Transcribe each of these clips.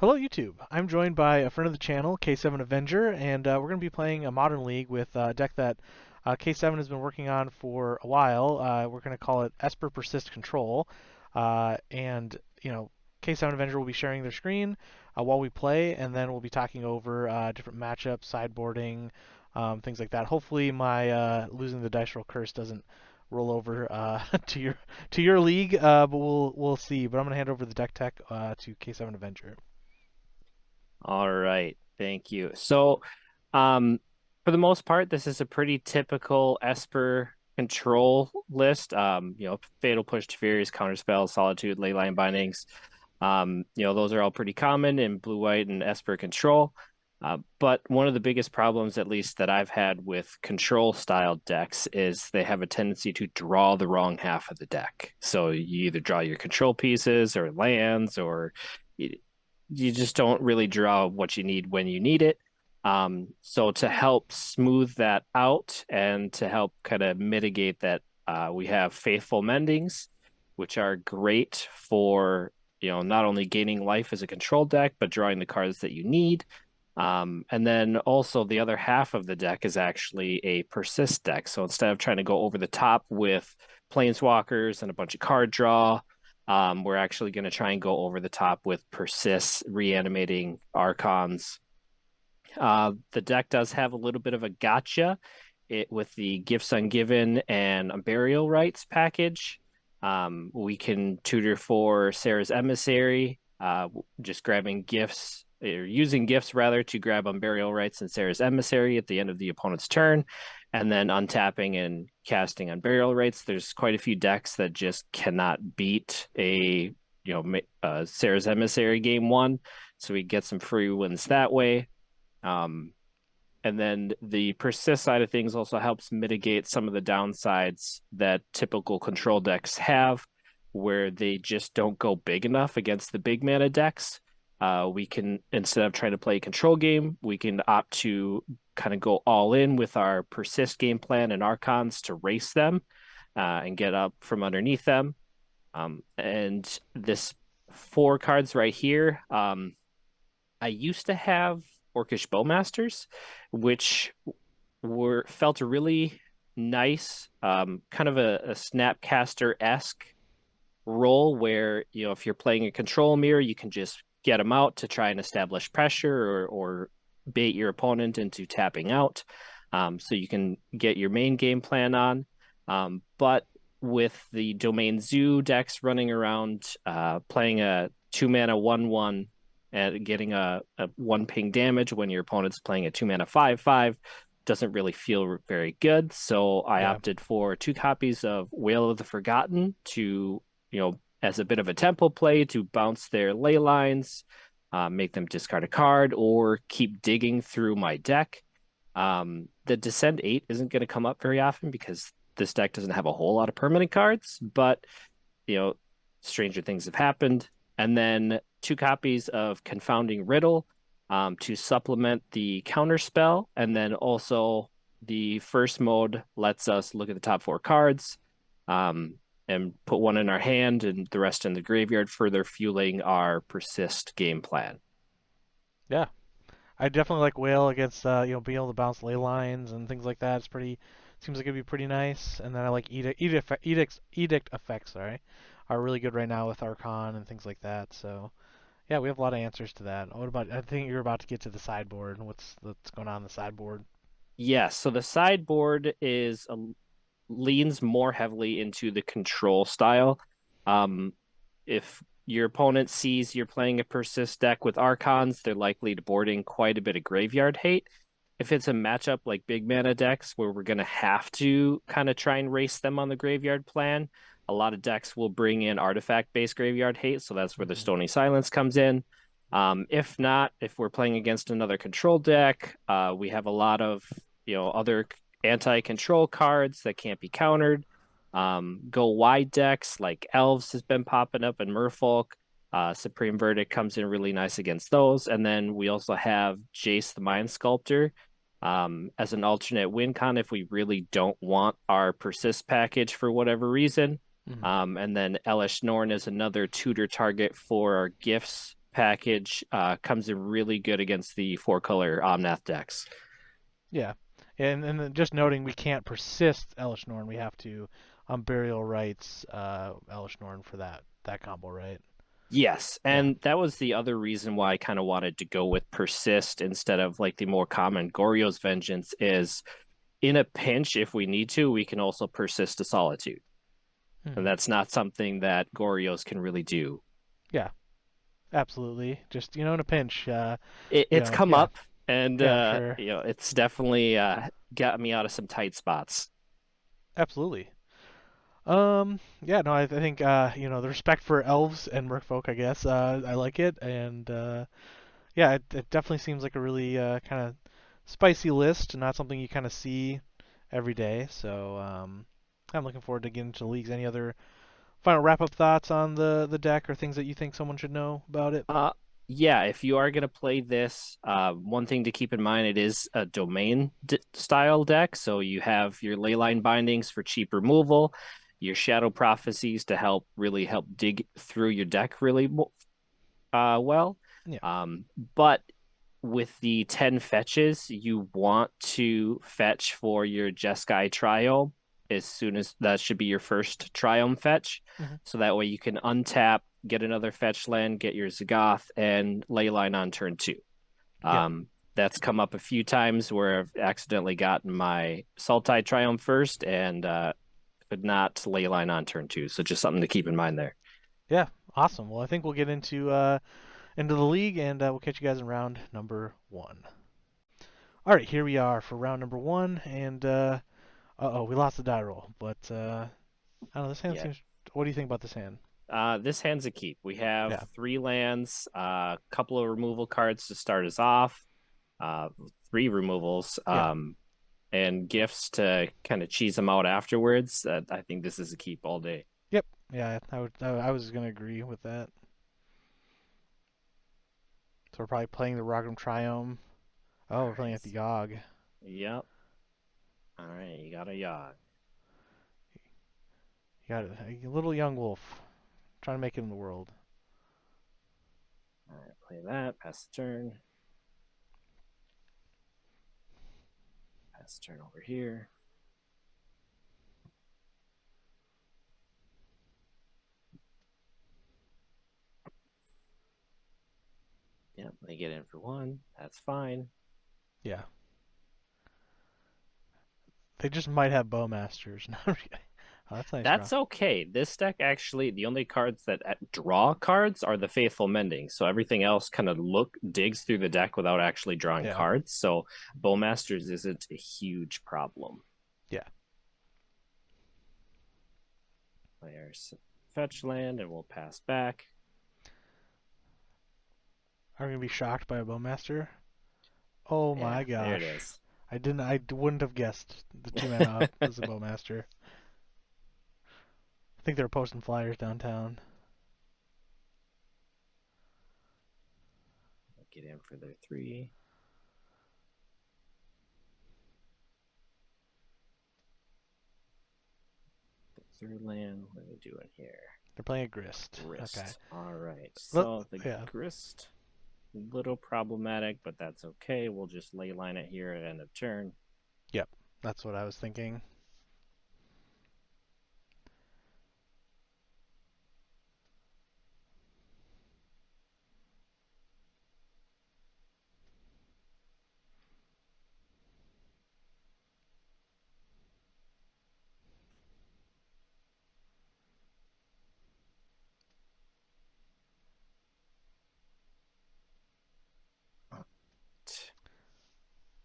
Hello, YouTube. I'm joined by a friend of the channel, K7 Avenger, and we're going to be playing a Modern League with a deck that K7 has been working on for a while. We're going to call it Esper Persist Control, and K7 Avenger will be sharing their screen while we play, and then we'll be talking over different matchups, sideboarding, things like that. Hopefully, my losing the dice roll curse doesn't roll over to your league, but we'll see. But I'm going to hand over the deck tech to K7 Avenger. All right, thank you. So, for the most part, this is a pretty typical Esper control list. Fatal Push to Furious, Counterspell, Solitude, Leyline Bindings. Those are all pretty common in blue, white, and Esper control. But one of the biggest problems, at least that I've had with control style decks, is they have a tendency to draw the wrong half of the deck. So you either draw your control pieces or lands, or you just don't really draw what you need when you need it. So to help smooth that out and to help kind of mitigate that, we have Faithful Mendings, which are great for not only gaining life as a control deck, but drawing the cards that you need. And then also the other half of the deck is actually a persist deck. So instead of trying to go over the top with planeswalkers and a bunch of card draw, we're actually going to try and go over the top with persists, reanimating archons. The deck does have a little bit of a gotcha with the Gifts Ungiven and Burial Rights package. We can tutor for Sarah's Emissary, just grabbing gifts or using gifts rather to grab Unburial Rights and Sarah's Emissary at the end of the opponent's turn, and then untapping and casting Unburial Rights. There's quite a few decks that just cannot beat Sarah's Emissary game one, so we get some free wins that way. Um, and then the persist side of things also helps mitigate some of the downsides that typical control decks have, where they just don't go big enough against the big mana decks. We can, instead of trying to play a control game, we can opt to kind of go all in with our persist game plan and archons to race them and get up from underneath them. And this four cards right here, I used to have Orcish Bowmasters, which were felt really nice, kind of a Snapcaster-esque role where, if you're playing a control mirror, you can just get them out to try and establish pressure or bait your opponent into tapping out. So you can get your main game plan on. But with the Domain Zoo decks running around, playing a 2-mana 1/1 and getting a 1 ping damage when your opponent's playing a 2-mana 5/5 doesn't really feel very good. So I Yeah. opted for 2 copies of Whale of the Forgotten to, as a bit of a tempo play to bounce their ley lines, make them discard a card, or keep digging through my deck. The Descend 8 isn't going to come up very often because this deck doesn't have a whole lot of permanent cards, but you know, stranger things have happened. And then 2 copies of Confounding Riddle to supplement the counter spell. And then also the first mode lets us look at the top 4 cards and put one in our hand and the rest in the graveyard, further fueling our persist game plan. Yeah, I definitely like Whale against being able to bounce ley lines and things like that. It's pretty seems like it'd be pretty nice. And then I like edict effects. Sorry, are really good right now with Archon and things like that. So yeah, we have a lot of answers to that. What about? I think you're about to get to the sideboard. What's going on in the sideboard? Yes, so the sideboard is leans more heavily into the control style. If your opponent sees you're playing a persist deck with archons, they're likely to board in quite a bit of graveyard hate. If it's a matchup like big mana decks where we're going to have to kind of try and race them on the graveyard plan, a lot of decks will bring in artifact based graveyard hate. So that's where the Hmm. Stony Silence comes in. If not, if we're playing against another control deck, we have a lot of other anti-control cards that can't be countered. Go wide decks like Elves has been popping up, and Merfolk. Supreme Verdict comes in really nice against those. And then we also have Jace the Mind Sculptor as an alternate win con if we really don't want our persist package for whatever reason. Hmm. And then Elish Norn is another tutor target for our gifts package comes in really good against the four-color Omnath decks. Yeah, and then just noting we can't persist Elish Norn. We have to Burial Rites Elish Norn for that combo, right? Yes, Yeah. and that was the other reason why I kind of wanted to go with Persist instead of like the more common Goryo's Vengeance is in a pinch, if we need to, we can also persist to Solitude. And Hmm. that's not something that Goryo's can really do. Yeah, absolutely. Just in a pinch. It's come Yeah, up, and yeah, sure, it's definitely got me out of some tight spots. absolutely. Yeah, no, I think the respect for elves and merfolk, I guess, I like it, and yeah, it definitely seems like a really kind of spicy list, not something you kind of see every day. So I'm looking forward to getting into the leagues. Any other final wrap up thoughts on the deck or things that you think someone should know about it? Uh, yeah, if you are going to play this, one thing to keep in mind, it is a domain style deck. So you have your leyline bindings for cheap removal, your shadow prophecies to really help dig through your deck really well. Yeah, Um, but with the 10 fetches, you want to fetch for your Jeskai Triome as soon as that should be your first Triome fetch. hmm, So that way you can untap, get another fetch land, get your Zagoth, and Leyline on turn two. yeah, That's come up a few times where I've accidentally gotten my Sultai Triumph first and could not Leyline on turn two. So just something to keep in mind there. yeah. Awesome. Well, I think we'll get into the league, and we'll catch you guys in round number one. All right, here we are for round number one, and oh, we lost the die roll, but I don't know. This hand Yeah. seems. What do you think about this hand? This hand's a keep. We have Yeah, three lands, a couple of removal cards to start us off, three removals, yeah, and gifts to kind of cheese them out afterwards. I think this is a keep all day. yep, yeah. I was gonna agree with that. So we're probably playing the Ragam Triome. All Oh, we're playing right. at the Yogg. Yep. All right. You got a yacht. You got a little young wolf trying to make it in the world. All right. Play that. Pass the turn. Pass the turn over here. Yep. They get in for one. That's fine. Yeah, they just might have Bowmasters. Oh, that's a nice draw. That's okay. This deck actually, the only cards that draw cards are the Faithful Mending. So everything else kind of digs through the deck without actually drawing Yeah, cards. So Bowmasters isn't a huge problem. yeah. There's fetch land, and we'll pass back. Are we gonna be shocked by a Bowmaster? Oh Yeah, my there it gosh. is. I wouldn't have guessed the 2 mana up as a Bowmaster. I think they were posting flyers downtown. Get in for their three. Third land. What are we doing here? They're playing a Grist. Okay. Grist. All right. Let, So the yeah. Grist, a little problematic, but that's okay. We'll just ley line it here at end of turn. Yep. That's what I was thinking.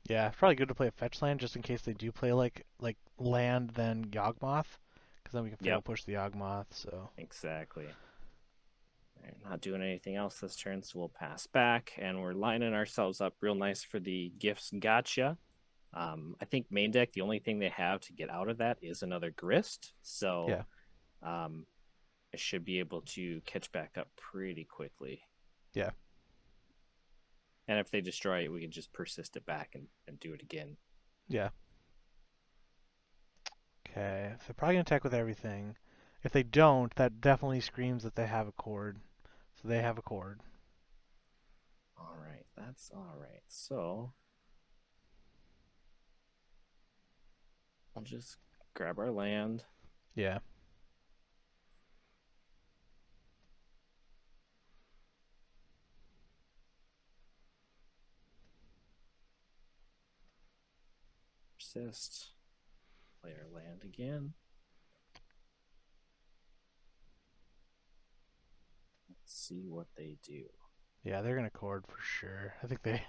Yeah, it's probably good to play a fetch land just in case they do play like land then Yawgmoth, because then we can fatal Yep, push the Yawgmoth. So exactly. Not doing anything else this turn, so we'll pass back, and we're lining ourselves up real nice for the gifts gotcha. I think main deck, the only thing they have to get out of that is another Grist, so yeah, um, I should be able to catch back up pretty quickly. yeah, And if they destroy it, we can just persist it back and do it again. yeah. Okay, so they're probably gonna attack with everything. If they don't, that definitely screams that they have a cord. So they have a cord. that's all right. So I'll just grab our land. Yeah. Persist. Play our land again. Let's see what they do. Yeah, they're gonna cord for sure. I think they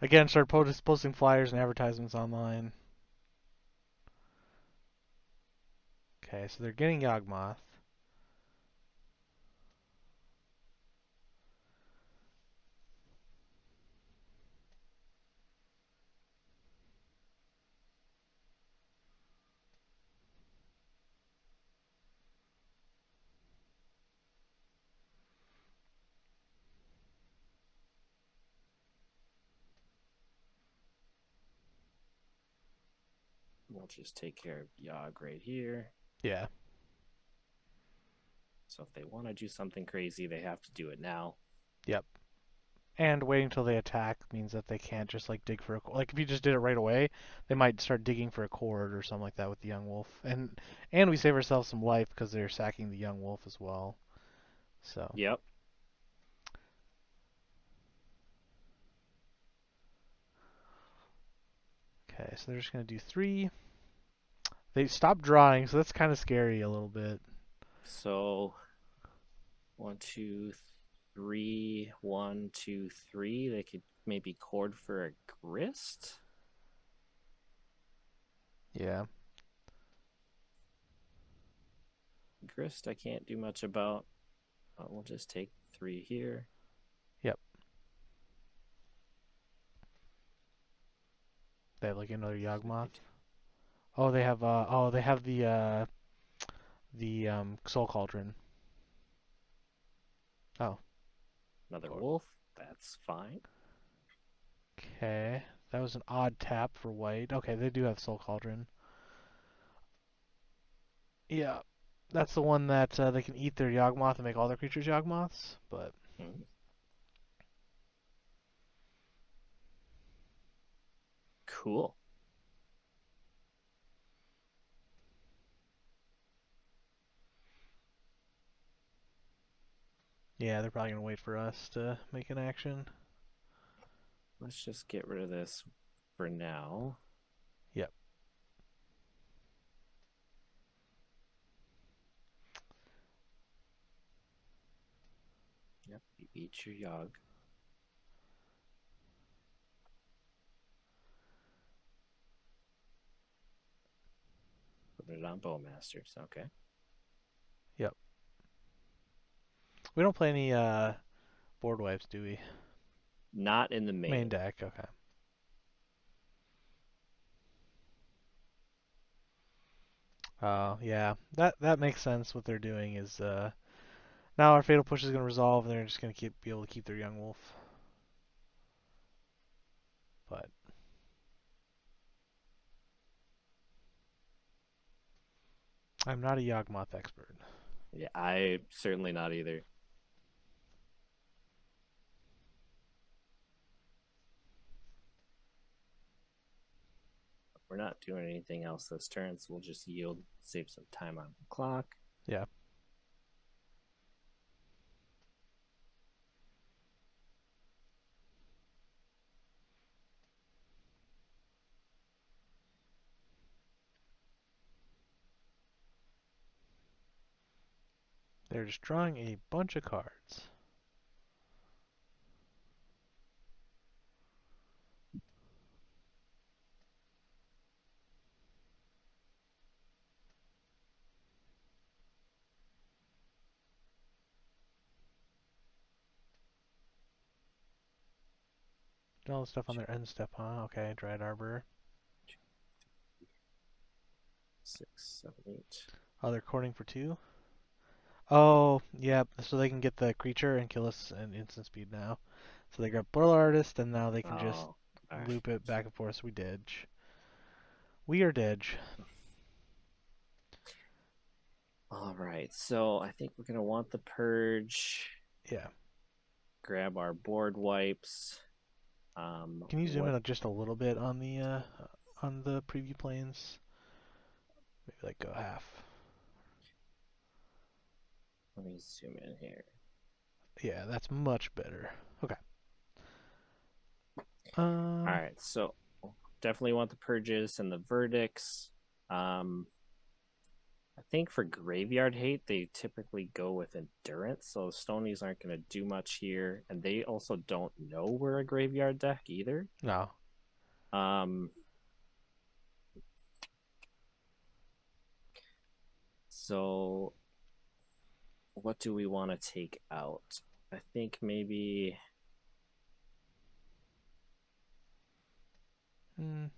again start posting flyers and advertisements online. Okay, so they're getting Yawgmoth. We'll just take care of Yogg right here. Yeah. So if they want to do something crazy, they have to do it now. Yep. And waiting until they attack means that they can't just like dig for a like if you just did it right away, they might start digging for a cord or something like that with the young wolf. And we save ourselves some life because they're sacking the young wolf as well. So Yep. okay, so they're just gonna do 3. They stopped drawing, so that's kind of scary a little bit. So 1, 2, 3, 1, 2, 3. They could maybe cord for a grist. Yeah. Grist, I can't do much about. We'll just take 3 here. Yep. They have like another Yawgmoth. Oh, they have the Soul Cauldron. Oh. Another wolf. That's fine. Okay. That was an odd tap for white. Okay, they do have Soul Cauldron. Yeah. That's the one that they can eat their Yawgmoth and make all their creatures Yawgmoths, but Hmm. Cool. yeah, they're probably gonna wait for us to make an action. Let's just get rid of this for now. Yep. Yep. You eat your Yogg. Put it on Bowmasters. Okay. Yep. We don't play any board wipes, do we? Not in the Main main. deck, okay. Yeah. That makes sense. What they're doing is now our Fatal Push is gonna resolve, and they're just gonna be able to keep their young wolf. But I'm not a Yawgmoth expert. Yeah, I certainly not either. We're not doing anything else this turn, so we'll just yield, save some time on the clock. Yeah. They're just drawing a bunch of cards. All the stuff on their end step, huh? Okay, Dread Arbor. 6, 7, 8. Oh, they're courting for 2? Oh, yep. So they can get the creature and kill us in instant speed now. So they grab Portal Artist, and now they can just Oh, all right. loop it back and forth. So we didge. We are didge. All right. So I think we're gonna want the purge. Yeah. Grab our board wipes. Can you zoom What? in just a little bit on the preview planes? Maybe like go half. Let me zoom in here. Yeah, that's much better. Okay. All right, so definitely want the purges and the verdicts. I think for graveyard hate, they typically go with endurance, so Stonies aren't going to do much here, and they also don't know we're a graveyard deck either. No. Um, so what do we want to take out? I think maybe Mm.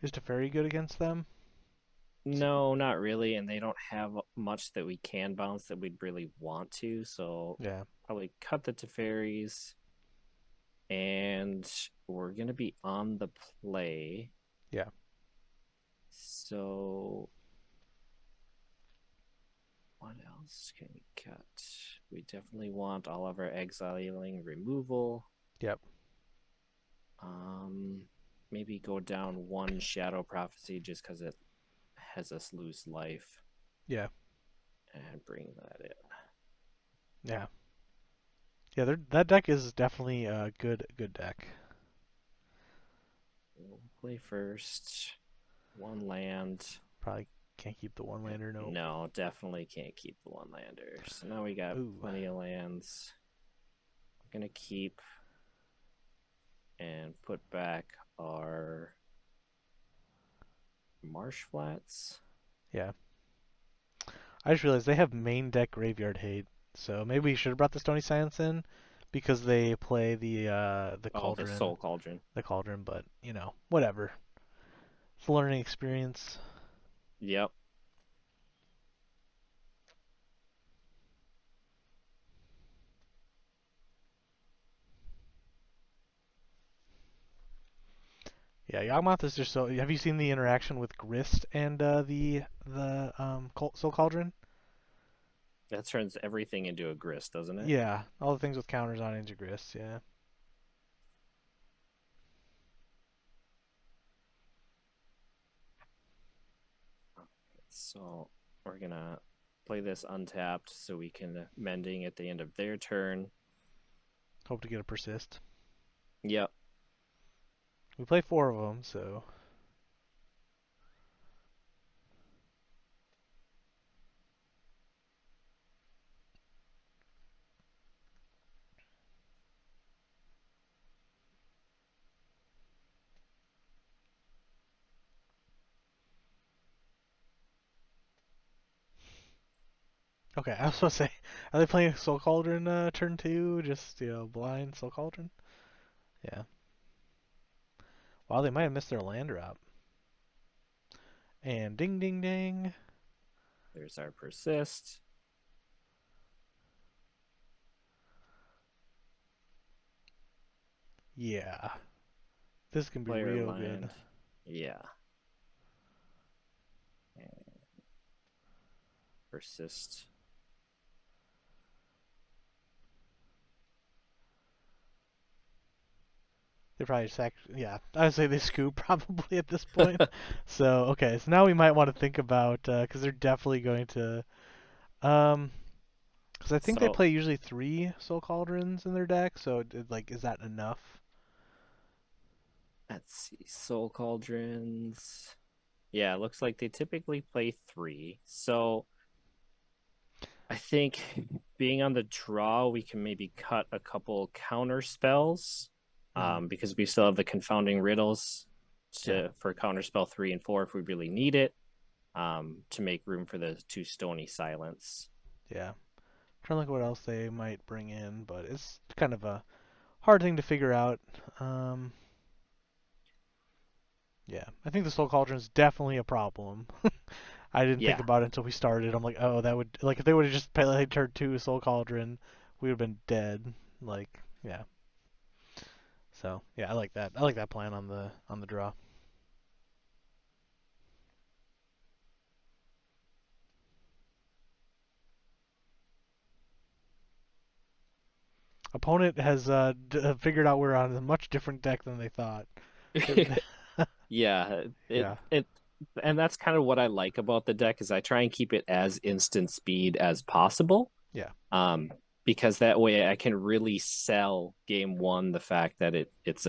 Is Teferi good against them? no, not really, and they don't have much that we can bounce that we'd really want to, so Yeah. probably cut the Teferis, and we're gonna be on the play. Yeah. So what else can we cut? We definitely want all of our exiling removal. Yep. Um, maybe go down one Shadow Prophecy just because it has us lose life, Yeah. and bring that in. Yeah. Yeah, that deck is definitely a good deck. We'll play first. One land. Probably can't keep the one lander. Nope. No, definitely can't keep the one lander. So now we got Ooh. plenty of lands. I'm gonna keep and put back our marsh flats. Yeah. I just realized they have main deck graveyard hate, so maybe we should have brought the Stony Silence in because they play the Oh, the cauldron, Soul Cauldron. but whatever. It's a learning experience. Yep. Yeah, Yawgmoth is just so. Have you seen the interaction with Grist and the Soul Cauldron? That turns everything into a grist, doesn't it? Yeah, all the things with counters on into Grist. Yeah. So we're gonna play this untapped so we can mending at the end of their turn. Hope to get a persist. Yep. We play four of them, so okay. I was supposed to say, are they playing Soul Cauldron turn two? Just blind Soul Cauldron. Yeah. Wow, they might have missed their land drop. And ding ding ding. There's our persist. Yeah. This can be Player real good. land. Yeah. And persist. They probably yeah, I would say they scoop probably at this point. So, okay, so now we might want to think about, because they're definitely going to, because I think they So play usually three Soul Cauldrons in their deck, so like, is that enough? let's see. Soul Cauldrons. Yeah, it looks like they typically play three. So I think being on the draw, we can maybe cut a couple counter spells, Hmm. because we still have the confounding riddles Yeah, for counter spell 3 and 4 if we really need it, to make room for the two stony silence. yeah. Trying to look what else they might bring in, but it's kind of a hard thing to figure out. Um, yeah, I think the Soul Cauldron's definitely a problem. I didn't think Yeah, about it until we started. I'm like, oh, that would like if they would have just played turn two Soul Cauldron, we would have been dead. Like, yeah. So yeah, I like that. I like that plan on the draw. Opponent has figured out we're on a much different deck than they thought. They- Yeah, yeah, and that's kind of what I like about the deck is I try and keep it as instant speed as possible. yeah, Um, because that way I can really sell game one the fact that it's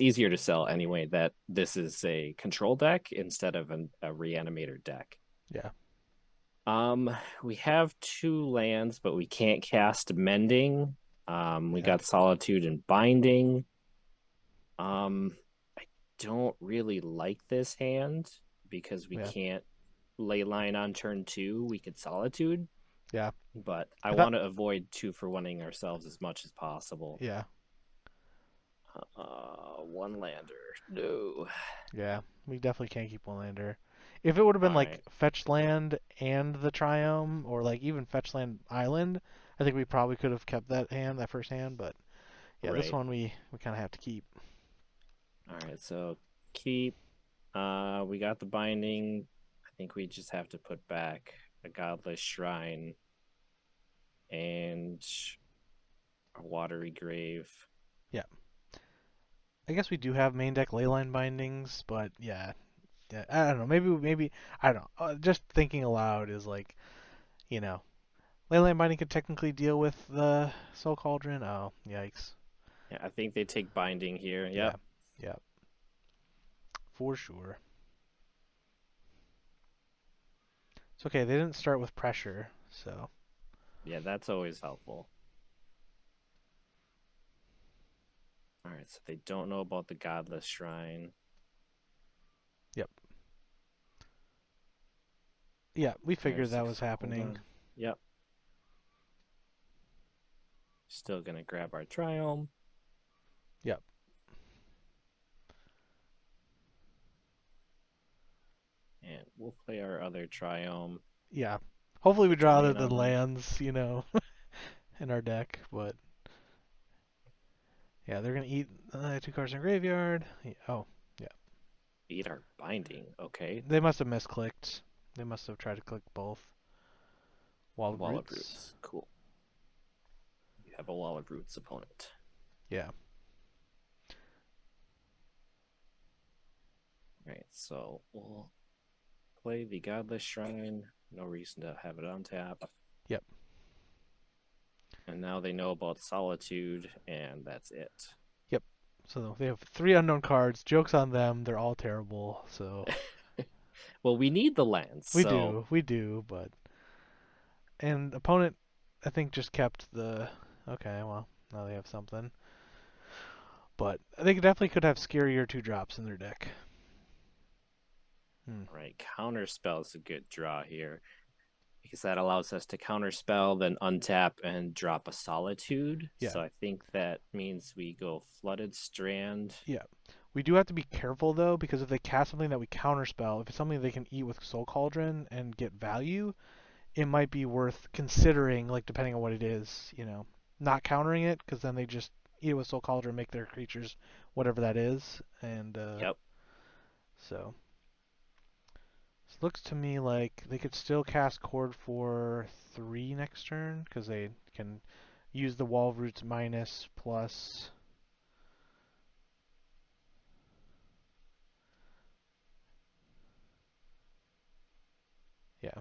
easier to sell anyway that this is a control deck instead of a reanimator deck. yeah, Um, we have two lands, but we can't cast Mending. We yeah, got Solitude and Binding. I don't really like this hand because we yeah, can't ley line on turn two. We could Solitude, yeah. but I I thought, want to avoid two for winning ourselves as much as possible. yeah, One lander. No. yeah. We definitely can't keep one lander. If it would have been All like right. fetch land and the Triome, or like even fetch land island, I think we probably could have kept that hand, that first hand. But yeah, this Right. one we kind of have to keep. All right. So keep. We got the binding. I think we just have to put back a godless shrine and a watery grave. Yeah, I guess we do have main deck leyline bindings, but yeah, yeah. I don't know. Maybe I don't know. Just thinking aloud is like, you know, leyline binding could technically deal with the Soul Cauldron. Oh, yikes. Yeah, I think they take binding here. Yeah, Yep. yeah, for sure. It's okay. They didn't start with pressure, so Yeah, that's always helpful. All right, so they don't know about the godless shrine. yep. Yeah, we All right, figured so that was hold happening. on. Yep. Still gonna grab our triome. Yep. And we'll play our other triome, Yeah. Hopefully we the draw other giant than on. lands, in our deck. But yeah, they're gonna eat two cards in graveyard. Oh, yeah. Eat our binding. Okay. They must have misclicked. They must have tried to click both. Wall of Wall of Roots. Roots. Cool. You have a Wall of Roots opponent. Yeah. All right, so we'll play the Godless Shrine. No reason to have it on tap. Yep. And now they know about Solitude, and that's it. Yep. So they have three unknown cards. Jokes on them. They're all terrible. So Well, we need the lands, so we do. But and opponent, I think just kept the. Okay, well now they have something. But they definitely could have scarier two drops in their deck. Hmm. all right, Counterspell is a good draw here because that allows us to counterspell, then untap and drop a Solitude. Yeah. So I think that means we go Flooded Strand. Yeah. We do have to be careful though, because if they cast something that we counterspell, if it's something they can eat with Soul Cauldron and get value, it might be worth considering, like depending on what it is, not countering it, because then they just eat it with Soul Cauldron, make their creatures whatever that is, and Yep, so it looks to me like they could still cast Chord for 3 next turn, because they can use the Wall of Roots minus plus. Yeah.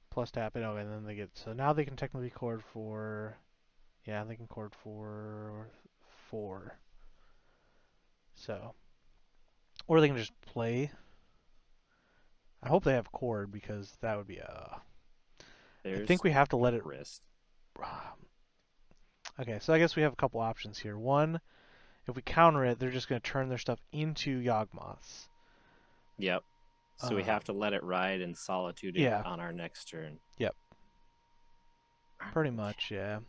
Plus tap it. Oh, and then they get. So now they can technically chord for. Yeah, they can chord for 4. So. Or they can just play. I hope they have chord because that would be a. I think there's we have to a let it. wrist. Okay, so I guess we have a couple options here. One, if we counter it, they're just going to turn their stuff into Yawgmoths. Yep. So we have to let it ride and Solitude it Yeah, on our next turn. yep, All pretty right. much, yeah.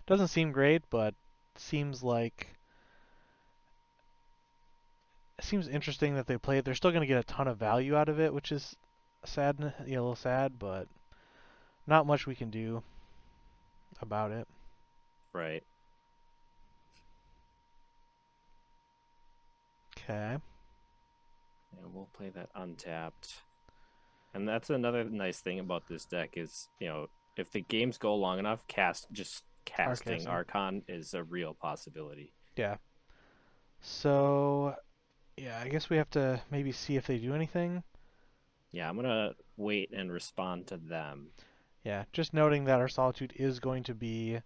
Doesn't seem great, but seems like it seems interesting that they play it. They're still going to get a ton of value out of it, which is sad, a little sad, but not much we can do about it. Right. Okay. And we'll play that untapped. And that's another nice thing about this deck is, if the games go long enough, just casting Arcasm. Archon is a real possibility. Yeah. So yeah, I guess we have to maybe see if they do anything. Yeah, I'm gonna wait and respond to them. Yeah, just noting that our Solitude is going to be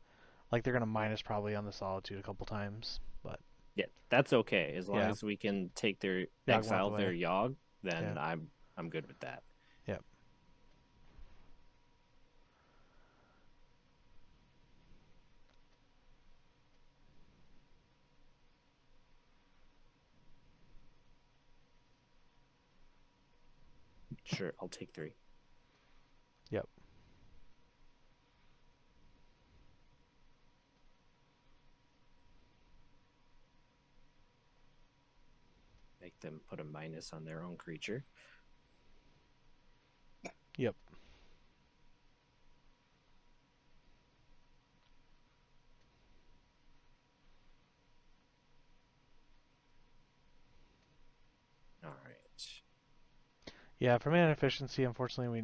like they're gonna minus probably on the Solitude a couple times, but Yeah, that's okay. As long yeah, as we can take their Yawgmoth exile their away. Yogg, Yeah, then I'm good with that. yep, Sure, I'll take three. yep. Make them put a minus on their own creature. Yep. All right. Yeah, for mana efficiency, unfortunately,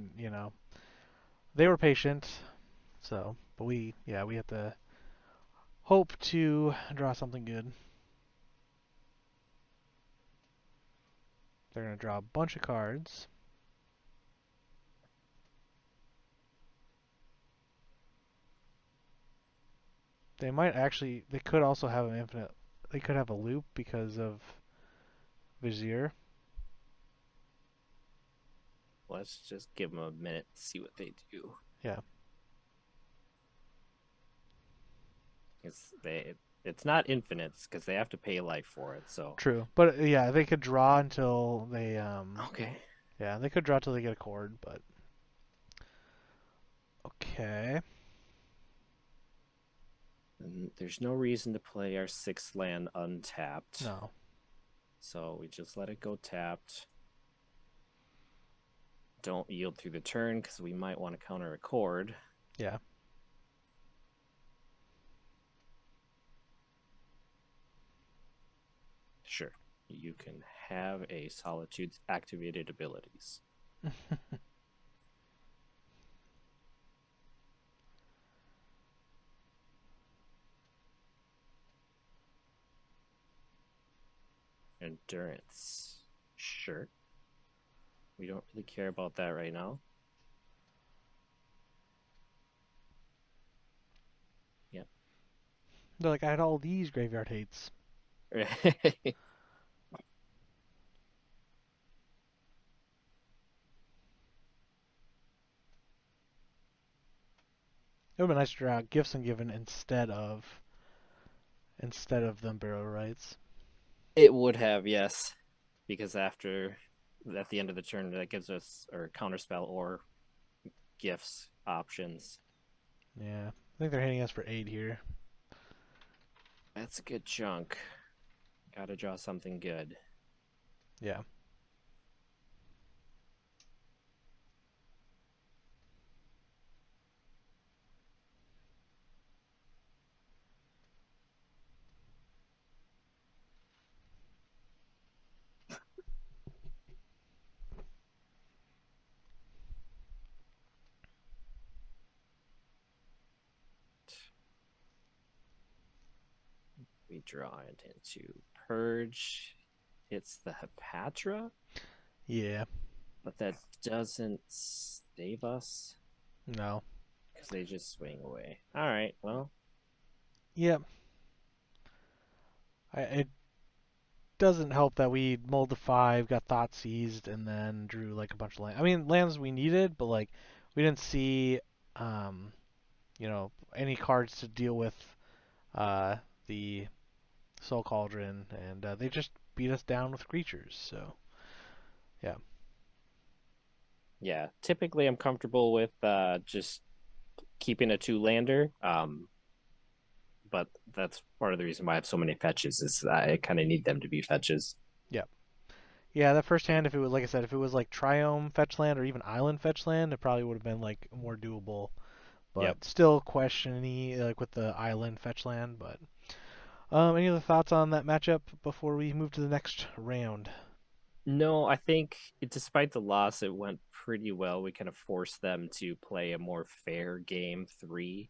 they were patient, so but we have to hope to draw something good. They're gonna draw a bunch of cards. They could also have an infinite. They could have a loop because of Vizier. Let's just give them a minute to see what they do. Yeah, It's not infinite because they have to pay life for it. So true. But yeah, they could draw until they okay. yeah, they could draw till they get a cord, but okay. And there's no reason to play our sixth land untapped. No. So we just let it go tapped. Don't yield through the turn because we might want to counter a cord. Yeah. Sure. You can have a Solitude's activated abilities. Endurance. Sure. We don't really care about that right now. Yep. They're like, I had all these graveyard hates. It would be nice to draw Gifts and Given instead of them Barrow Rights. It would have, yes. Because after at the end of the turn that gives us or counterspell or gifts options. Yeah. I think they're hitting us for 8 here. That's a good chunk. Gotta draw something good. Yeah. We draw it into Purge. It's the Hepatra, Yeah. but that doesn't save us No. because they just swing away. All right, well, Yep. It doesn't help that we mulled the 5, got Thought Seized, and then drew like a bunch of lands. I mean, lands we needed, but like we didn't see, um, any cards to deal with uh, the Soul Cauldron, and they just beat us down with creatures. So yeah, yeah. Typically, I'm comfortable with just keeping a two lander. But that's part of the reason why I have so many fetches is I kind of need them to be fetches. yeah, yeah. That first hand, if it was like I said, if it was like Triome fetch land or even Island fetch land, it probably would have been like more doable. Yep. But still questiony like with the Island fetch land. But any other thoughts on that matchup before we move to the next round? No, I think despite the loss, it went pretty well. We kind of forced them to play a more fair game three,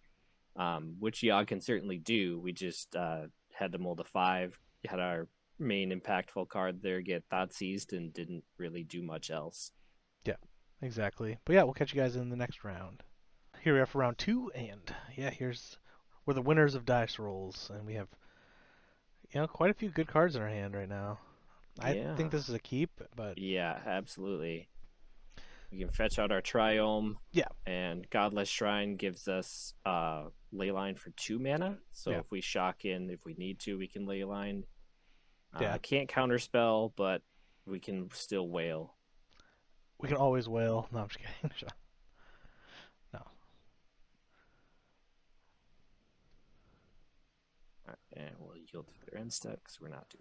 which y'all can certainly do. We just had to mold a five, had our main impactful card there get thought seized, and didn't really do much else. Yeah, exactly. But yeah, we'll catch you guys in the next round. Here we are for round two, and yeah, here's we're the winners of dice rolls, and we have quite a few good cards in our hand right now. I think Yeah, this is a keep, but yeah, absolutely. We can fetch out our Triome, yeah, and Godless Shrine gives us Leyline for 2 mana. So yeah, if we shock in, if we need to, we can Leyline. yeah. Can't counterspell, but we can still wail. We can always wail. No, I'm just kidding. No. And we'll yield to their end step because we're not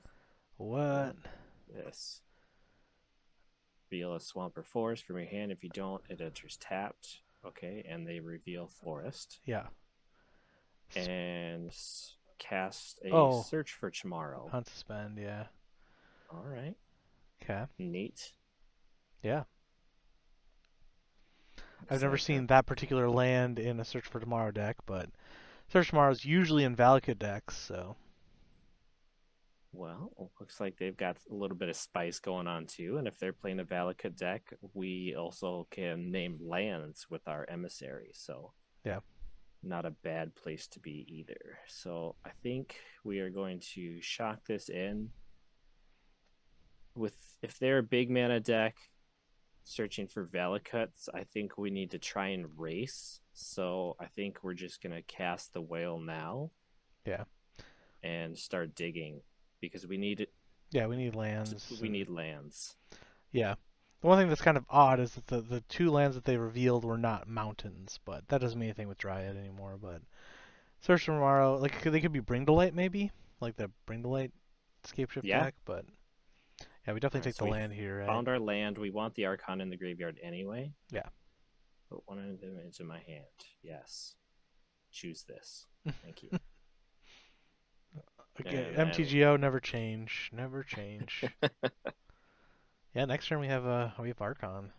What? doing this. Reveal a swamp or forest from your hand. If you don't, it enters tapped. Okay, and they reveal forest. Yeah. And cast a Oh, search for tomorrow. hunt suspend. Yeah. All right, Okay. neat. Yeah. I've Looks never like our seen that particular land in a Search for Tomorrow deck, but Search for Tomorrow is usually in Valakut decks, so Well, looks like they've got a little bit of spice going on too. And if they're playing a Valakut deck, we also can name lands with our emissary. So yeah. not a bad place to be either. So I think we are going to shock this in with if they're a big mana deck searching for Valakuts, I think we need to try and race. So I think we're just gonna cast the whale now Yeah. and start digging because we need Yeah, we need lands we and need lands. yeah. The one thing that's kind of odd is that the two lands that they revealed were not mountains, but that doesn't mean anything with Dryad anymore, but Search for Tomorrow, like they could be Bring to Light maybe, like the Bring to Light Escape Shift Yeah. deck, but yeah, we All definitely right. take So the we land here, right? found our land. We want the Archon in the graveyard anyway. Yeah. Put one of them into my hand. Yes. Choose this. Thank you. Okay, And then MTGO never change, never change. Yeah, next turn we have Archon.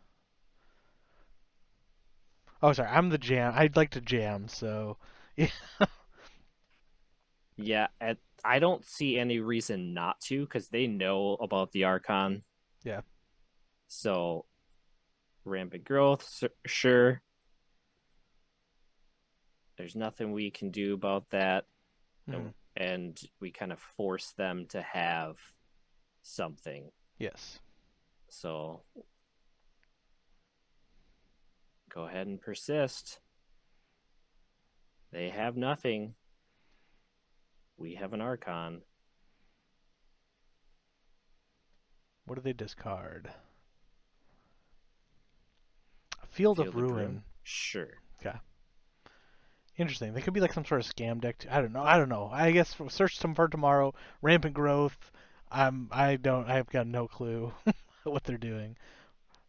Oh, sorry, I'm the jam. I'd like to jam, so yeah, yeah, I don't see any reason not to because they know about the Archon. yeah. So rampant growth, sure. There's nothing we can do about that, Hmm. and we kind of force them to have something. Yes. So go ahead and persist. They have nothing. We have an Archon. What do they discard? A Field of Field of Ruin? Ruin. Sure. Okay. Interesting. They could be like some sort of scam deck. I don't know. I don't know. I guess search some for tomorrow. Rampant growth. I don't. I've got no clue what they're doing.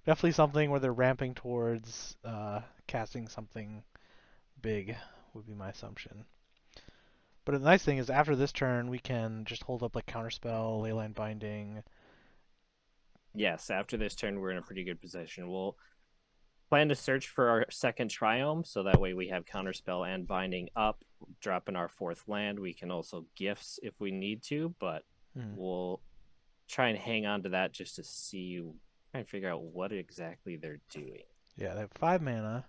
Definitely something where they're ramping towards casting something big would be my assumption. But the nice thing is after this turn we can just hold up like counterspell, leyline binding. Yes, after this turn, we're in a pretty good position. We'll plan to search for our second Triome, so that way we have Counterspell and Binding up, dropping our fourth land. We can also Gifts if we need to, but Hmm. we'll try and hang on to that just to see, try and figure out what exactly they're doing. Yeah, they have 5 mana.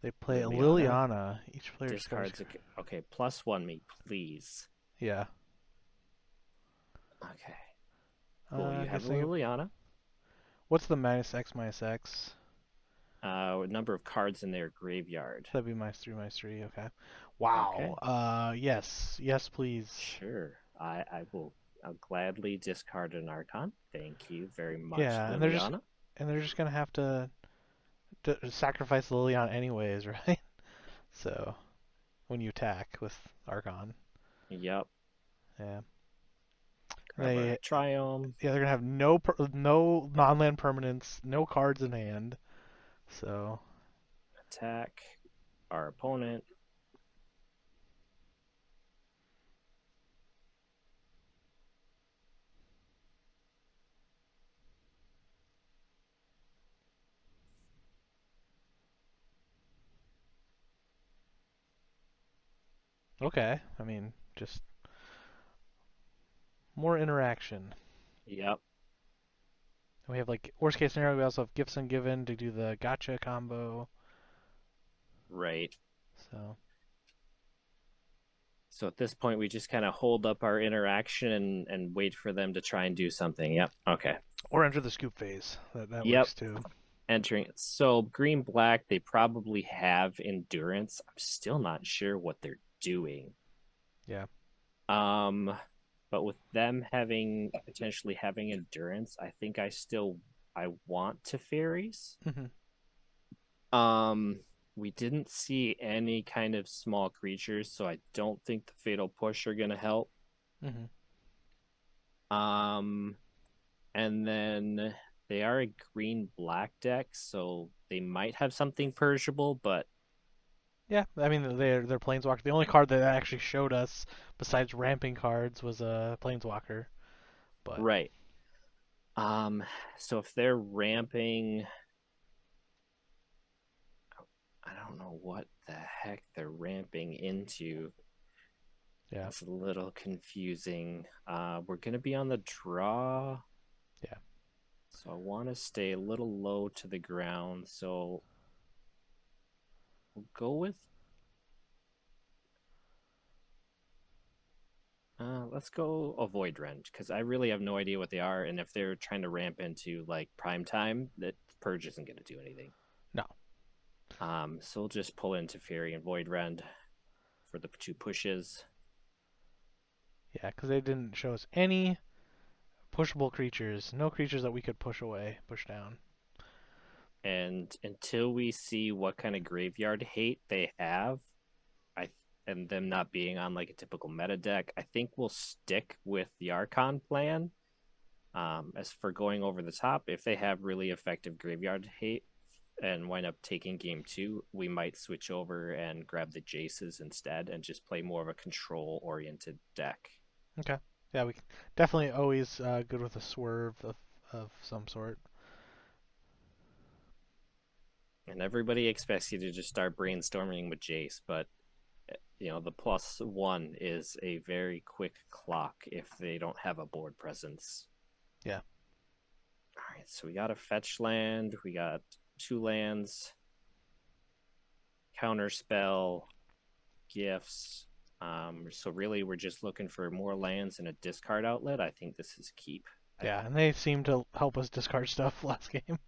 They play a Liliana Liliana. Each player discards. discards. Okay, +1 me, please. Yeah. Okay, cool. You have a Guessing. Liliana. What's the minus X? Number of cards in their graveyard. That'd be minus three. Okay. Okay. Wow. Yes. Yes, please. Sure. I will I'll gladly discard an Archon. Thank you very much, Yeah, Liliana. and they're just gonna have to sacrifice Liliana anyways, right? So when you attack with Archon, Yep. yeah, Grab our they Triome. yeah they're gonna have no non-land permanents, no cards in hand. So Attack our opponent. Okay. I mean, just more interaction. Yep, We have like worst case scenario. We also have gifts ungiven to do the gotcha combo. right. So So at this point, we just kind of hold up our interaction and wait for them to try and do something. Yep. Okay. or enter the scoop phase. That Yep. works too. Entering. So green black, they probably have endurance. I'm still not sure what they're doing. Yeah. Um, but with them having potentially having endurance, I think I want to fairies. Hmm. Um, we didn't see any kind of small creatures, so I don't think the fatal push are gonna help. Hmm. Um, and then they are a green black deck, so they might have something purgeable, but Yeah. I mean, they're planeswalker. The only card that actually showed us besides ramping cards was a planeswalker. But right. Um, so if they're ramping, I don't know what the heck they're ramping into. yeah. It's a little confusing. We're gonna be on the draw, Yeah. so I want to stay a little low to the ground. So we'll go with let's go avoid rend because I really have no idea what they are, and if they're trying to ramp into like prime time, that purge isn't gonna do anything. No. So we'll just pull into Fury and Void Rend for the two pushes. Yeah, because they didn't show us any pushable creatures. No creatures that we could push away, push down. And until we see what kind of graveyard hate they have, I and them not being on like a typical meta deck, I think we'll stick with the Archon plan. As for going over the top, if they have really effective graveyard hate and wind up taking game two, we might switch over and grab the Jaces instead and just play more of a control oriented deck. Okay. Yeah, we definitely always good with a swerve of some sort. And everybody expects you to just start brainstorming with Jace, but the +1 is a very quick clock if they don't have a board presence. Yeah. All right, so we got a fetch land, we got two lands, counter spell, gifts. So really, we're just looking for more lands and a discard outlet. I think this is keep. Yeah, and they seem to help us discard stuff last game.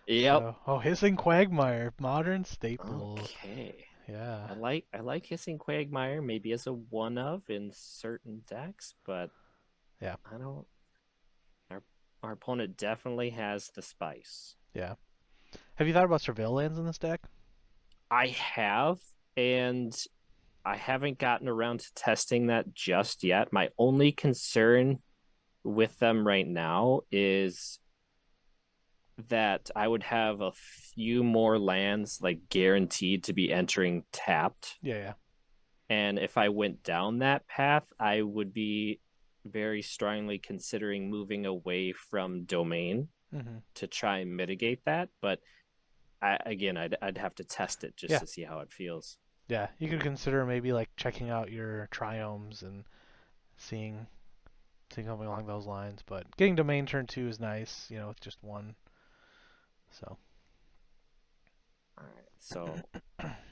Yep. So, oh, Hissing Quagmire, modern staple. Okay. Yeah. I like Hissing Quagmire maybe as a one of in certain decks, but Yeah. I don't. Our our opponent definitely has the spice. Yeah. Have you thought about Surveil lands in this deck? I have, and I haven't gotten around to testing that just yet. My only concern with them right now is that I would have a few more lands like guaranteed to be entering tapped. Yeah, yeah. And if I went down that path, I would be very strongly considering moving away from domain Hmm. to try and mitigate that. But I'd have to test it just Yeah. to see how it feels. Yeah. You could consider maybe like checking out your triomes and seeing something along those lines. But getting domain turn two is nice, with just one. So All right, so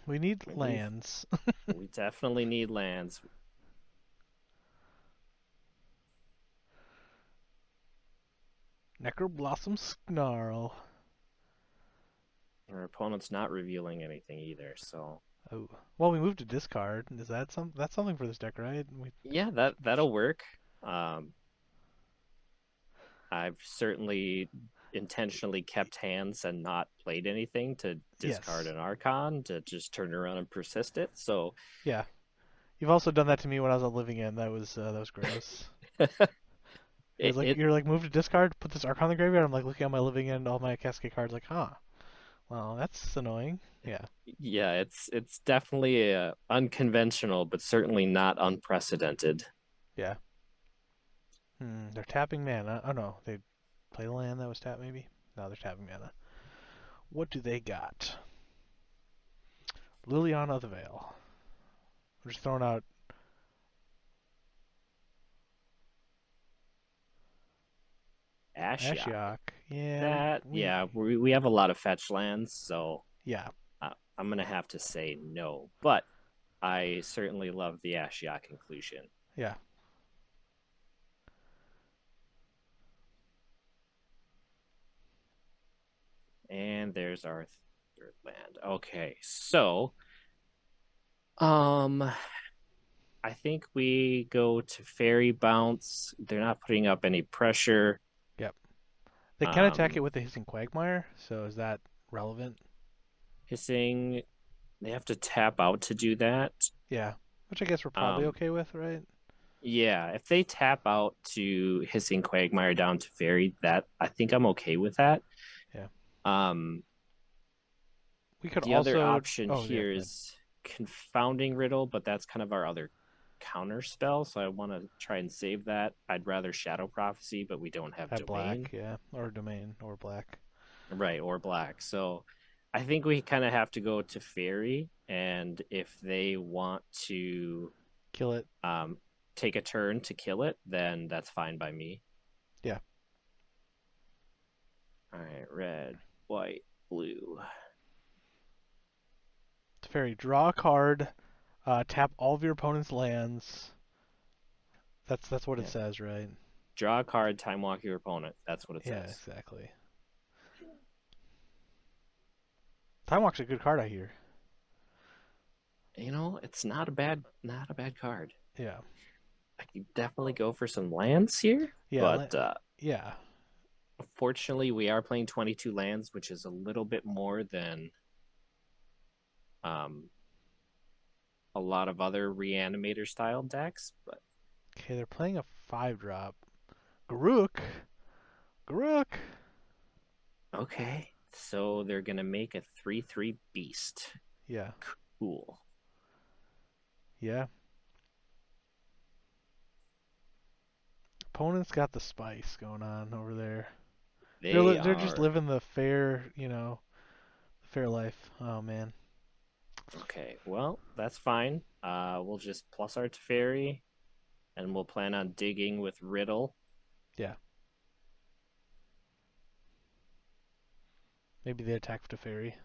we need we need lands. we definitely need lands. Necroblossom Snarl. Our opponent's not revealing anything either, so Oh, well, we moved to discard. Is that some? That's something for this deck, right? yeah, that'll work. Um, I've certainly intentionally kept hands and not played anything to discard Yes. an Archon to just turn around and persist it. So Yeah. You've also done that to me when I was on Living End. That was gross. it, it You're like move to discard, put this Arc on the graveyard. I'm like looking at my Living End, all my Cascade cards, like, huh. Well, that's annoying. Yeah. yeah, it's definitely unconventional, but certainly not unprecedented. Yeah. They're tapping mana. Oh no, they play the land that was tapped maybe. No, they're tapping mana. What do they got? Liliana of the Veil. We're just throwing out Ashiok. Ashiok. Yeah, That, we yeah, we have a lot of fetch lands, so yeah, I'm gonna have to say no. But I certainly love the Ashiok inclusion. yeah. And there's our third land. Okay, so um, I think we go to Fairy Bounce. They're not putting up any pressure. Yep. They can attack it Um, with the hissing quagmire, so is that relevant? Hissing, they have to tap out to do that. Yeah. Which I guess we're probably Um, okay with, right? yeah, if they tap out to Hissing Quagmire down to Fairy, that I think I'm okay with that. Yeah. Um, We could the other also option oh yeah, here go ahead. is Confounding Riddle, but that's kind of our other counter spell, so I want to try and save that. I'd rather Shadow Prophecy, but we don't have Have Domain. black, yeah. Or domain or black. Right, or black. So I think we kind of have to go to Fairy, and if they want to Kill it. um, take a turn to kill it, then that's fine by me. Yeah. All right, red, white, blue. It's fairy. Draw a card, tap all of your opponent's lands. That's what it Yeah. says, right? Draw a card, time walk your opponent. That's what it Yeah, says. exactly. Time Walk's a good card I hear. You know, it's not a bad card. Yeah. I could definitely go for some lands here, Yeah, but yeah. unfortunately, we are playing 22 lands, which is a little bit more than um, a lot of other reanimator style decks. But Okay, they're playing a 5-drop. Garuk. Garuk. okay, so they're gonna make a 3/3 beast. Yeah. Cool. Yeah. Opponent's got the spice going on over there. They They're just are living the fair, fair life. Oh man. okay. Well, that's fine. We'll just plus our Teferi, and we'll plan on digging with Riddle. Yeah. Maybe they attack with a fairy.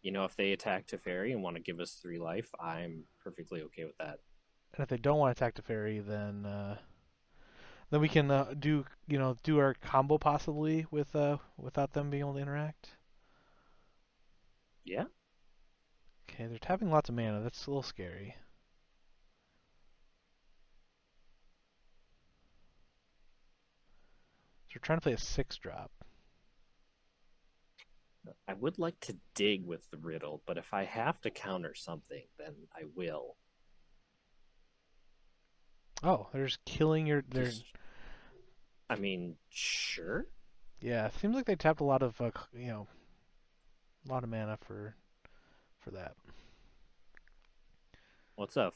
You know, if they attack Teferi and want to give us 3 life, I'm perfectly okay with that. And if they don't want to attack the fairy, then we can do our combo possibly with without them being able to interact. Yeah. Okay, they're tapping lots of mana. That's a little scary. So we're trying to play a 6-drop. I would like to dig with the Riddle, but if I have to counter something, then I will. Oh, they're just killing your. They're Just, I mean, sure. yeah. It seems like they tapped a lot of a lot of mana for that. What's up?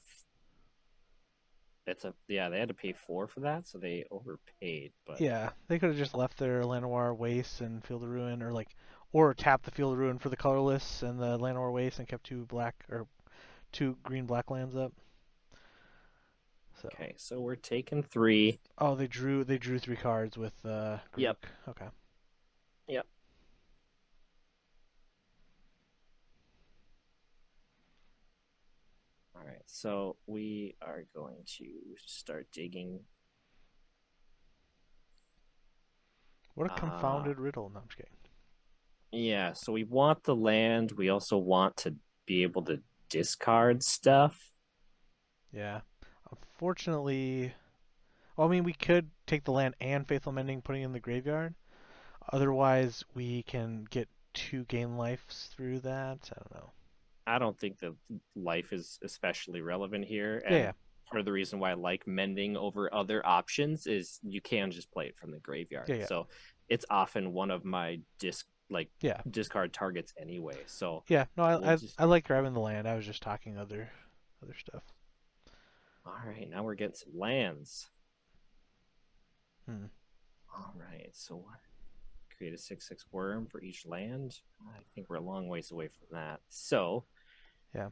It's a yeah. They had to pay 4 for that, so they overpaid. But Yeah, they could have just left their Llanowar Waste and Field of Ruin, or tap the Field of Ruin for the colorless and the Llanowar Waste and kept two green black lands up. So, okay, so we're taking 3. oh, they drew 3 cards with Yep. Garuk. Okay. Yep. All right, so we are going to start digging. What a Uh, confounded riddle. No, I'm just kidding. yeah, so we want the land. We also want to be able to discard stuff. Yeah. Unfortunately, well, I mean, we could take the land and Faithful Mending, putting it in the graveyard. Otherwise, we can get 2 gain lives through that. I don't know. I don't think that life is especially relevant here. Yeah, And yeah, part of the reason why I like mending over other options is you can just play it from the graveyard. yeah, yeah, So it's often one of my yeah. discard targets anyway. So Yeah, no, we'll just I like grabbing the land. I was just talking other stuff. all right, now we're getting some lands. Hmm. All right, so create a 6/6 worm for each land. I think we're a long ways away from that. So Yeah,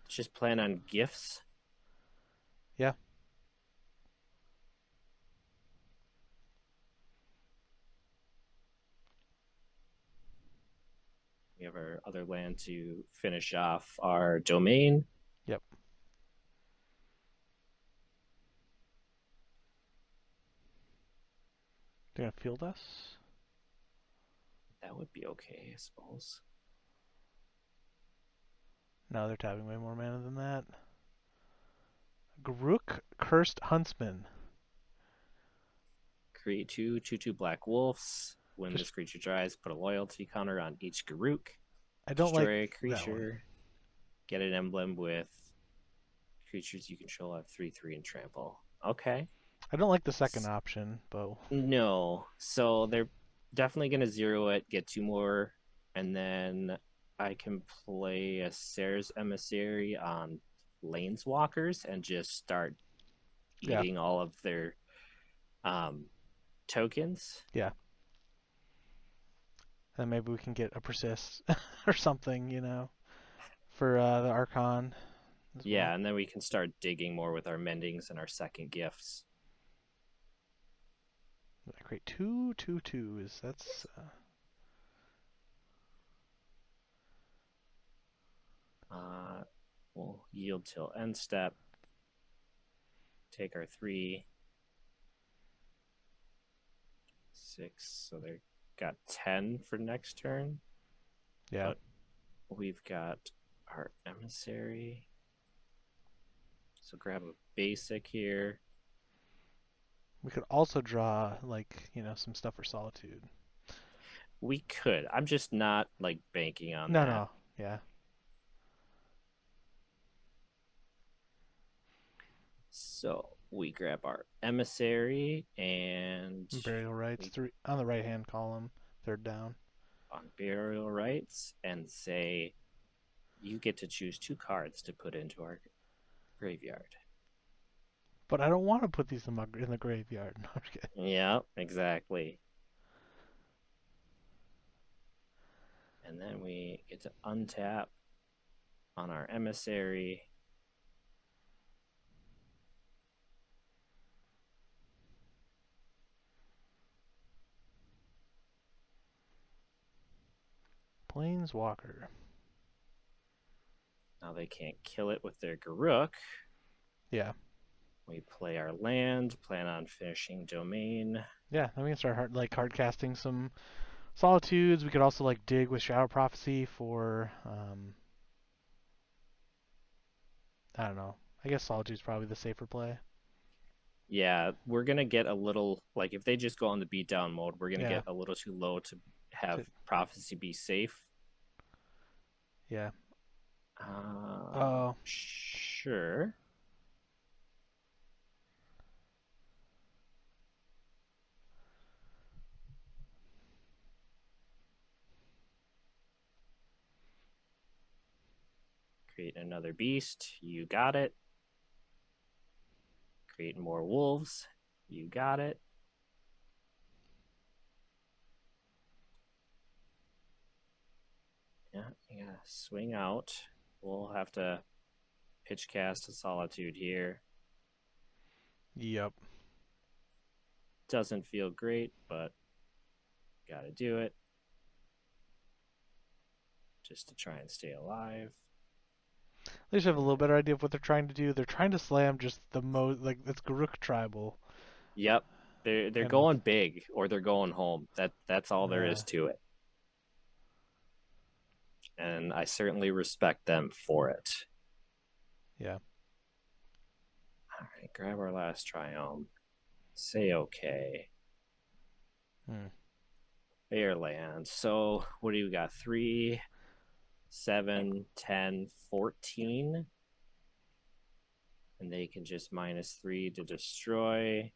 just plan on gifts. yeah. other land to finish off our domain. Yep. They're gonna field us. That would be okay, I suppose. No, they're tapping way more mana than that. Garruk, Cursed Huntsman. Create 2/2 black wolves. When Just this creature dies, put a loyalty counter on each Garruk. I don't like Destroy a that one. creature. Get an emblem with creatures you control have 3/3 and trample. Okay. I don't like the second option, but No. So they're definitely going to zero it, get 2 more, and then I can play a Sarah's Emissary on Laneswalkers and just start yeah, eating all of their um, tokens. yeah. And maybe we can get a persist or something, for the Archon as Yeah, well. and then we can start digging more with our mendings and our second gifts. I create two 2/2s. That's We'll yield till end step. Take our 3, 6. So they got 10 for next turn. yeah. But we've got our emissary. So grab a basic here. We could also draw some stuff for Solitude. We could. I'm just not like banking on No, that. no, yeah. So we grab our emissary and Burial rights we three on the right hand column, third down. on burial rights and say you get to choose 2 cards to put into our graveyard. But I don't want to put these in the graveyard. No, I'm just kidding. Yeah, exactly. And then we get to untap on our emissary. Planeswalker. Now they can't kill it with their Garruk. Yeah, We play our land, plan on finishing domain. yeah. Then we can start hard casting some Solitudes. We could also dig with Shadow Prophecy for I don't know. I guess Solitude's probably the safer play. Yeah, we're gonna get a little like if they just go on the beatdown mode, we're gonna Yeah. get a little too low to have To, prophecy be safe. yeah. Oh, Sure. Create another beast. You got it. Create more wolves. You got it. Yeah, you gotta swing out. We'll have to pitch cast a solitude here. yep. Doesn't feel great, but gotta do it. Just to try and stay alive. At least I have a little better idea of what they're trying to do. They're trying to slam just the most it's Garruk tribal. Yep. They're And going big or they're going home. That's all there is to it. And I certainly respect them for it. Yeah. All right, grab our last triome. Say okay. Fair land. So what do you got? 3, 7, 10, 14. And they can just -3 to destroy.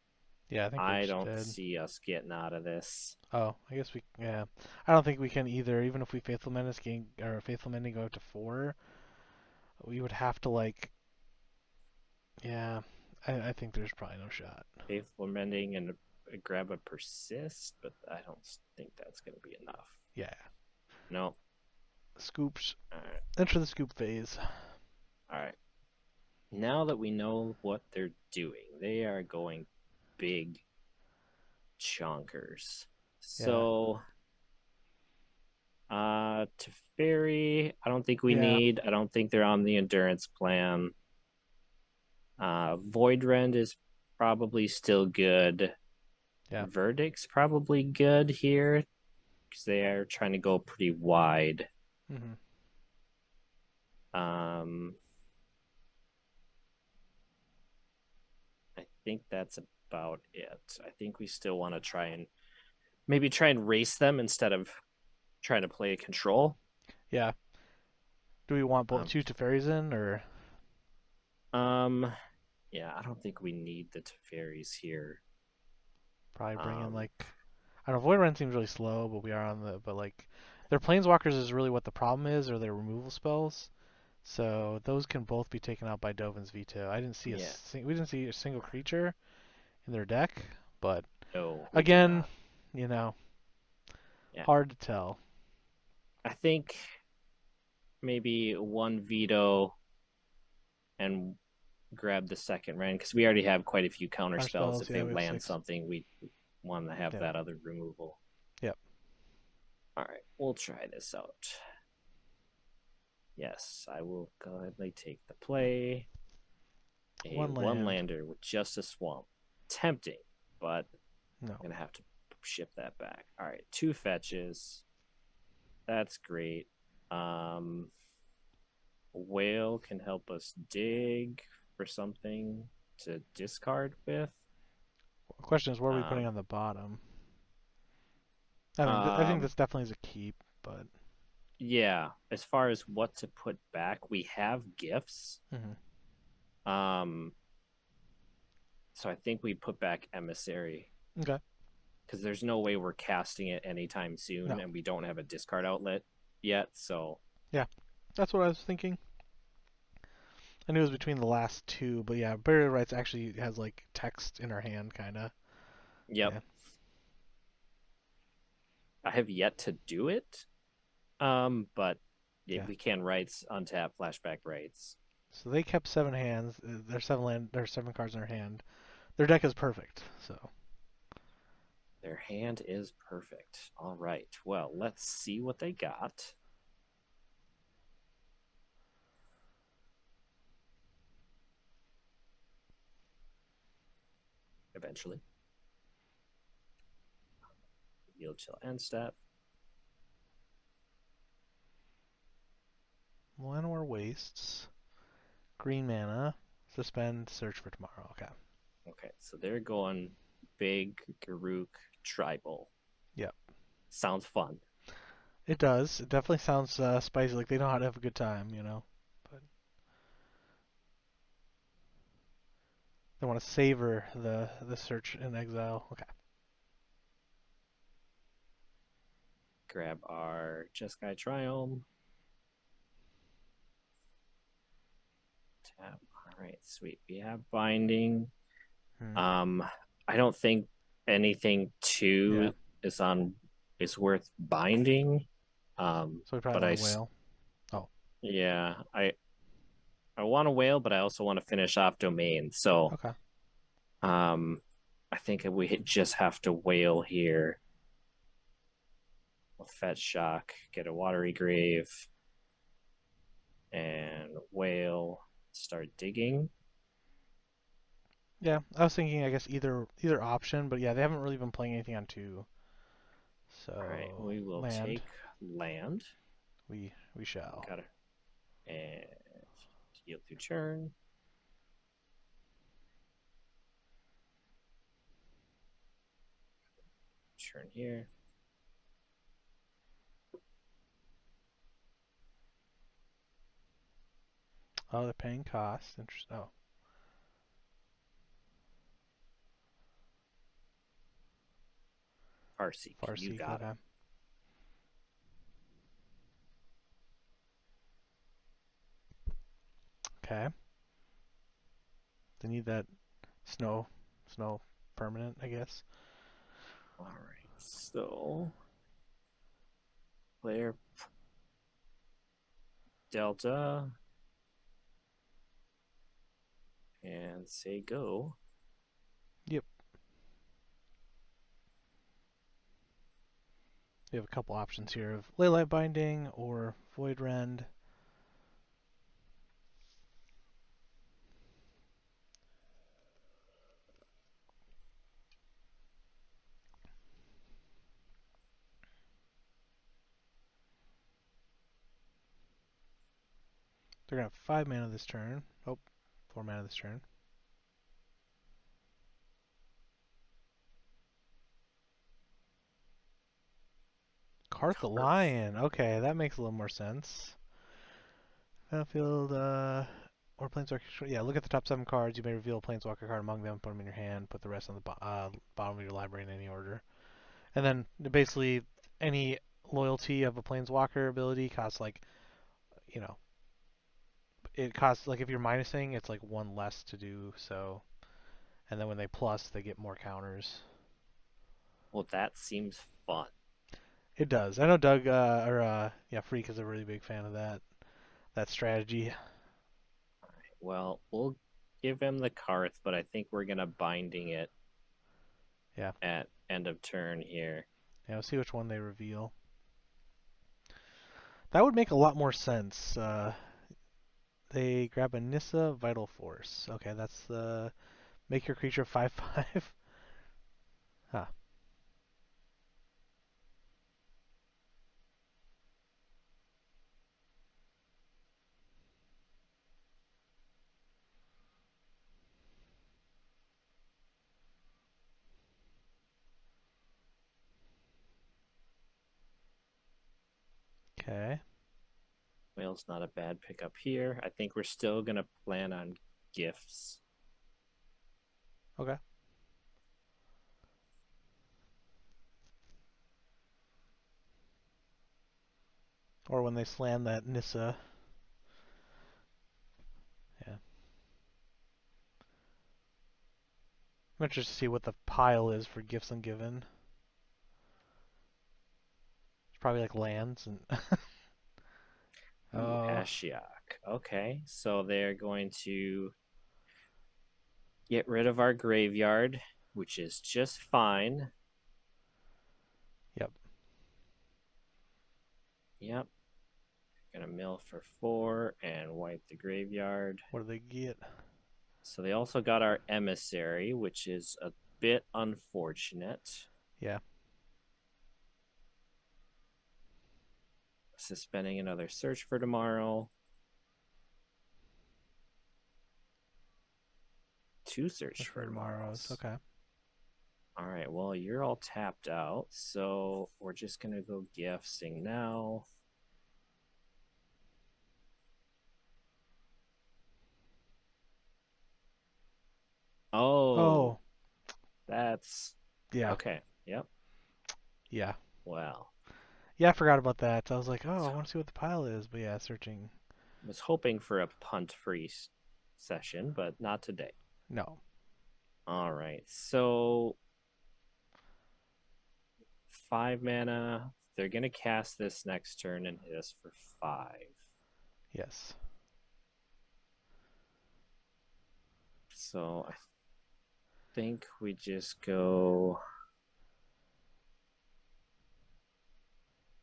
Yeah, I think we're I just don't dead. see us getting out of this. Oh, I guess yeah. I don't think we can either. Even if we Faithful Menace or Faithful Mending go up to 4, we would have to yeah. I think there's probably no shot. Faithful Mending and grab a Persist, but I don't think that's going to be enough. Yeah. No. Scoops. All right. Enter the scoop phase. All right. Now that we know what they're doing, they are going big chonkers. Yeah. So Teferi, I don't think we Yeah, need. I don't think they're on the endurance plan. Void Rend is probably still good. yeah. Verdict's probably good here because they are trying to go pretty wide. Hmm. Um, I think that's about it. I think we still want to try and maybe try and race them instead of trying to play a control. Yeah. Do we want both Um, two Teferis in, or um, yeah, I don't think we need the Teferis here. probably bring in Um, like I don't know. Void Run seems really slow, but we are on the but like their Planeswalkers is really what the problem is, or their removal spells. So those can both be taken out by Dovin's Veto. yeah, We didn't see a single creature in their deck, but no, we did again, not. you know, Yeah, hard to tell. I think maybe one veto and grab the second Ren because we already have quite a few counter Counter spells. spells, If yeah, they we have land 6. something, we want to have Yep, that other removal. yep. All right, we'll try this out. Yes, I will gladly take the play. A One one land. lander with just a swamp. Tempting, but No. I'm going to have to ship that back. All right, two fetches. That's great. Um, Whale can help us dig for something to discard with. The question is, what are we putting Um, on the bottom? I think um, this definitely is a keep, but yeah, as far as what to put back, we have gifts. hmm. Um, so I think we put back Emissary Okay. because there's no way we're casting it anytime soon, No. and we don't have a discard outlet yet. So, Yeah, that's what I was thinking. I knew it was between the last two, but yeah, Burial Rights actually has like text in our hand, kind of. yep, Yeah, I have yet to do it. But yeah. we can rights untap flashback rights. So they kept 7 hands. There's 7 there's 7 cards in their hand. Their deck is perfect. So Their hand is perfect. All right. Well, let's see what they got. Eventually, yield chill end step. Llanowar Wastes, green mana, suspend, search for tomorrow. Okay. Okay, so they're going big Garuk tribal. Yep. Sounds fun. It does. It definitely sounds spicy. Like they know how to have a good time, you know. But they want to savor the search in exile. Okay. Grab our Jeskai Triome. Tap. All right, sweet. We have binding. Hmm. Um, I don't think anything Yeah. two is on is worth binding. So we probably But want to whale. Oh. yeah, I want to whale, but I also want to finish off domain. So, Okay. um, I think we just have to whale here. We'll fetch shock, get a watery grave, and whale. Start digging. Yeah. I was thinking, I guess either option, but yeah, they haven't really been playing anything on 2. All right, So we will land. take land. We shall. Got it. And yield through turn. Turn here. Oh, they're paying cost. Interesting. Oh, Farseek, you Farseek. got it. Okay. Okay. They need that snow, snow permanent, I guess. All right, so player Delta and say go. Yep. We have a couple options here of Leylight Binding or Void Rend. They're going to have 5 mana this turn. Oh, 4 mana this turn. Carth the Carth. Lion. Okay, that makes a little more sense. Battlefield, or Planeswalker. Yeah, look at the top 7 cards. You may reveal a Planeswalker card among them, put them in your hand, put the rest on the bottom of your library in any order. And then basically any loyalty of a Planeswalker ability costs like, you know, it costs like if you're minusing, it's like 1 less to do so. And then when they plus, they get more counters. Well, that seems fun. It does. I know Doug, yeah, Freak is a really big fan of that strategy. Well, we'll give him the Carth, but I think we're gonna binding it Yeah. at end of turn here. Yeah, we'll see which one they reveal. That would make a lot more sense. They grab a Nissa Vital Force. Okay, that's the make your creature 5/5. Huh. Okay. Whale's not a bad pickup here. I think we're still gonna plan on gifts. Okay. Or when they slam that Nissa. Yeah. I'm interested to see what the pile is for gifts ungiven. It's probably like lands and Ooh, oh, Ashiok. Okay, so they're going to get rid of our graveyard, which is just fine. yep. Yep. Gonna mill for 4 and wipe the graveyard. What do they get? So they also got our emissary, which is a bit unfortunate. Yeah. Suspending another search for tomorrow. 2 search For for tomorrow's. tomorrows. Okay. All right, well, you're all tapped out, so we're just gonna go gifting now. Oh, Oh, that's yeah. okay. Yep. Yeah. Well, Yeah, I forgot about that. I was like, oh, I want to see what the pile is. But yeah, searching. was hoping for a punt-free session, but not today. No. All right, so 5 mana. They're gonna cast this next turn and hit us for 5. Yes. So I think we just go.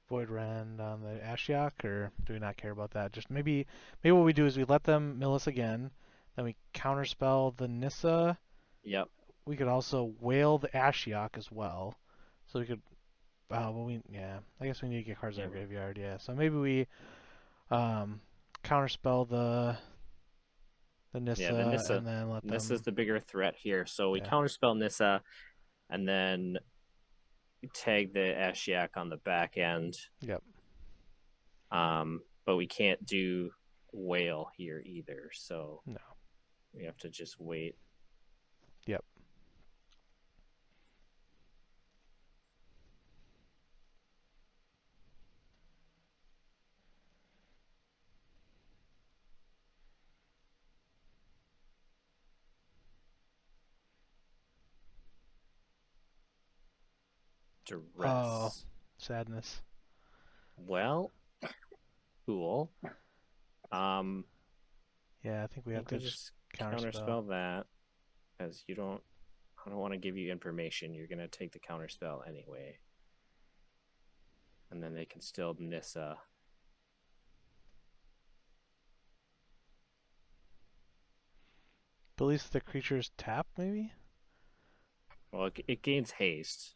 Void Rend on the Ashiok, or do we not care about that? Just maybe what we do is we let them mill us again, then we counterspell the Nissa. Yep. We could also whale the Ashiok as well. So we could, well, yeah, I guess we need to get cards in Yeah. our graveyard, yeah. So maybe we um, counterspell the Yeah. The Nissa Nissa. and then let Nissa's them, the bigger threat here. So we yeah, counterspell Nissa, and then tag the Ashiok on the back end. yep, But we can't do whale here either. So no, we have to just wait. yep. Oh, Duress. sadness. Well, cool. Um, Yeah, I think we I have think to we just just counterspell. counterspell that because you don't. I don't want to give you information. You're gonna take the counterspell anyway. and then they can still Nissa. But at least the creatures tap, maybe? Well, it gains haste,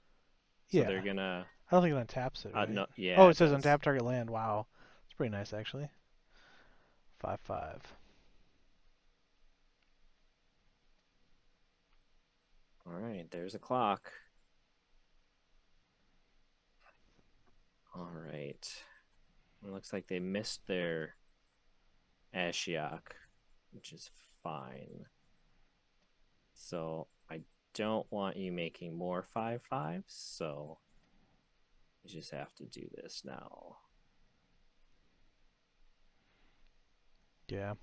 so they're Yeah. gonna. I don't think it untaps it, right? No, Oh, yeah, it it says does. untap target land. Wow. It's pretty nice, actually. 5/5. All right, there's a clock. All right. It looks like they missed their Ashiok, which is fine. So I don't want you making more 5/5s, so you just have to do this now. Yeah.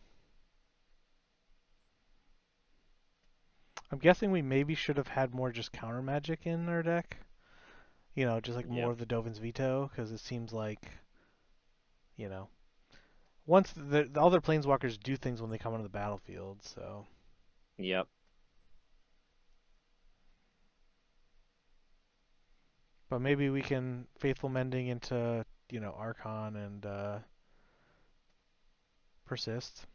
I'm guessing we maybe should have had more just counter magic in our deck. Just like more Yep, of the Dovin's Veto, because it seems like, you know, once the other planeswalkers do things when they come onto the battlefield, so. yep, But maybe we can Faithful Mending into, Archon and Persist.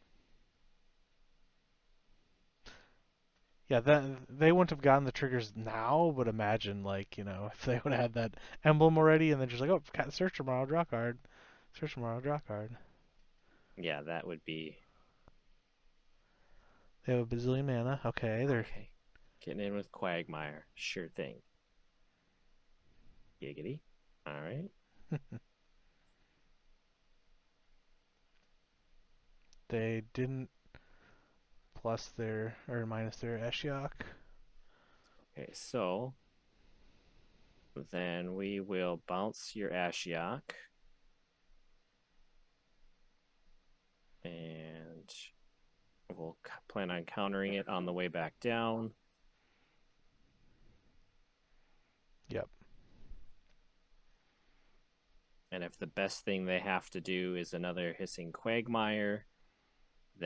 Yeah, then they wouldn't have gotten the triggers now, but imagine, like, if they would have had that emblem already and then just like, oh, search tomorrow, draw card. Search tomorrow, draw card. yeah, that would be They have a bazillion mana. Okay, they're. okay. Getting in with Quagmire, sure thing. Giggity. All right. They didn't plus their, or minus their Ashiok. Okay, so then we will bounce your Ashiok and we'll plan on countering it on the way back down. Yep. And if the best thing they have to do is another hissing Quagmire,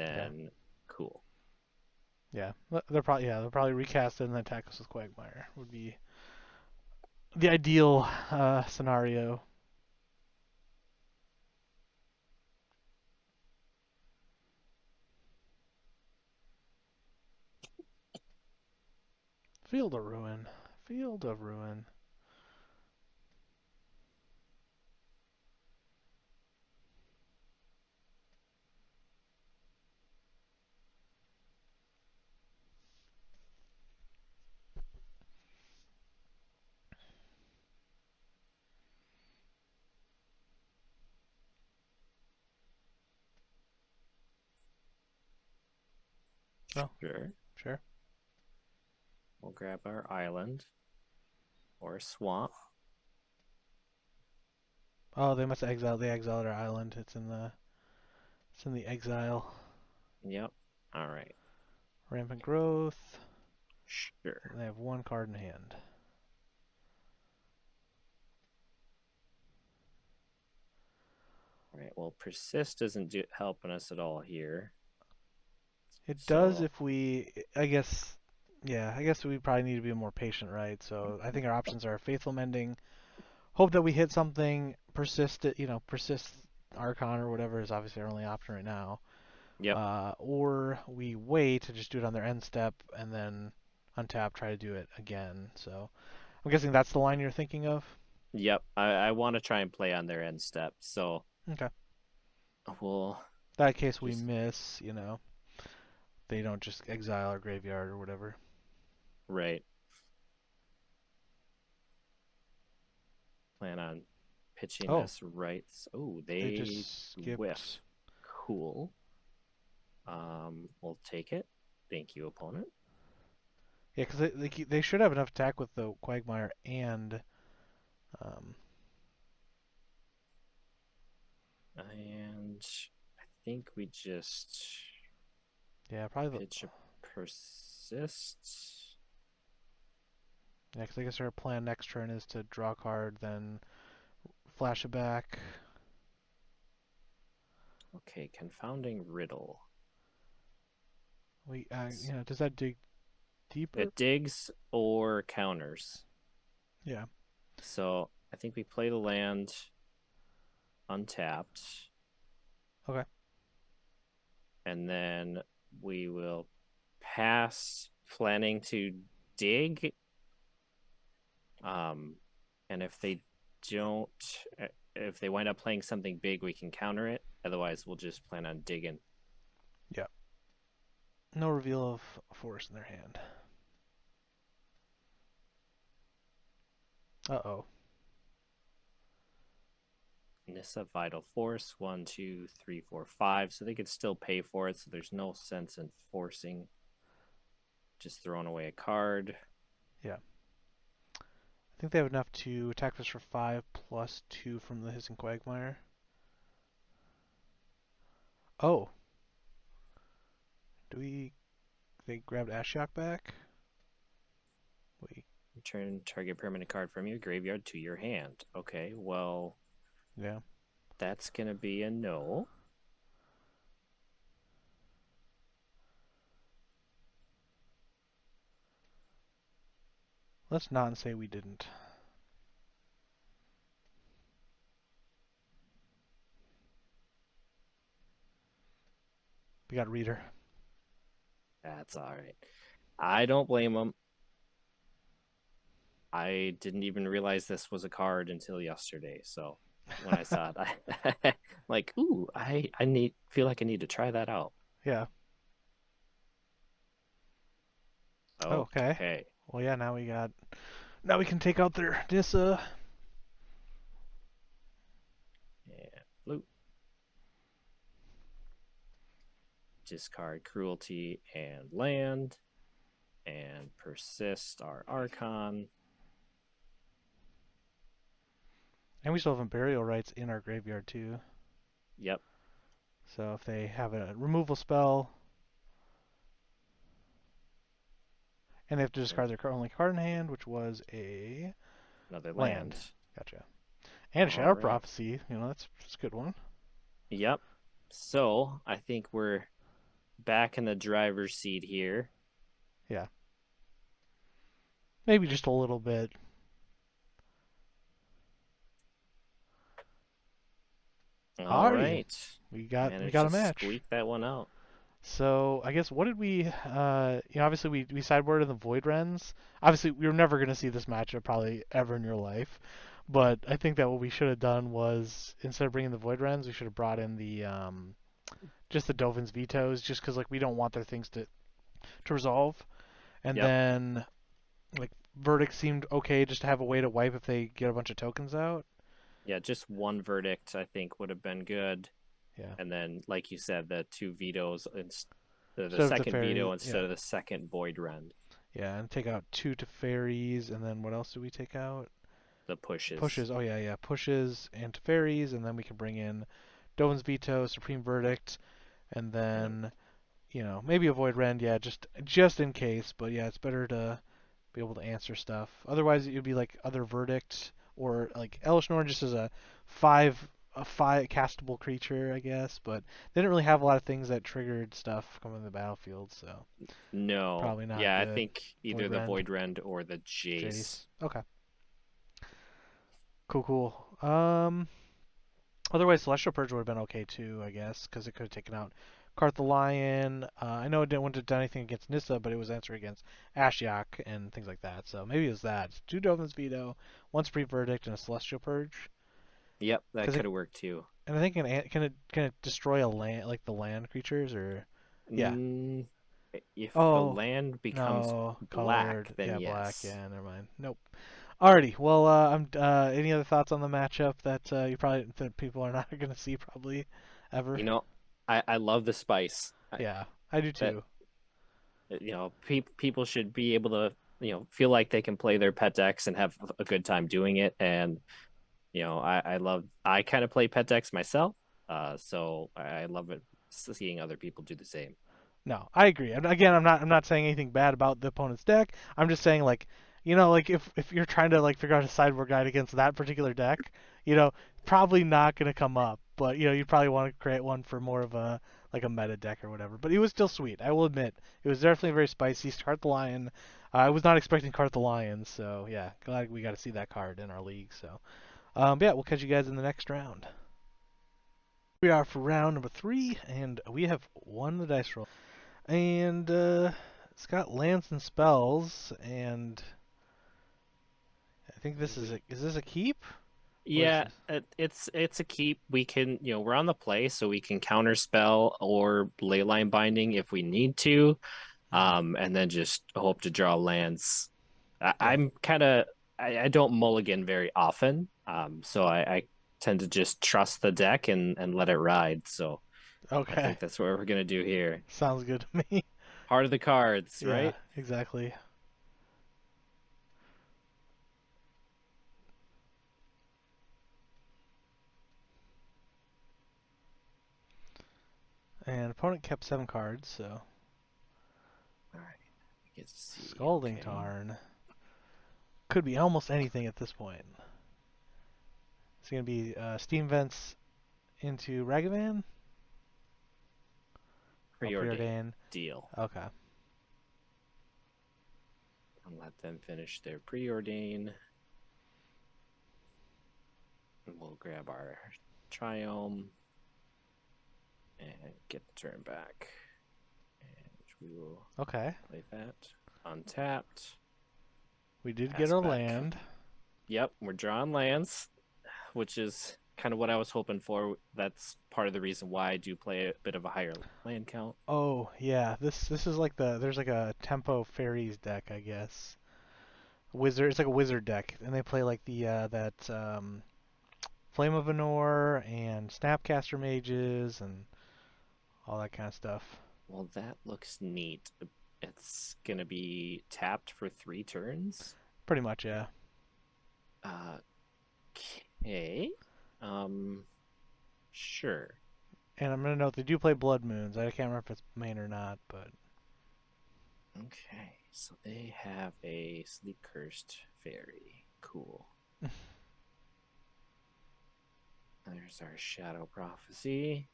Yeah. then cool. Yeah. They'll probably recast it and then attack us with Quagmire. Would be the ideal scenario. Field of Ruin. Field of Ruin. Oh, Sure. sure. We'll grab our island or swamp. Oh, they must have exiled. They exiled our island. It's in the exile. Yep. All right. Rampant growth. Sure. And they have one card in hand. All right. Well, persist doesn't do helping us at all here. It does So, if we. I guess. Yeah, I guess we probably need to be more patient, right? So I think our options are Faithful Mending, hope that we hit something, persist Archon or whatever is obviously our only option right now. yep. Or we wait to just do it on their end step and then untap, try to do it again. So I'm guessing that's the line you're thinking of. Yep. I want to try and play on their end step. So Okay. we'll That case we just, miss, they don't just exile our graveyard or whatever. right, plan on pitching Oh, this right. Oh, they they just skipped. whiff. Cool. We'll take it. Thank you, opponent. Yeah, because they should have enough attack with the Quagmire and um, And I think we just yeah, probably pitch a persist. yeah. Because I guess our plan next turn is to draw a card, then flash it back. Okay, confounding riddle. Does that dig deeper? It digs or counters. Yeah. So I think we play the land. untapped, Okay. and then we will pass planning to dig. Um, and don't, if they wind up playing something big, we can counter it. Otherwise, we'll just plan on digging. Yeah. No reveal of a force in their hand. Uh-oh. Nissa Vital Force, 1, 2, 3, 4, 5. So they could still pay for it. So there's no sense in forcing. Just throwing away a card. Yeah. I think they have enough to attack us for 5 plus 2 from the Hissing Quagmire. Oh. Do we... They grabbed Ashiok back? Wait. Return target permanent card from your graveyard to your hand. Okay, well, Yeah. that's going to be a no. Let's not say we didn't. We got Reader. That's all right. I don't blame them. I didn't even realize this was a card until yesterday. So when I saw it, I like, ooh, I feel like I need to try that out. Yeah. Okay. Okay. Well, yeah, now we can take out their Nissa. And blue. Discard Cruelty and Land. And persist our Archon. And we still have burial rights in our graveyard too. Yep. So if they have a removal spell and they have to discard their only card in hand, which was a Another land. land. Gotcha. And a All Shadow right. Prophecy. That's a good one. Yep. So I think we're back in the driver's seat here. Yeah. Maybe just a little bit. All Alrighty. right. We got Managed a to match. squeak that one out. So I guess what did we obviously we sideboarded the Void Rens. Obviously we were never gonna see this matchup probably ever in your life. But I think that what we should have done was instead of bringing the Void Rens, we should have brought in the just the Dovin's Vetoes, just because like we don't want their things to resolve. And Yep. then like Verdict seemed okay just to have a way to wipe if they get a bunch of tokens out. Yeah, just one verdict I think would have been good. Yeah. And then, like you said, the two vetoes, the Instead of second Teferi, veto instead yeah. of the second void rend. Yeah, and take out 2 Teferis, and then what else do we take out? The pushes. Pushes. Oh yeah. Pushes and Teferis, and then we can bring in Dovin's Veto, Supreme Verdict, and Yep. then maybe avoid Rend. Yeah, just in case. But yeah, it's better to be able to answer stuff. Otherwise, it would be like other Verdict or like Elish Norn just as a five castable creature, I guess. But they didn't really have a lot of things that triggered stuff coming to the battlefield, so No. probably not Yeah, I good. think either Void the Rend, void rend or the Jace. Jace. Okay. Cool. Otherwise, Celestial Purge would have been okay too, I guess, because it could have taken out Carth the Lion. I know it didn't want to do anything against Nissa, but it was answering against Ashiok and things like that. So maybe it was that. It's 2 Dovin's Veto, 1 Supreme Verdict, and a Celestial Purge. Yep, that Cause could have worked too. and I think can it destroy a land like the land creatures or yeah. Mm, if the Oh land becomes no, black, colored. then Yeah, black. yes. Yeah, never mind. Nope. Alrighty. Well, I'm. Any other thoughts on the matchup that you probably that people are not going to see probably ever? You know, I love the spice. Yeah, I do That too. people should be able to feel like they can play their pet decks and have a good time doing it. And I kind of play pet decks myself, so I love it seeing other people do the same. No, I agree. And again, I'm not saying anything bad about the opponent's deck. I'm just saying like, like if you're trying to like figure out a sideboard guide against that particular deck, probably not gonna come up. But you probably want to create one for more of a like a meta deck or whatever. But it was still sweet. I will admit, it was definitely very spicy. Carth the Lion. I was not expecting Carth the Lion, so yeah, glad we got to see that card in our league. So, yeah, we'll catch you guys in the next round. We are for round number 3, and we have won the dice roll. And it's got lands and spells, and I think this is We is this a keep? What is Yeah, this? it's a keep. We can, we're on the play, so we can counterspell or leyline binding if we need to, Hmm. and then just hope to draw lands. Yeah. I'm kind of I don't mulligan very often, so I tend to just trust the deck and let it ride. So I Okay. think that's what we're gonna do here. Sounds good to me. Heart of the cards, Yeah, right? exactly. And opponent kept 7 cards, so All right, we get to see. Scalding Okay, Tarn could be almost anything at this point. It's gonna be Steam Vents into Ragavan or preordain Preordain. deal, Okay. and let them finish their preordain. We'll grab our Triome and get the turn back. And we will Okay. play that. Untapped. We did get a Aspect. land. Yep, we're drawing lands, which is kind of what I was hoping for. That's part of the reason why I do play a bit of a higher land count. Oh yeah, this is like there's like a tempo fairies deck, I guess. Wizard, it's like a wizard deck, and they play like the that Flame of Venor and Snapcaster mages and all that kind of stuff. Well, that looks neat. It's going to be tapped for 3 turns. Pretty much, yeah. Uh, okay. Um, sure. And I'm gonna note they do play Blood Moons. I can't remember if it's main or not, but Okay, so they have a sleep cursed fairy. Cool. There's our shadow prophecy.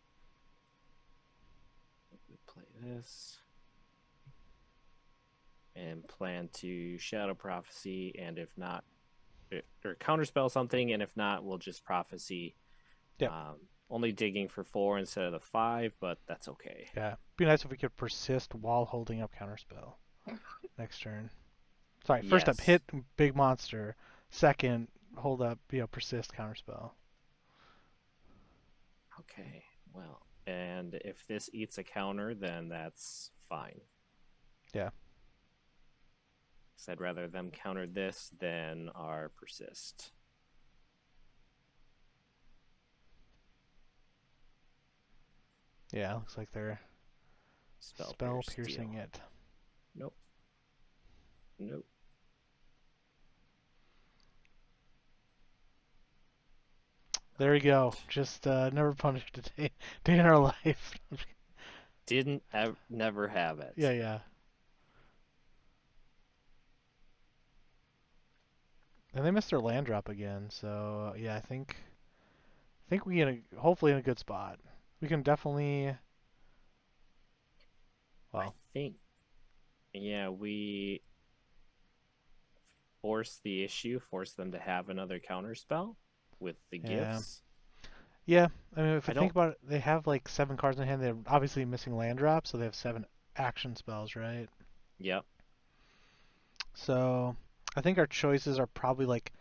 We play this and plan to shadow prophecy, and if not, or counterspell something, and if not, we'll just prophecy. yep, Only digging for 4 instead of the 5, but that's okay. yeah. Be nice if we could persist while holding up Counterspell next turn. Sorry, first up, Yes. hit big monster. Second, hold up, persist Counterspell. Okay. Well, and if this eats a counter, then that's fine. Yeah, Because I'd rather them counter this than our persist. yeah. Looks like they're Spell spell pierce piercing deal. it. Nope. Nope. There All we go. right. Just never punished a day in our life. Didn't ever, never have Yeah, it. yeah. And they missed their land drop again, so yeah, I think we hopefully in a good spot. We can definitely I well, think, yeah, we force the issue, force them to have another counter spell with the yeah. gifts. Yeah, I mean if I you think don't, about it, they have like 7 cards in hand. They're obviously missing land drops, so they have 7 action spells, right? yep, So I think our choices are probably like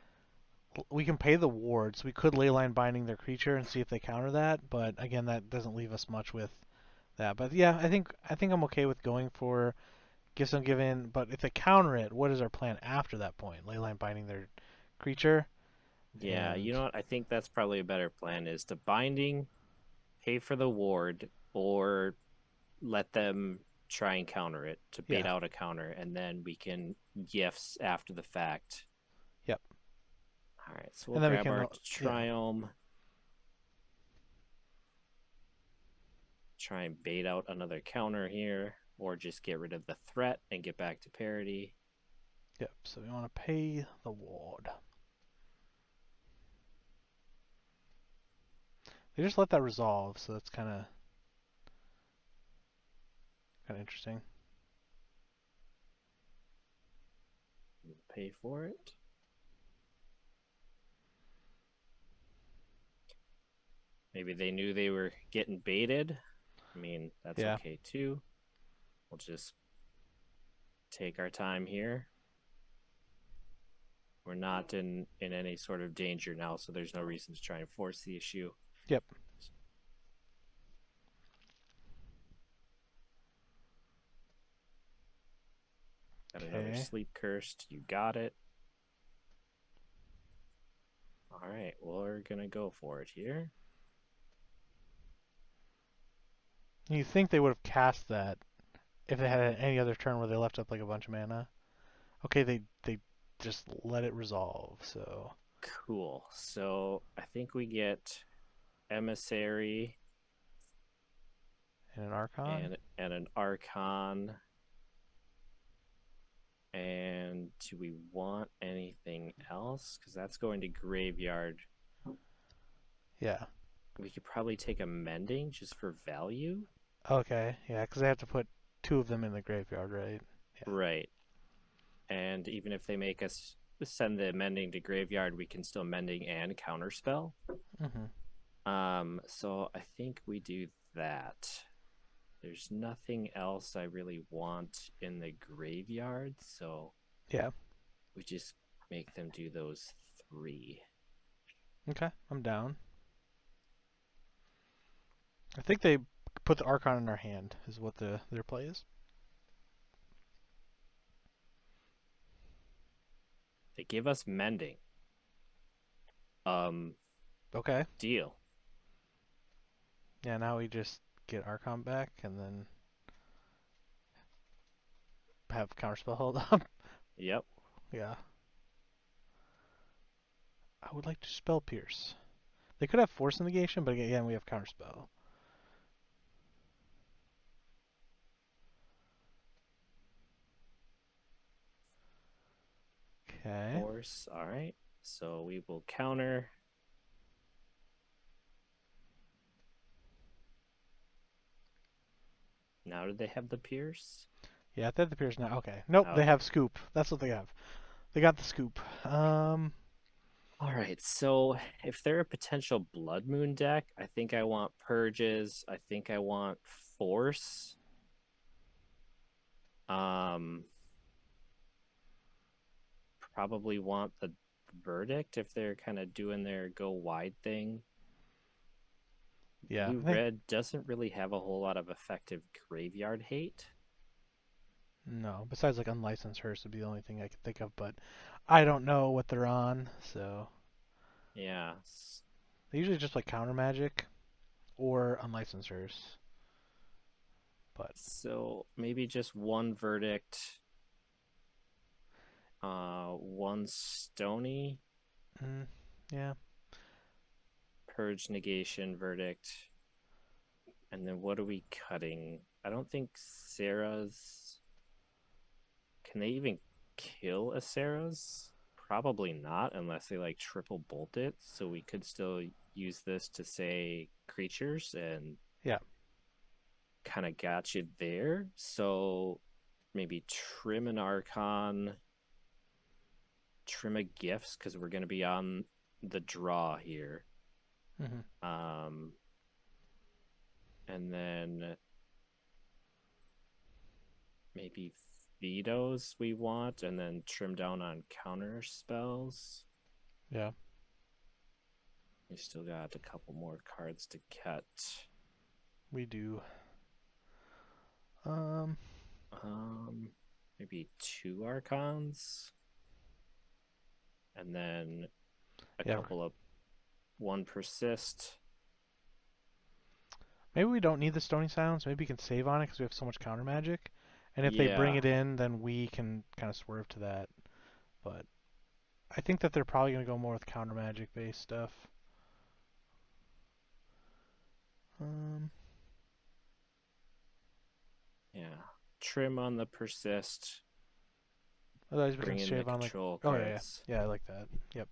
we can pay the wards. We could leyline binding their creature and see if they counter that, but again, that doesn't leave us much with that. But yeah, I think I'm okay with going for give some give in. But if they counter it, what is our plan after that point? Leyline binding their creature yeah, you and know what? I think that's probably a better plan is to binding, pay for the ward, or let them try and counter it to bait yeah, out a counter, and then we can gifts after the fact. yep. All right, so we'll And then we grab can our yeah, Triome, try and bait out another counter here, or just get rid of the threat and get back to parity. yep. So we want to pay the ward. They just let that resolve, so that's kind of interesting. Pay for it. Maybe they knew they were getting baited. I mean, that's Yeah. okay too. We'll just take our time here. We're not in any sort of danger now, so there's no reason to try and force the issue. Yep. Got another Okay. sleep cursed. You got it. All right, well, we're gonna go for it here. You think they would have cast that if they had any other turn where they left up like a bunch of mana? Okay, they just let it resolve. So Cool. So I think we get emissary and an Archon. and an archon. And do we want anything else? Because that's going to graveyard. Yeah. We could probably take a mending just for value. Okay. Yeah, because they have to put two of them in the graveyard, right? Yeah. Right. And even if they make us send the mending to graveyard, we can still mending and counterspell. Mhm. So I think we do that. There's nothing else I really want in the graveyard, so Yeah. we just make them do those three. Okay. I'm down. I think they put the Archon in our hand is what their play is. They give us mending. Um, Okay. Deal. Yeah. Now we just get Archon back and then have counterspell held up. Yep. Yeah. I would like to spell pierce. They could have force negation, but again we have counterspell. Okay. Force. All right. So we will counter. Now, did they have the Pierce? Yeah, they have the pierce now. Okay. Nope, they Okay. have scoop. That's what they have. They got the scoop. All right. So if they're a potential Blood Moon deck, I think I want Purges. I think I want Force. Um, Probably want the Verdict if they're kind of doing their go wide thing. Yeah, Blue I think red doesn't really have a whole lot of effective graveyard hate. no. Besides like unlicensed hearse would be the only thing I could think of, but I don't know what they're on, so Yeah. they usually just like counter magic or unlicensed hearse. But So maybe just one Verdict, one Stony, mm, yeah, Purge negation Verdict. And then what are we cutting? I don't think Sarah's. Can they even kill a Sarah's? Probably not, unless they like triple bolt it. So we could still use this to say creatures and yeah, kind of got you there. So maybe trim an Archon, trim a Gifts because we're going to be on the draw here. hmm Um, and then maybe Vetoes we want, and then trim down on counter spells. yeah. We still got a couple more cards to cut. We do. Um, Maybe two Archons, and then a yeah. couple of one Persist. Maybe we don't need the Stony Silence. Maybe we can save on it because we have so much counter magic. And if they bring Yeah, it in, then we can kind of swerve to that. But I think that they're probably going to go more with counter magic based stuff. Um, yeah. Trim on the Persist. Otherwise, we can Bring in the shave on like. control Oh yeah, yeah, cards. yeah. I like that. Yep.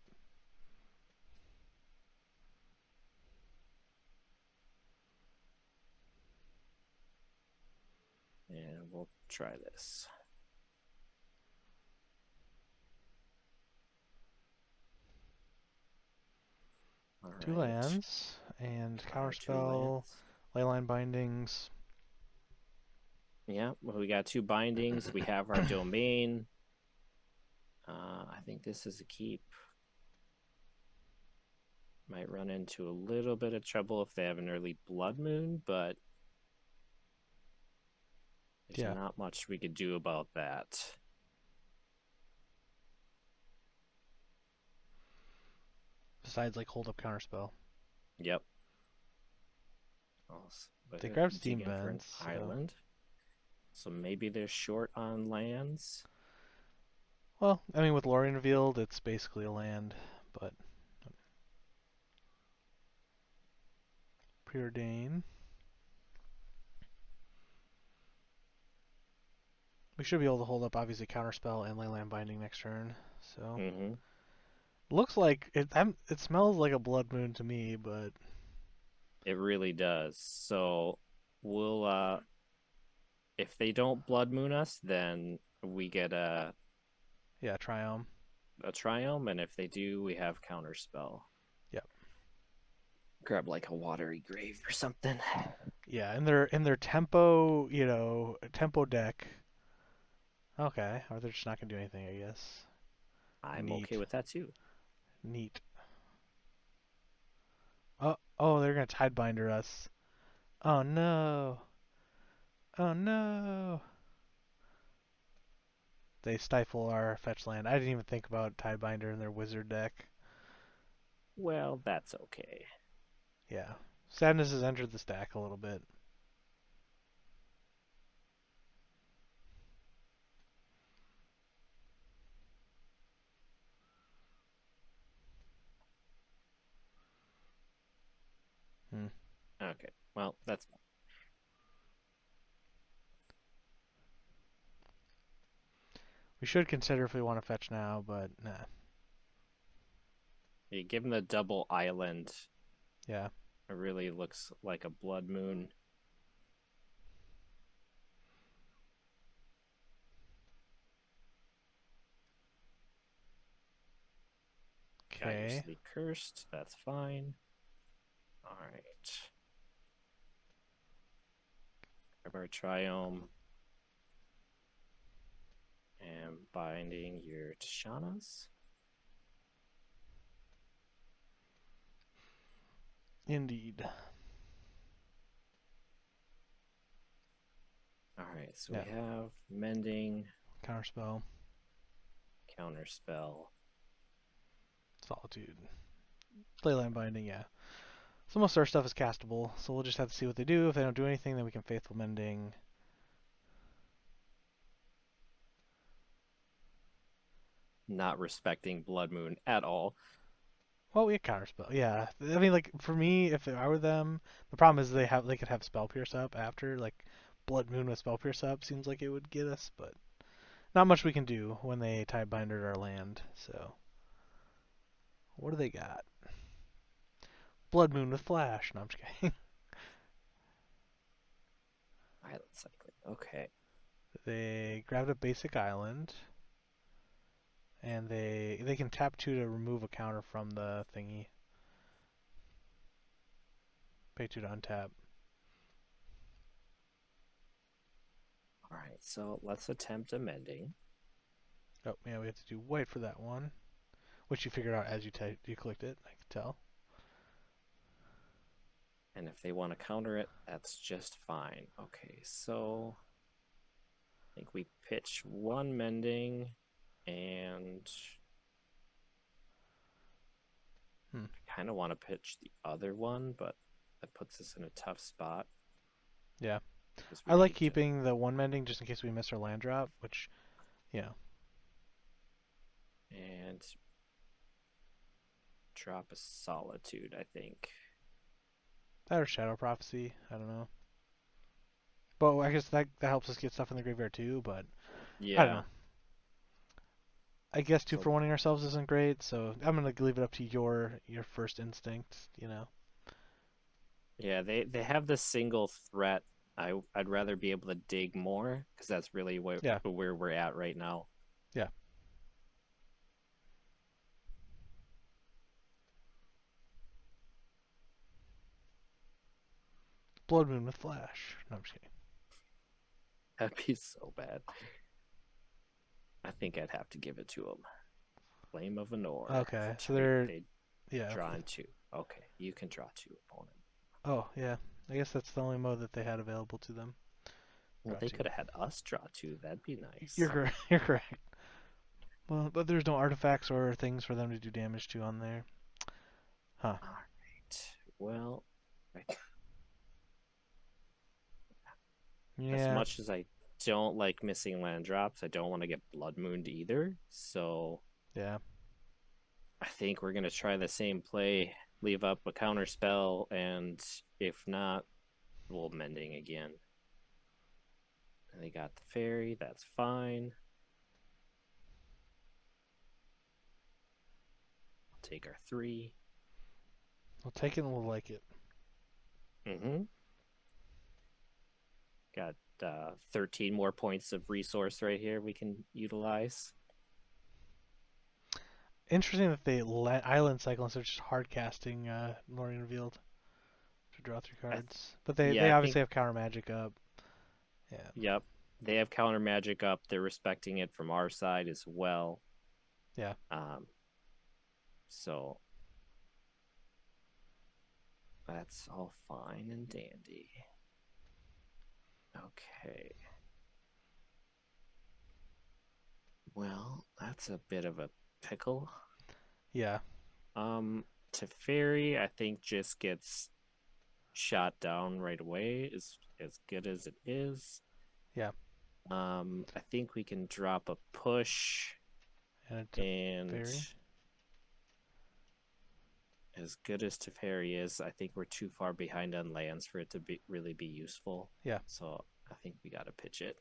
And we'll try this. All Two right. lands And Our two counterspell, lands. leyline bindings. Yeah, well, we got two bindings. We have our domain. I think this is a keep. Might run into a little bit of trouble if they have an early Blood Moon, but there's Yeah. not much we could do about that. Besides, like, hold up counterspell. Yep. Also, They but grab Steam digging for an Vents, so. island. So maybe they're short on lands. Well, I mean, with Lorien revealed, it's basically a land, but. Preordain. We should be able to hold up, obviously, counterspell and leyline binding next turn, so. Mm-hmm. Looks like it. It smells like a blood moon to me, but It really does. So we'll if they don't Blood Moon us, then we get yeah, Triumph. a Triumph, and if they do, we have Counterspell. Yep. Grab like a Watery Grave or something. Yeah, in their tempo, tempo deck. Okay, or they're just not gonna do anything, I guess. I'm okay Neat, with that too. neat. Oh, they're gonna Tidebinder us. Oh no, oh no. They stifle our fetch land. I didn't even think about Tidebinder in their wizard deck. Well, that's okay. Yeah, Sadness has entered the stack a little bit. Hmm. Okay. Well, that's We should consider if we want to fetch now, but nah. you give them the double island. Yeah. It really looks like a Blood Moon. Got your Okay. Sleep Cursed. That's fine. All right. Grab our Triome. And binding your Tishanas. Indeed. All right, so we Yeah. have Mending, Counterspell. Counterspell. Solitude. Leyline Binding, yeah. So most of our stuff is castable, so we'll just have to see what they do. If they don't do anything, then we can Faithful Mending. Not respecting Blood Moon at all. Well, we have Counterspell, yeah. I mean, like, for me, if I were them, the problem is they could have Spell Pierce up after, like, Blood Moon with Spell Pierce up seems like it would get us, but not much we can do when they Tidebinder our land, so. What do they got? Blood Moon with Flash. No, I'm just kidding. Island cycling. Okay. They grabbed a basic island, and they can tap 2 to remove a counter from the thingy. Pay 2 to untap. All right, so let's attempt amending. Oh, yeah, we have to do white for that one, which you figured out as you clicked it. I could tell. And if they want to counter it, that's just fine. Okay, so I think we pitch one mending and Hmm. I kind of want to pitch the other one, but that puts us in a tough spot Yeah, because we I like need to keeping the one mending just in case we miss our land drop, which, you know, and drop a solitude, I think. that or Shadow Prophecy. I don't know. But I guess that helps us get stuff in the graveyard too. But I don't Yeah. know. I guess two So for oneing ourselves isn't great, so I'm gonna leave it up to your first instinct. yeah, they have the single threat. I'd rather be able to dig more because that's really Yeah, where we're at right now. yeah. Blood Moon with Flash. No, I'm just kidding. That'd be so bad. I think I'd have to give it to him. Flame of Anor for Okay, so two. they're They yeah. draw in two. Okay, you can draw two, opponent. Oh yeah. I guess that's the only mode that they had available to them. Well, Draw they two. could have had us draw two. That'd be You're nice. correct. You're correct. Well, but there's no artifacts or things for them to do damage to on there. Huh. All right. Well, as Yeah. much as I don't like missing land drops, I don't want to get Blood Mooned either. So Yeah. I think we're gonna try the same play, leave up a counter spell, and if not, we'll mending again. And they got the fairy, that's fine. I'll take our 3. We'll take it and we'll like it. Mm-hmm. Got 13 more points of resource right here we can utilize. Interesting that they let Island Cycle instead of just hard casting Northern Revealed to draw 3 cards. But they Yeah, I think, obviously have counter magic up. Yeah. yep. They have counter magic up. They're respecting it from our side as well. Yeah. So that's all fine and dandy. Okay. Well, that's a bit of a pickle. Yeah. Teferi, I think just gets shot down right away, is as good as it is. Yeah. I think we can drop a push, And a and Fairy. as good as Teferi is, I think we're too far behind on lands for it to be really be useful. Yeah. So I think we got to pitch it.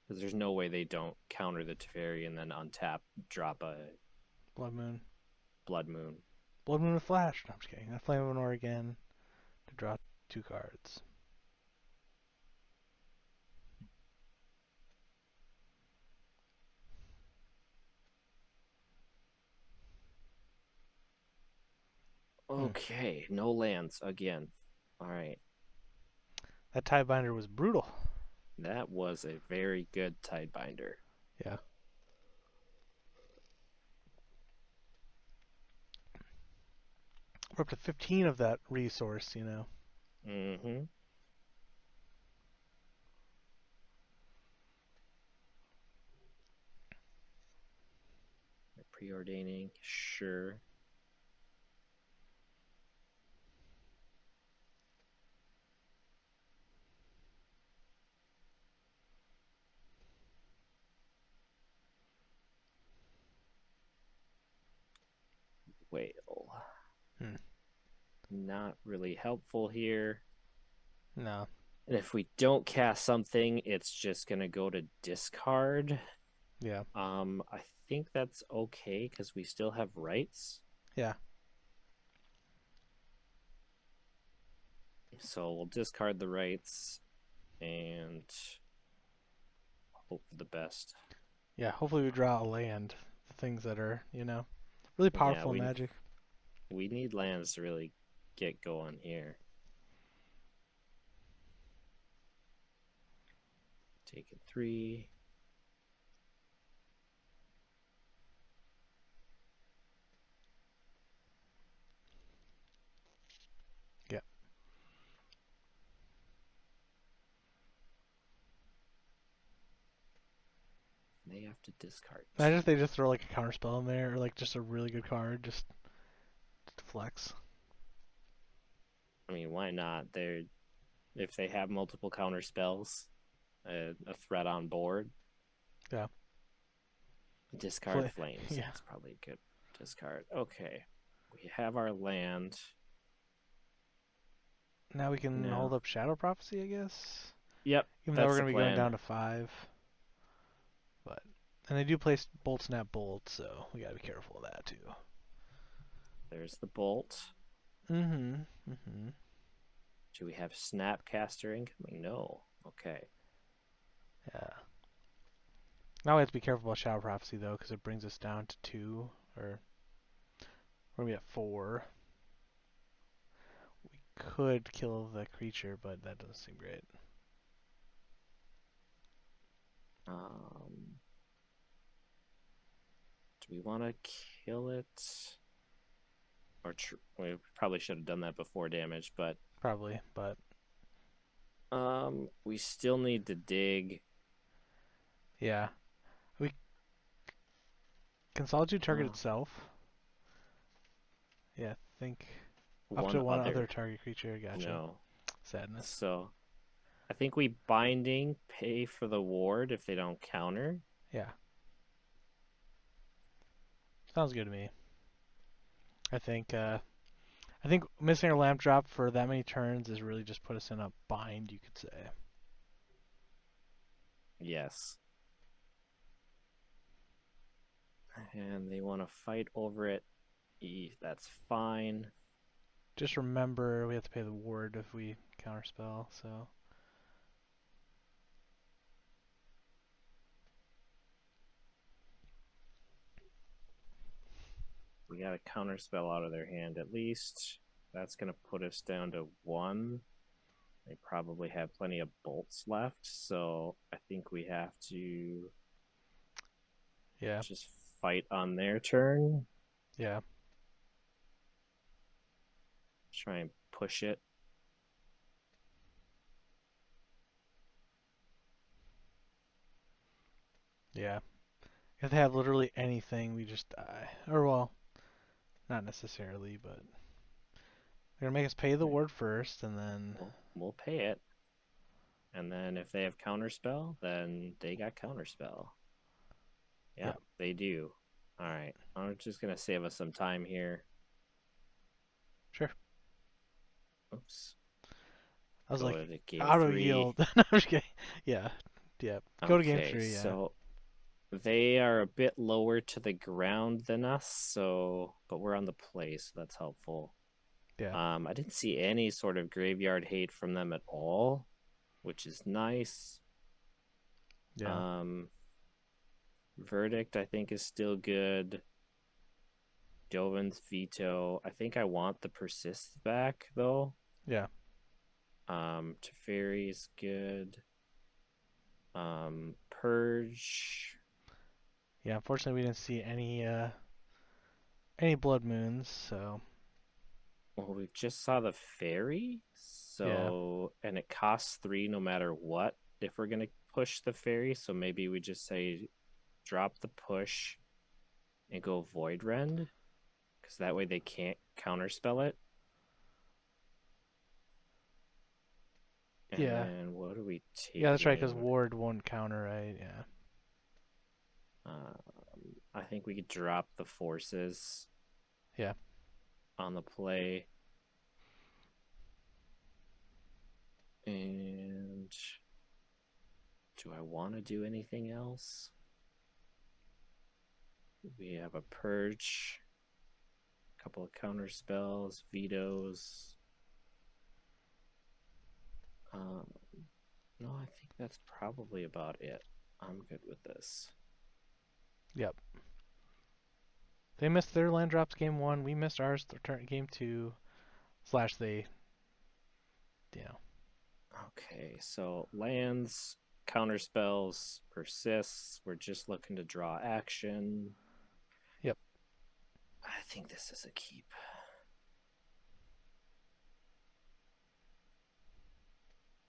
Because there's no way they don't counter the Teferi and then untap, drop a Blood Moon. Blood Moon. Blood Moon with Flash. No, I'm just kidding. A Flame of Anor again to draw 2 cards. Hmm. Okay, no lands again. All right. That Tidebinder was brutal. That was a very good Tidebinder. Yeah. We're up to 15 of that resource, you know. Mm-hmm. Preordaining, sure. Whale. Hmm. Not really helpful here. No. And if we don't cast something, it's just gonna go to discard. Yeah. I think that's okay because we still have rights. Yeah. So we'll discard the rights and hope for the best. Yeah. Hopefully we draw a land. The things that are, you know, really Yeah, powerful in Magic. we need lands to really get going here. Taking 3. Yeah. They have to discard Imagine 2. if they just throw like a counter spell in there or like just a really good card just to flex. I mean, why not? They're if they have multiple counter spells, a threat on board. Yeah. Discard Fl- flames. yeah. That's probably a good discard. Okay, we have our land Now we can hold now. up Shadow Prophecy, I guess. Yep, Even though we're that's the going to be going plan. down to 5. But and they do play Bolt Snap Bolt, so we got to be careful of that too. There's the bolt. Mm-hmm. Mm-hmm. Do we have Snapcaster incoming? No. Okay. Yeah. Now we have to be careful about Shadow Prophecy though, because it brings us down to 2, or we're gonna be at 4. We could kill the creature, but that doesn't seem great. Um, do we want to kill it? Or we probably should have done that before damage, but Probably, but we still need to dig. yeah. We can Solitude target Uh, itself? Yeah, think up one to one other other. target creature. Gotcha. No. Sadness. So I think we binding pay for the ward if they don't counter. Yeah, sounds good to me. I think I think missing our lamp drop for that many turns is really just put us in a bind, you could say. Yes. And they want to fight over it. That's fine. Just remember we have to pay the ward if we counterspell, so We got a counter spell out of their hand at least. That's going to put us down to 1. They probably have plenty of bolts left, so I think we have to yeah, just fight on their turn. yeah, Try and push it. yeah. If they have literally anything, we just die. Or well, not necessarily, but they're gonna make us pay the Right. ward first, and then We'll pay it. And then if they have counterspell, then they got counterspell. yeah, Yep, they do. All right. I'm just going to save us some time here. sure. Oops. I was Go like to game auto 3. yield. I'm just kidding. Yeah, yeah. Go to game Okay, 3. Yeah, so they are a bit lower to the ground than us, so but we're on the play, so that's helpful. yeah, I didn't see any sort of graveyard hate from them at all, which is nice. yeah, Um, Verdict, I think, is still good. Dovin's veto. I think I want the persist back though. yeah, Teferi is good. Purge. yeah. Unfortunately, we didn't see any blood moons, so Well, we just saw the fairy, yeah, so and it costs 3 no matter what if we're gonna push the fairy. So maybe we just say drop the push and go Void Rend, because that way they can't counterspell it. And yeah, then what are we yeah. That's right, because taking? ward won't counter, right? Yeah, I think we could drop the forces yeah. on the play. And do I want to do anything else? We have a purge, a couple of counter spells, vetoes. Um, no, I think that's probably about it. I'm good with this. Yep. They missed their land drops game 1. We missed ours game 2. Slash they, you know. Okay, so lands, counter spells, persists. We're just looking to draw action. Yep. I think this is a keep.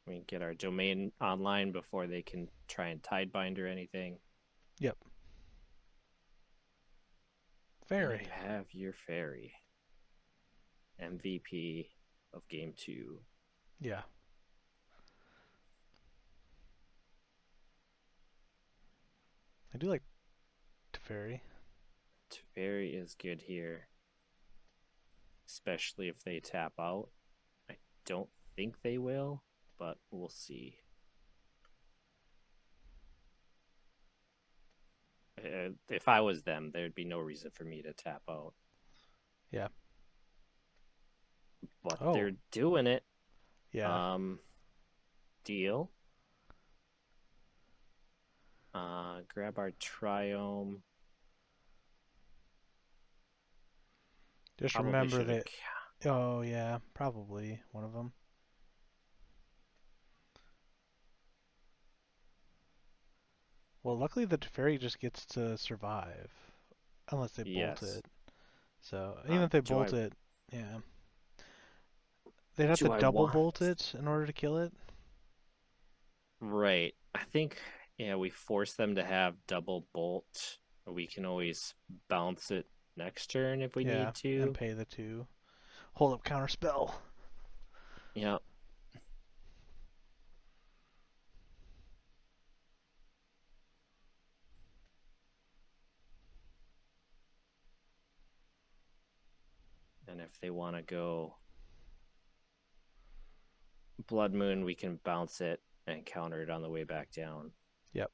We get our domain online before they can try and tidebind or anything. Yep. And Fairy. you have your fairy, MVP of game 2. Yeah. I do like Teferi. Teferi is good here, especially if they tap out. I don't think they will, but we'll see. If I was them, there'd be no reason for me to tap out. Yeah. But Oh. they're doing it. Yeah. Um, Deal. Grab our triome. Just Probably remember should have. that Oh yeah, probably one of them. Well, luckily the Teferi just gets to survive unless they bolt Yes. it. So even if they Do I bolt it, yeah, they'd have to do I double want bolt it in order to kill it. right? I think yeah, we force them to have double bolt. We can always bounce it next turn if we Yeah, need and to. pay the two. Hold up counter spell. Yeah. And if they want to go Blood Moon, we can bounce it and counter it on the way back down. Yep.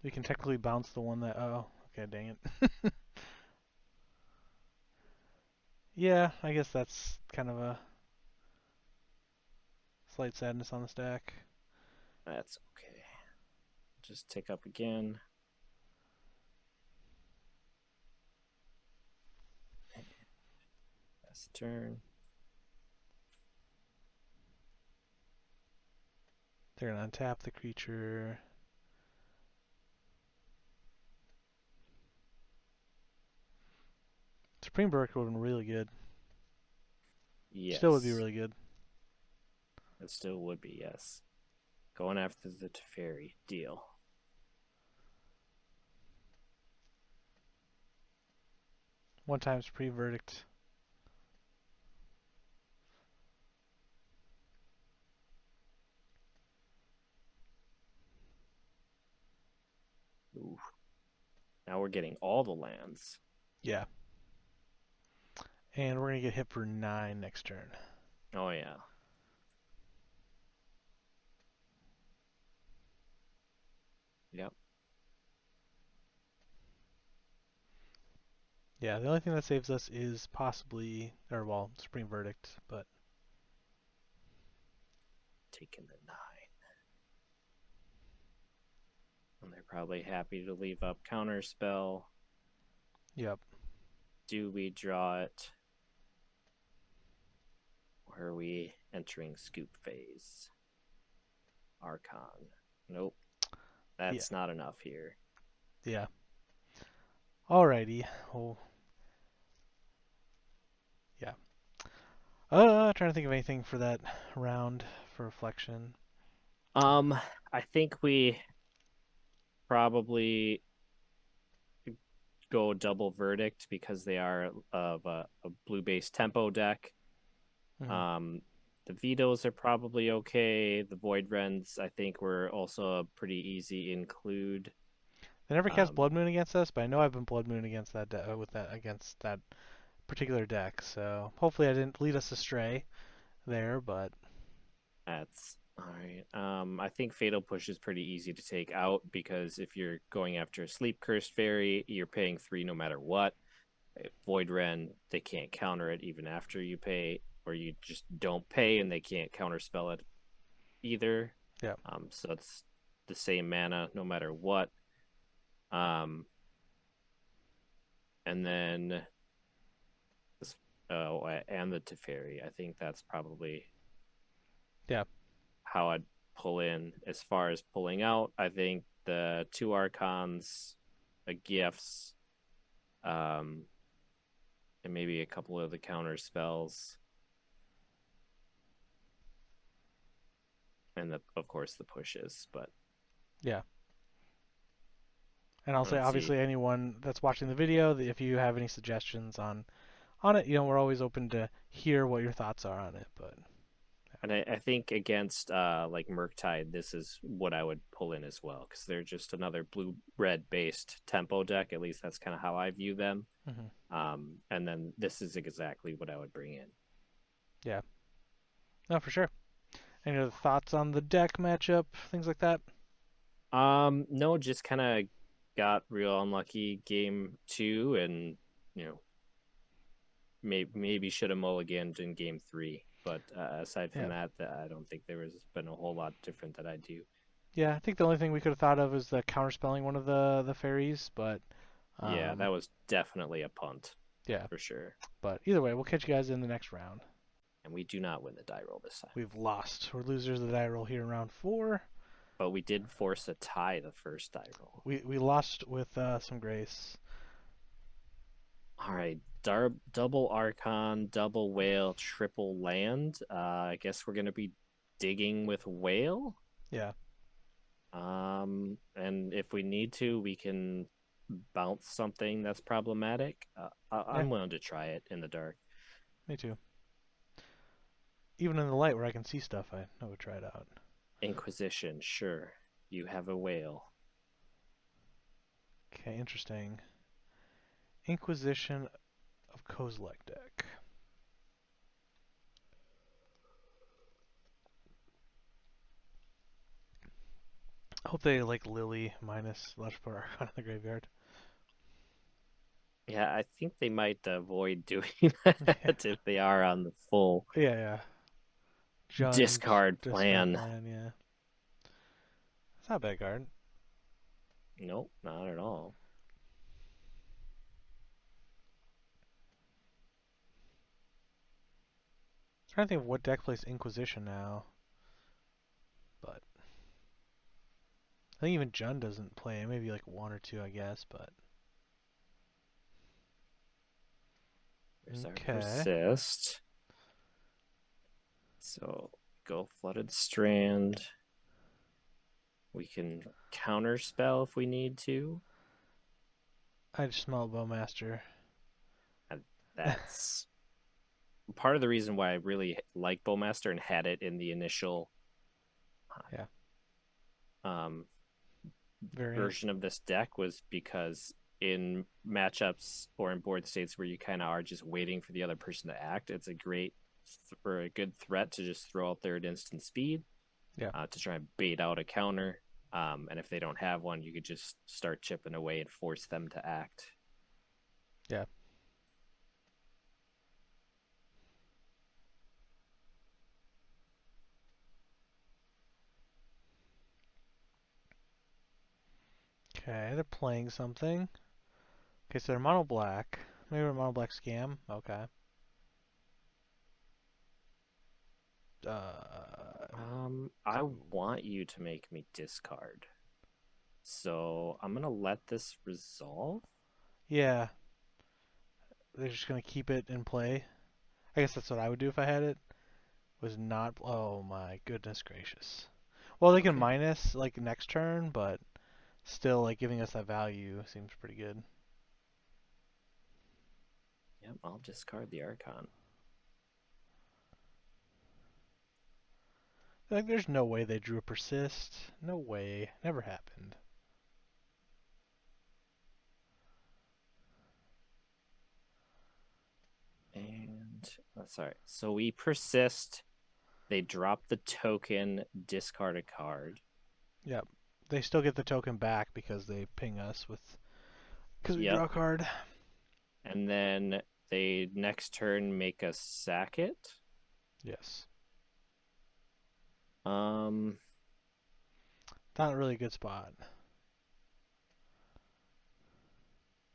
We can technically bounce the one that. Oh, okay, dang it. Yeah, I guess that's kind of a slight sadness on the stack. That's okay. Just tick up again. Last turn. They're gonna untap the creature. Supreme Burke would have been really good. Still would be Yes. really good. It still would be, yes. Going after the Teferi. Deal. One time Supreme Verdict. Ooh. Now we're getting all the lands. Yeah. And we're gonna get hit for 9 next turn. Oh, yeah. Yep. Yeah, the only thing that saves us is possibly, or well, Supreme Verdict, but Taking the 9. And they're probably happy to leave up Counterspell. yep. Do we draw it? Or are we entering scoop phase? Archon. Nope. Yeah. That's not enough here. Yeah. Alrighty. Oh, yeah. Trying to think of anything for that round for reflection. Um, I think we probably go double verdict because they are of a blue based tempo deck. Hmm. Um, the vetoes are probably okay. The void rends, I think, were also a pretty easy include. They never cast Um, Blood Moon against us, but I know I've been Blood Moon against that with that against that particular deck. So hopefully I didn't lead us astray there, but that's all right. I think Fatal Push is pretty easy to take out because if you're going after a Sleep Cursed Fairy, you're paying 3 no matter what. Void Ren, they can't counter it even after you pay, or you just don't pay and they can't counterspell it either. yeah, So it's the same mana no matter what. Um, and then and the Teferi. I think that's probably yeah, how I'd pull in. As far as pulling out, I think the two Archons, the gifts, um, and maybe a couple of the counter spells, and of course the pushes. But yeah. And I'll say let's see. obviously anyone that's watching the video, if you have any suggestions on it, we're always open to hear what your thoughts are on it. But And I think against like Murktide, this is what I would pull in as well because they're just another blue red based tempo deck. At least that's kind of how I view them. hmm And then this is exactly what I would bring in. yeah, no, for sure. Any other thoughts on the deck matchup, things like that? No, just kind of got real unlucky game two, and you know maybe should have mulliganed in game three. But aside from Yeah, that, I don't think there has been a whole lot different that I do. yeah. I think the only thing we could have thought of is the counterspelling one of the fairies, but Yeah, Um, that was definitely a punt yeah, for sure. but either way, we'll catch you guys in the next round. And we do not win the die roll this time. We've lost. We're losers of the die roll here in round 4. But we did force a tie the first die roll. We lost with some grace. All right, double Archon, double Whale, triple land. I guess we're gonna be digging with Whale. Yeah, And if we need to, we can bounce something that's problematic. yeah, I'm willing to try it in the dark. me too. Even in the light where I can see stuff, I would try it out. Inquisition, sure. You have a whale. Okay, interesting. Inquisition of Kozilek deck. I hope they like Lily minus Lush Archon in the graveyard. Yeah, I think they might avoid doing Yeah, that if they are on the full yeah, yeah. Jund, discard discard plan. plan, yeah. It's not a bad card. Nope, not at all. I'm trying to think of what deck plays Inquisition now. But I think even Jund doesn't play. Maybe like one or two, I guess, but There's our okay. persist. So go flooded strand. We can counter spell if we need to. I just smell Bowmaster. And that's part of the reason why I really like Bowmaster and had it in the initial Yeah, um, variant. version of this deck was because in matchups or in board states where you kind of are just waiting for the other person to act, it's a great or a good threat to just throw out there at instant speed Yeah, to try and bait out a counter. And if they don't have one, you could just start chipping away and force them to act. yeah. Okay, they're playing something. Okay, so they're mono black. Maybe a mono black scam. Okay. I Ooh. want you to make me discard. So I'm gonna let this resolve. Yeah, they're just gonna keep it in play. I guess that's what I would do if I had it. Was not. Oh my goodness gracious. Well, they can Okay. minus like next turn, but still like giving us that value seems pretty good. Yep, I'll discard the Archon. Like, there's no way they drew a persist. No way. Never happened. And sorry. So we persist. They drop the token, discard a card. Yep. They still get the token back because they ping us with because we Yep. draw a card. And then they next turn make us sack it. Yes. Um, Not really a good spot.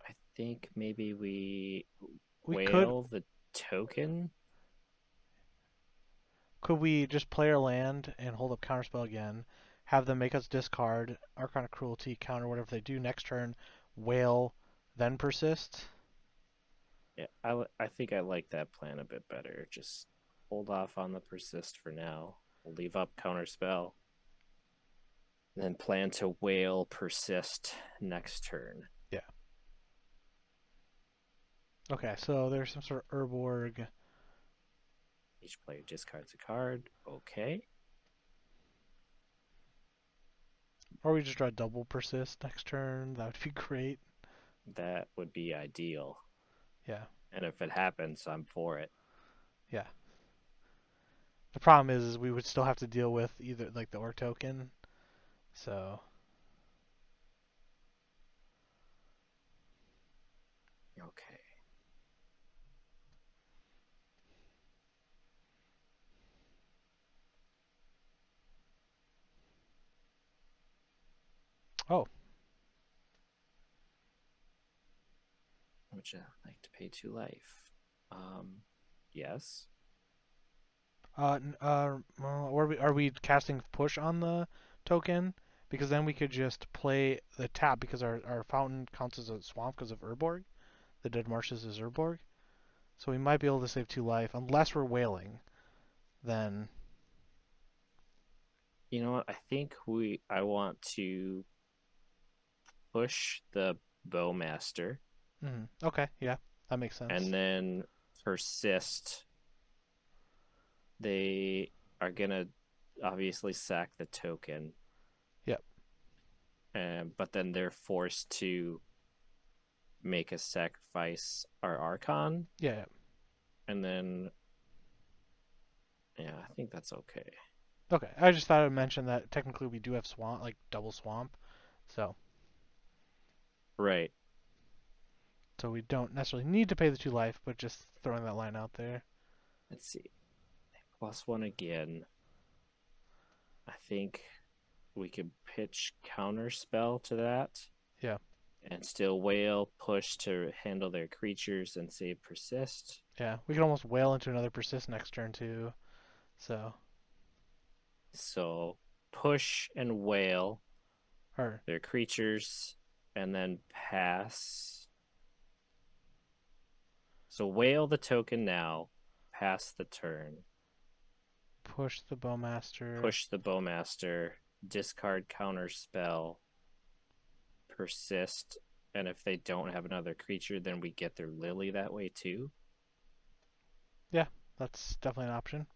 I think maybe we We could whale the token. we just play our land and hold up counterspell again, have them make us discard Archon of Cruelty, counter whatever they do next turn, whale, then persist. Yeah, I think I like that plan a bit better. Just hold off on the persist for now. We'll leave up counter spell. And then plan to whale persist next turn. Yeah. Okay, so there's some sort of Urborg. Each player discards a card. Okay. Or we just draw double persist next turn. That would be great. That would be ideal. Yeah. And if it happens, I'm for it. Yeah. The problem is we would still have to deal with either like the orc token. So Okay. oh, Would you like to pay 2 life? Yes. Well, are we casting push on the token? Because then we could just play the tap because our fountain counts as a swamp because of Urborg. The Dead Marshes is Urborg. So we might be able to save 2 life unless we're whaling. Then You know what? I think I want to push the Bowmaster okay, yeah, that makes and sense. then persist. They are gonna obviously sack the token, Yep. and but then they're forced to make a sacrifice our Archon, Yeah, yeah. and then yeah, I think that's okay. Okay. I just thought I'd mention that technically we do have swamp, like double swamp, so Right. we don't necessarily need to pay the 2 life, but just throwing that line out there. Let's see. +1 again. I think we could pitch counterspell to that Yeah, and still whale push to handle their creatures and save persist. yeah. We could almost whale into another persist next turn too. So, So push and whale or their creatures and then pass. So whale the token now, pass the turn, push the bowmaster. push the bowmaster, discard counter spell, persist, and if they don't have another creature, then we get their lily that way too. Yeah, that's definitely an option.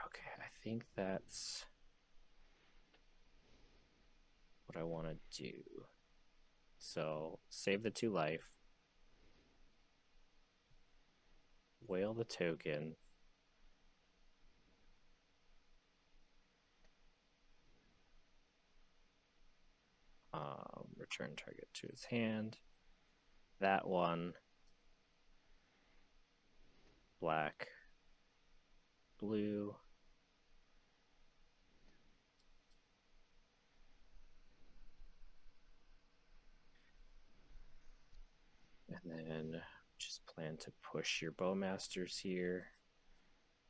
Okay, I think that's what I want to do. So save the 2 life, whale the token, return target to his hand. That one, black, blue. And then just plan to push your bowmasters here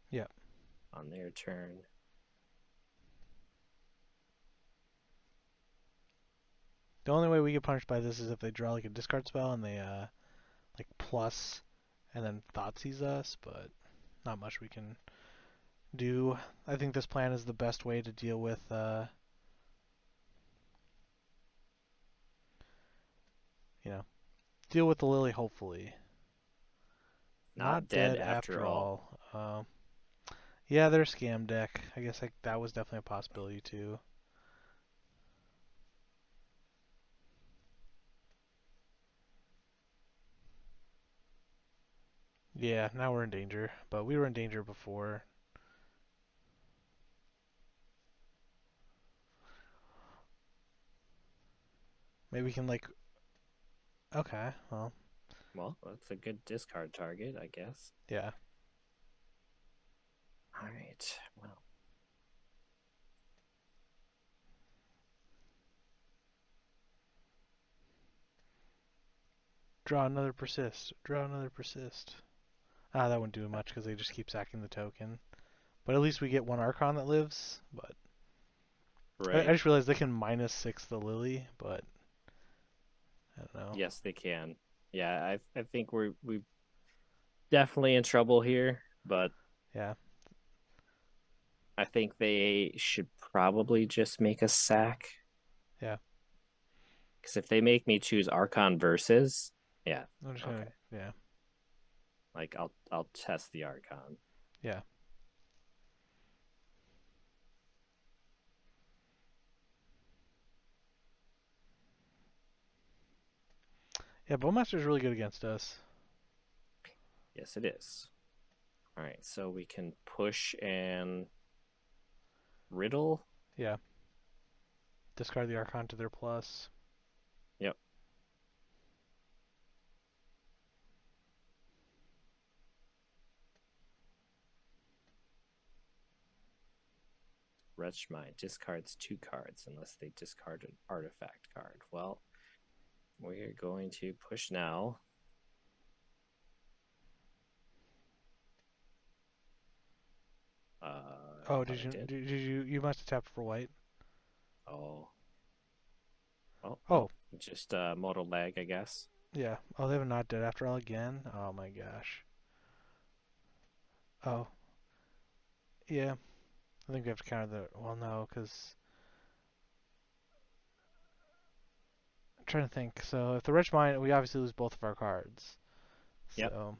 Yeah. on their turn. The only way we get punished by this is if they draw like a discard spell and they like plus and then Thoughtseize us, but not much we can do. I think this plan is the best way to deal with you know, deal with the Lily hopefully. Not Not dead dead after after all. all. Yeah, they're a scam deck. I guess like that was definitely a possibility too. Yeah, now we're in danger, but we were in danger before. Maybe we can like okay, well, Well, that's a good discard target, I guess. yeah. All right. Well, Draw another persist. Draw another persist. Ah, that wouldn't do much because they just keep sacking the token. But at least we get one Archon that lives. But I right. just realized they can -6 the Lily, but I don't know. Yes, they can. Yeah, I think we definitely in trouble here, but Yeah, I think they should probably just make a sack. yeah. Because if they make me choose Archon versus, yeah, I'm just gonna, okay. yeah, Like I'll test the Archon. yeah, yeah. Bowmaster's really good against us. Yes, it is. All right, so we can push and riddle. Yeah, discard the Archon to their plus. Yep. Wretch Mind discards 2 cards unless they discard an artifact card. Well, we're going to push now. I Oh, thought I did. did you you must have tapped for white. Oh, oh, Oh, nope. Just modal lag, I guess. yeah. Oh, they have a not dead after all again. Oh my gosh. Oh, yeah. I think we have to counter the. Well, no, because I'm trying to think. So if the rich mine, we obviously lose both of our cards. Yep. So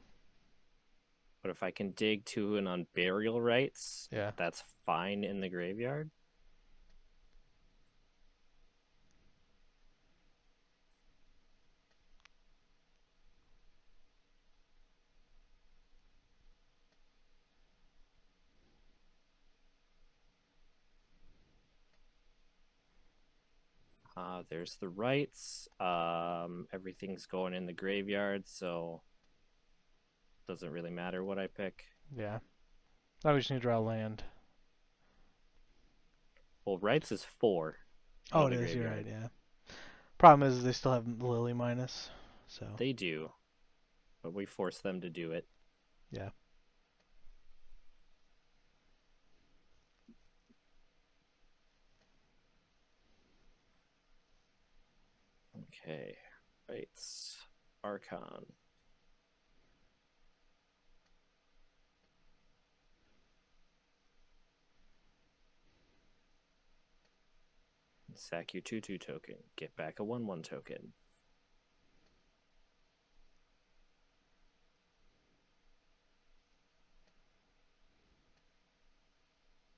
But if I can dig to an on burial rights, yeah. that's fine in the graveyard. There's the rights. Everything's going in the graveyard, so doesn't really matter what I pick. Yeah. Now we just need to draw land. Well, rights is 4 out Oh, of it the is. You're right. graveyard. Yeah. Problem is they still have Lily minus. So They do, but we force them to do it. yeah. Okay, rights, Archon. Sack your 2/2 token. Get back a 1/1 token.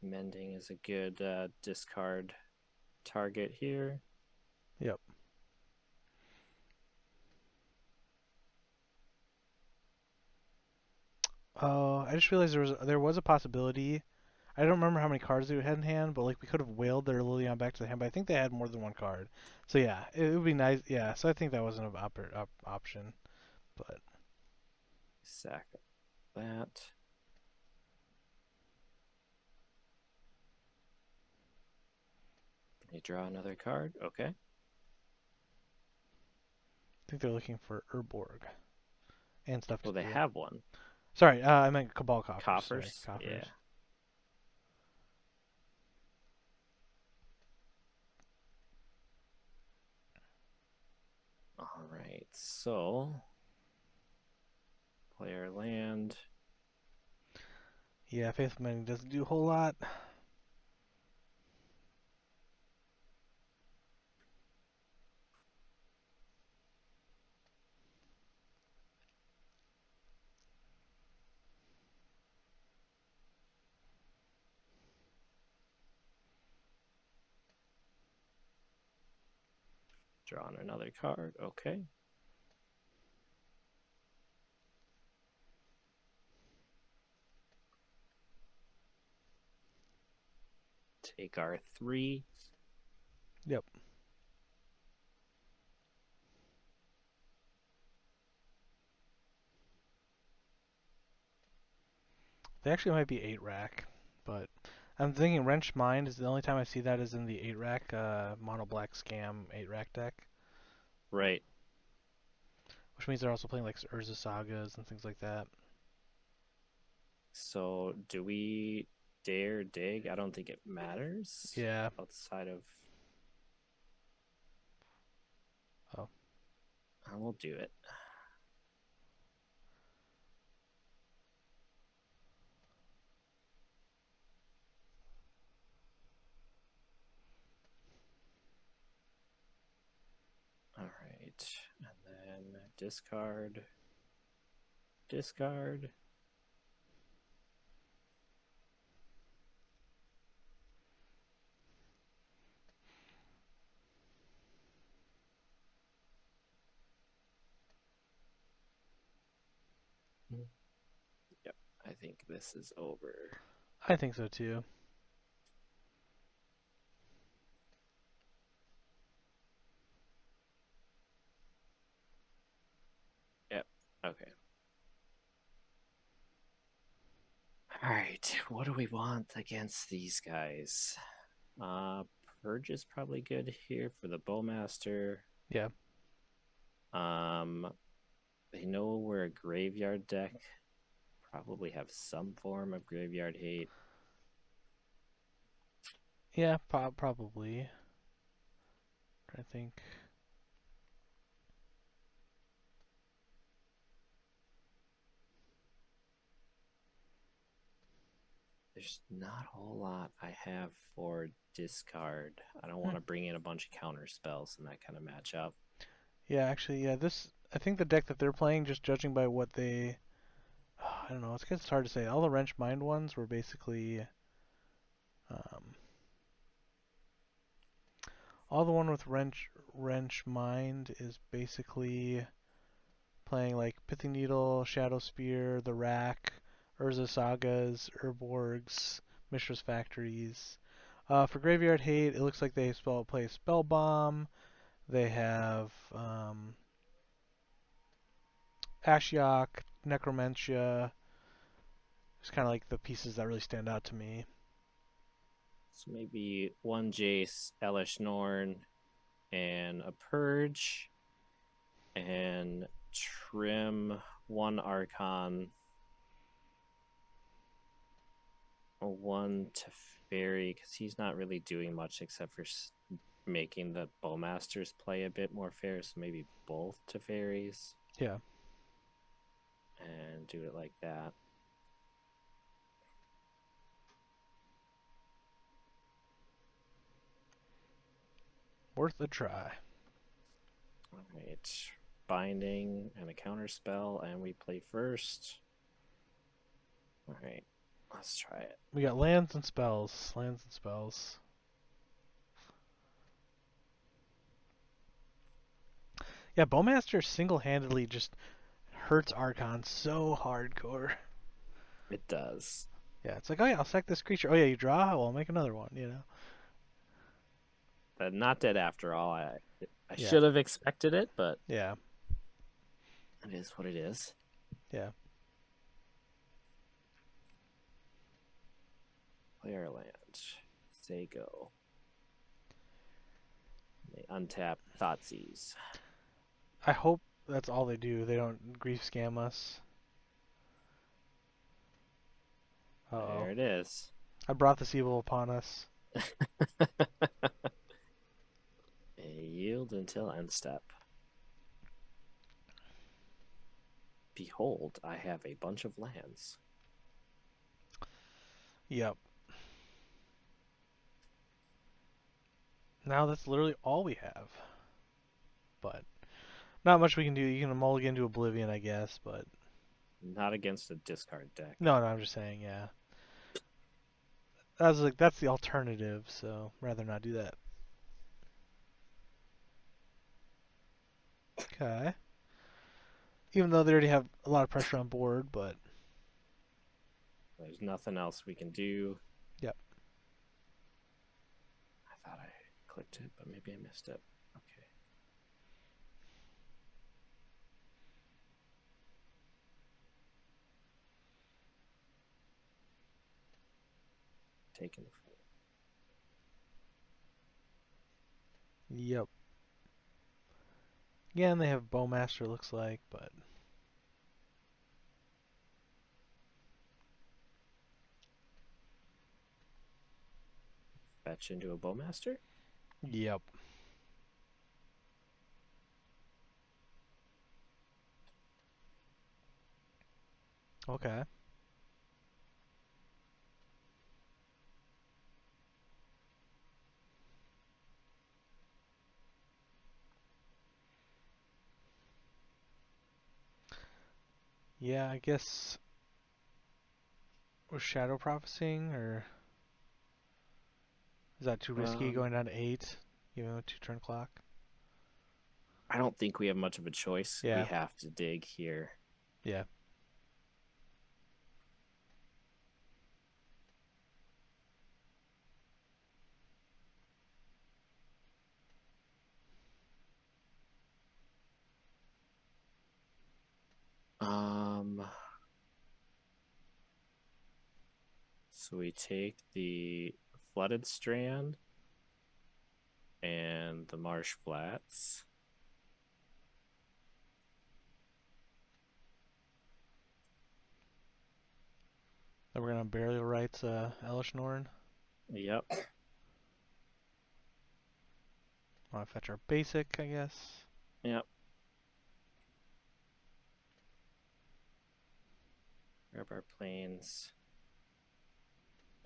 Mending is a good discard target here. Yep. Oh, I just realized there was a possibility. I don't remember how many cards they had in hand, but like we could have whaled their Lilian back to the hand. But I think they had more than one card. So yeah, it would be nice. Yeah. So I think that wasn't an option. But Sack that. You draw another card. Okay. I think they're looking for Urborg and stuff to Well, they do. have one. Sorry, I meant Cabal Coffers. Sorry, Coffers. Yeah. Coffers. All right. So, player land. Yeah, Faithful Mending doesn't do a whole lot. Drawn another card. Okay. Take our 3. Yep. They actually might be 8 rack, but I'm thinking Wrench Mind is the only time I see that is in the 8 rack mono black scam 8 rack deck, Right. which means they're also playing like Urza Sagas and things like that. So, do we dare dig? I don't think it matters Yeah. outside of. Oh. I will do it. All right. And then discard. Discard. Yep. I think this is over. I think so too. Yep. Okay. All right. What do we want against these guys? Uh, Purge is probably good here for the Bowmaster. Yeah. Um, they know we're a graveyard deck. Probably have some form of graveyard hate. Yeah, probably. I think. There's not a whole lot I have for discard. I don't Hmm. want to bring in a bunch of counter spells and that kind of match up. Yeah, actually, yeah. This I think the deck that they're playing, just judging by what they, I don't know. It's hard to say. All the Wrench Mind ones were basically, um, all the one with Wrench Mind is basically playing like Pithing Needle, Shadow Spear, the Rack, Urza Sagas, Urborgs, Mishra's Factories. For Graveyard Hate, it looks like they play Spell Bomb. They have Ashiok, Necromancia. It's kind of like the pieces that really stand out to me. So maybe one Jace, Elish Norn, and a Purge, and trim one Archon, one Teferi, because he's not really doing much except for making the Bowmasters play a bit more fair. So maybe both Teferis Yeah, and do it like that. worth a try. All right. Binding and a counter spell, and we play first. All right. Let's try it. We got lands and spells. Lands and spells. Yeah, Bowmaster single-handedly just hurts Archon so hardcore. It does. Yeah, it's like, oh yeah, I'll sack this creature. Oh yeah, you draw? Well, I'll make another one, you know? Not dead after all. I Yeah, should have expected it, but yeah, it is what it is. yeah. Play our land. Say go. They untap Thoughtseize. I hope that's all they do. They don't grief scam us. Uh-oh. There it is. I brought this evil upon us. A yield until end step. Behold, I have a bunch of lands. Yep. Now that's literally all we have. But not much we can do. You can mulligan to Oblivion, I guess, but Not against a discard deck. no, I'm just saying, yeah. That's the alternative, so rather not do that. Okay. Even though they already have a lot of pressure on board, but There's nothing else we can do. yep. I thought I clicked it, but maybe I missed it. Okay. Taking the four. Yep. Again, they have Bowmaster, looks like, but Fetch into a Bowmaster. yep. Okay. Yeah, I guess was Shadow Prophesying, or is that too risky Um, going down to 8, even with 2 turn clock? I don't think we have much of a choice. We Yeah, have to dig here. yeah. Um, so we take the Flooded Strand and the Marsh Flats. Then we're gonna Burial Rites Elish Norn. Yep. Want to fetch our basic, I guess. Yep. Grab our planes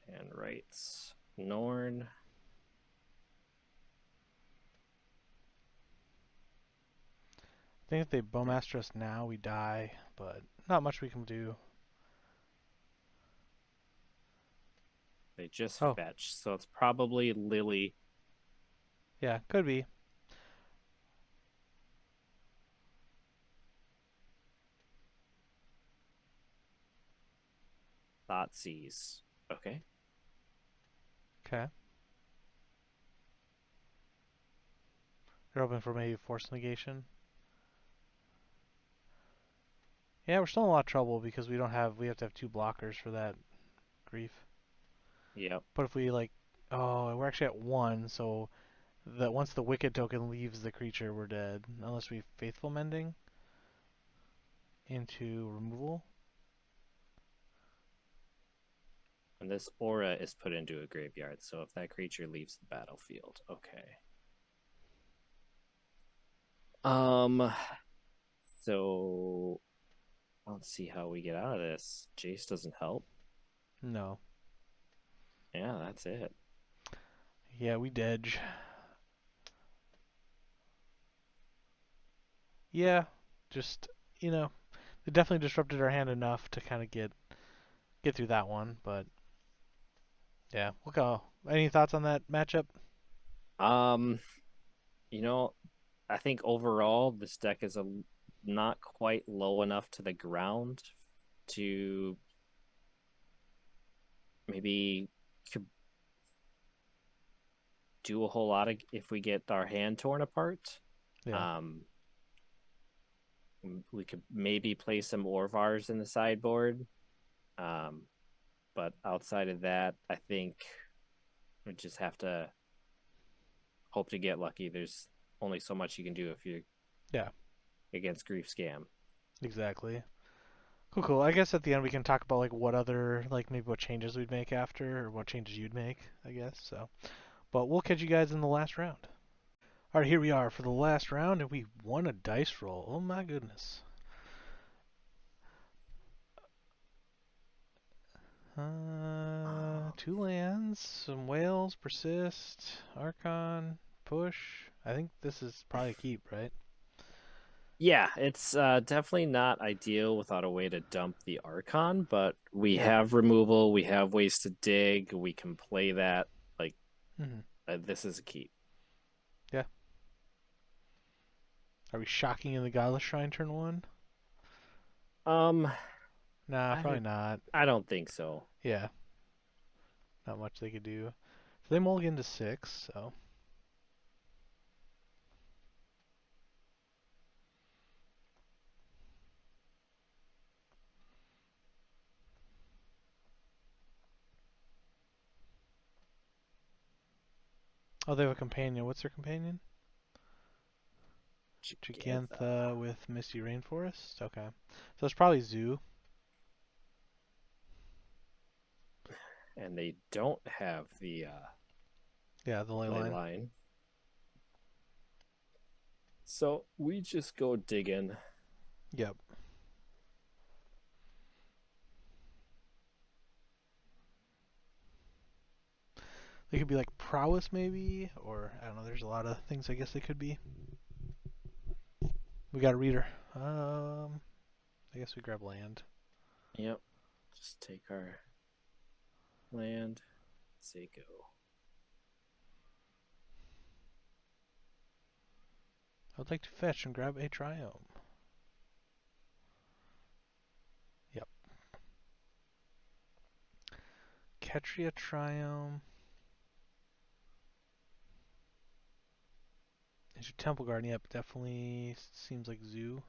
and rights. Norn. I think if they Bowmaster us now, we die, but not much we can do. They just Oh, fetch, so it's probably Lily. yeah, could be. Thoughtseize. Okay. Okay. They're hoping for maybe force negation. Yeah, we're still in a lot of trouble because we have to have two blockers for that grief. Yep. But if we like, oh, we're actually at one, so that once the wicked token leaves the creature, we're dead. Unless we faithful mending into removal. And this aura is put into a graveyard, so if that creature leaves the battlefield, okay. Um, so let's see how we get out of this. Jace doesn't help. No. Yeah, that's it. Yeah, we dedge. Yeah, just it definitely disrupted our hand enough to kind of get through that one. But yeah, we'll go. Any thoughts on that matchup? Um, you know, I think overall this deck is a not quite low enough to the ground to maybe do a whole lot of if we get our hand torn apart. Yeah, Um, we could maybe play some Orvars in the sideboard. Um, but outside of that, I think we just have to hope to get lucky. There's only so much you can do if you're yeah, against Grief Scam. exactly. Cool, cool. I guess at the end we can talk about like what other like maybe what changes we'd make after or what changes you'd make. I guess so. But we'll catch you guys in the last round. All right, here we are for the last round, and we won a dice roll. Oh my goodness. Um, Two lands, some whales, persist, archon, push. I think this is probably a keep, right? yeah, it's definitely not ideal without a way to dump the Archon, but we Yeah. have removal, we have ways to dig, we can play that. Like, Hmm. this is a keep. Yeah. Are we shocking in the Godless Shrine turn one? Um, Nah, I probably don't, not. I don't think so. Yeah, not much they could do. So they mulligan to six, so. Oh, they have a companion. What's their companion? Jigantha. Gigantha with Misty Rainforest? Okay. So it's probably Zoo. And they don't have the Yeah, the ley ley line. line. So we just go digging. Yep. They could be like prowess maybe, or I don't know. There's a lot of things I guess they could be. We got a reader. I guess we grab land. Yep. Just take our land. Say go. I'd like to fetch and grab a triome. Yep. Ketria triome. Is your Temple Garden? Yep, definitely seems like Zoo.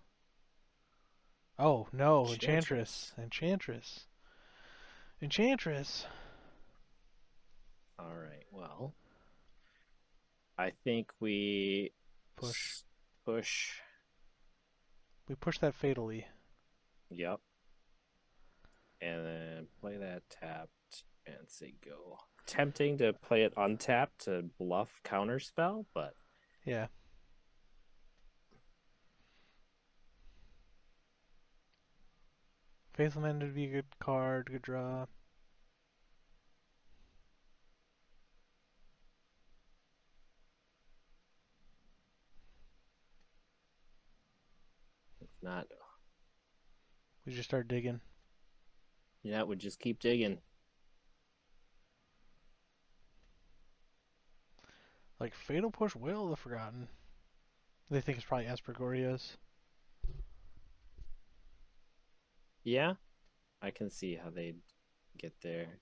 Oh no, Enchantress, Enchantress. Enchantress, Enchantress. All right. Well, I think we Push. push. We push that fatally. Yep. And then play that tapped and say go. Tempting to play it untapped to bluff counterspell, but Yeah. Faithful Man would be a good card, good draw. If not, We just start digging. yeah, we just keep digging. Like Fatal Push, Will of the Forgotten. They think it's probably Esper Yeah, I can see how they'd get there.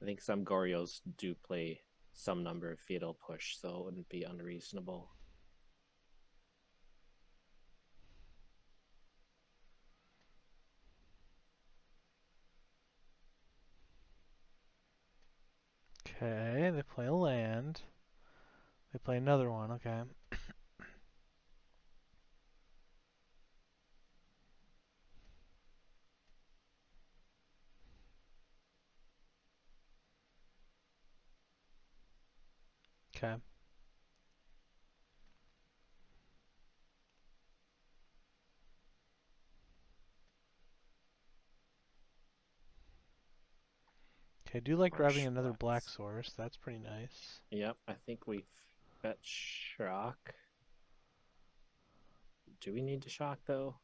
I think some Gorios do play some number of Fatal Push, so it wouldn't be unreasonable. Okay, they play a land. They play another one, okay. Okay. Okay, I do like grabbing Marsh another black flats. source. That's pretty nice. Yep, I think we bet shock. Do we need to shock though?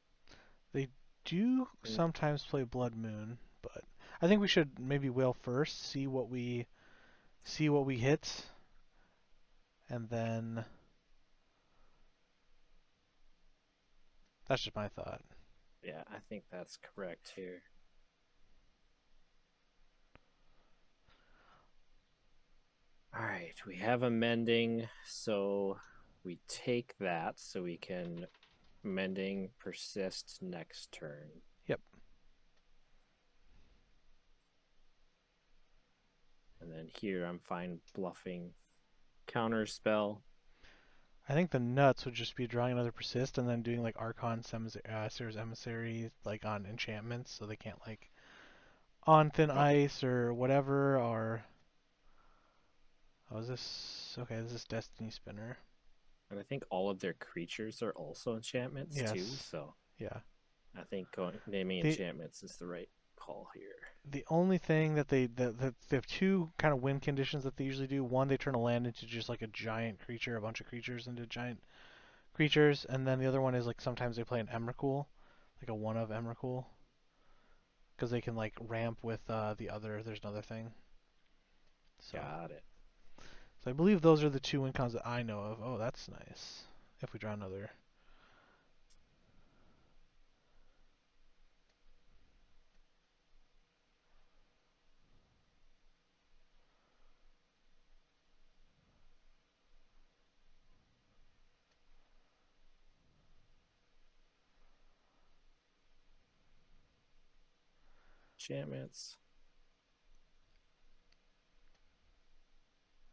They do And sometimes play Blood Moon, but I think we should maybe whale first, see what we hit, and then that's just my thought. yeah, I think that's correct here. All right, we have a mending, so we take that so we can mending persist next turn. Yep. And then here I'm fine bluffing counter spell. I think the nuts would just be drawing another persist and then doing like Archon Seer's Emissary like on enchantments so they can't like on thin Oh, ice or whatever or oh is this okay, this is Destiny Spinner. and I think all of their creatures are also enchantments too, Yes. so Yeah. I think naming The enchantments is the right call here. the only thing that they have two kind of win conditions that they usually do. One, they turn a land into just like a giant creature, a bunch of creatures into giant creatures, and then the other one is like sometimes they play an Emrakul, like a one of Emrakul, because they can like ramp with the other. There's another thing. So, Got it. so I believe those are the two win cons that I know of. Oh, that's nice. If we draw another. Enchantments.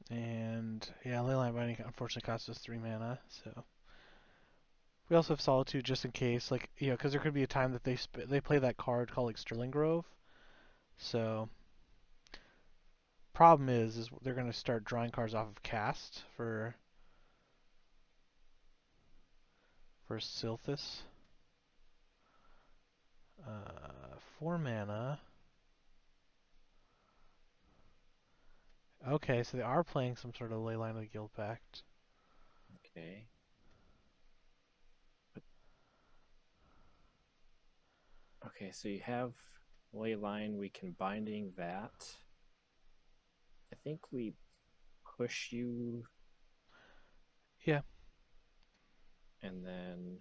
And yeah, Leyline Binding unfortunately costs us 3 mana, so we also have Solitude just in case, like because there could be a time that they play that card called like Sterling Grove. So problem is they're going to start drawing cards off of cast for Silthus. 4 mana. Okay, so they are playing some sort of Leyline of the Guild Pact. Okay. Okay, so you have Leyline. We can binding that. I think we push you Yeah, and then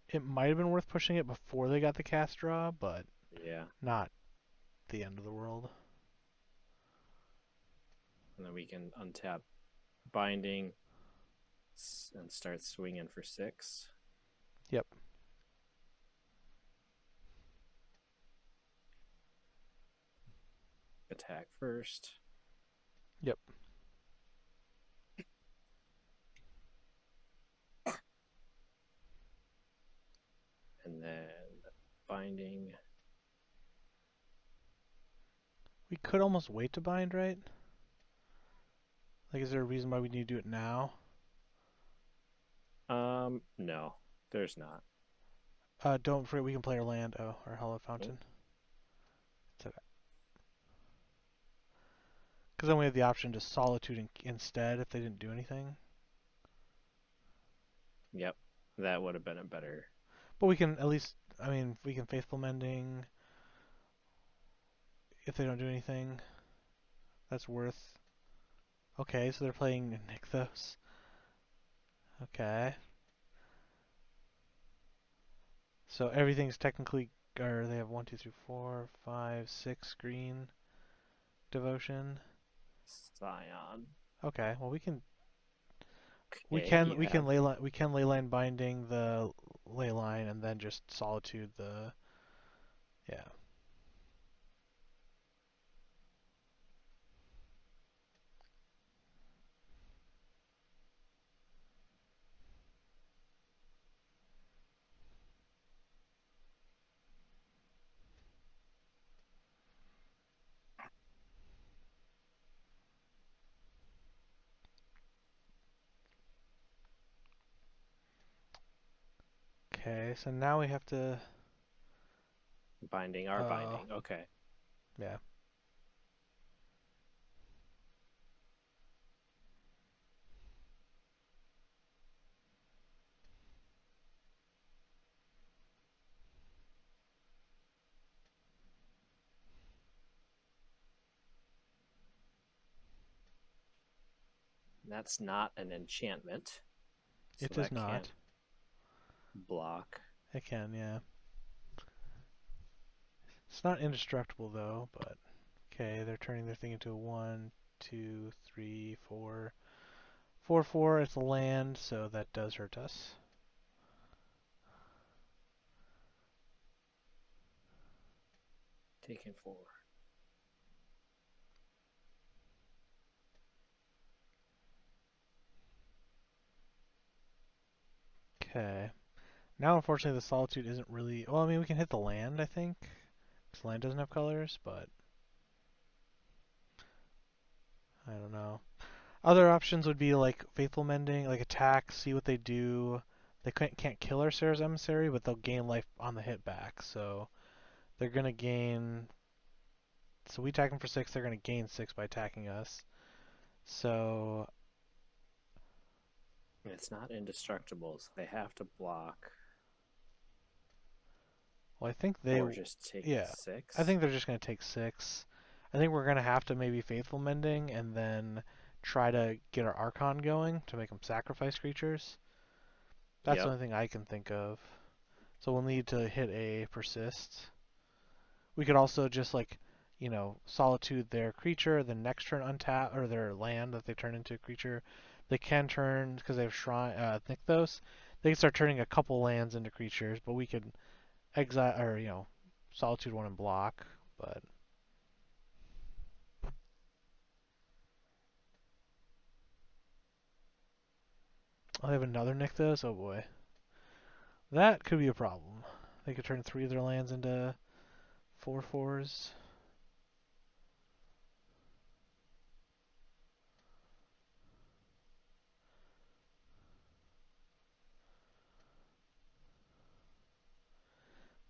it might have been worth pushing it before they got the cast draw, but yeah, not the end of the world. and then we can untap binding and start swinging for 6. Yep. Attack first. Yep. And then binding. We could almost wait to bind, right? Like, is there a reason why we need to do it now? No, there's not. Don't forget we can play our land. Oh, our Hollow Oh, Fountain. It's okay. Because then we have the option to Solitude instead if they didn't do anything. yep, that would have been a better. But we can at least, I mean, we can Faithful Mending if they don't do anything. That's worth. Okay, so they're playing Nykthos. Okay. So everything's technically, or they have 1, 2, 3, 4, 5, 6 green devotion. Scion. Okay, well we Okay, can you we can have leyline binding the leyline and then just solitude the yeah. Okay, so now we have to binding, our uh binding. Okay, yeah. that's not an enchantment, It so does that can't not. block. It can, yeah. It's not indestructible though, but okay, they're turning their thing into a 1, 2, 3, 4. 4/4, it's a land, so that does hurt us. Taking 4. Okay. Now, unfortunately, the Solitude isn't really. Well, I mean, we can hit the land, I think. Because land doesn't have colors, but I don't know. Other options would be like Faithful Mending, like attack, see what they do. They can't kill our Sarah's Emissary, but they'll gain life on the hit back. So they're going to gain. So we attack them for 6, they're going to gain 6 by attacking us. So, It's not indestructible, so they have to block well, I think they. or just take Yeah. I 6. think they're just going to take 6. I think we're going to have to maybe Faithful Mending and then try to get our Archon going to make them sacrifice creatures. That's the Yep. only thing I can think of. So we'll need to hit a Persist. We could also just like, Solitude their creature, then next turn untap, or their land that they turn into a creature. They can turn, because they have Shrine, Nykthos, they can start turning a couple lands into creatures, but we could exile, or, Solitude one and block, but oh, they have another Nykthos? Oh boy. That could be a problem. They could turn 3 of their lands into 4/4s.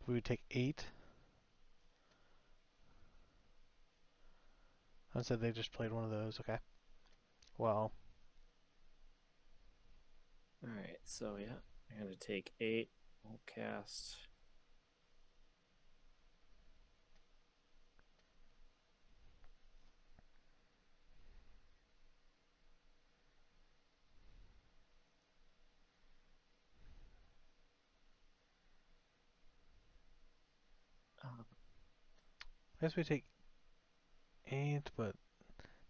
We would take 8. I said they just played one of those. Okay. Well, Alright, so yeah, I'm going to take 8. We'll cast. Uh, I guess we take 8, but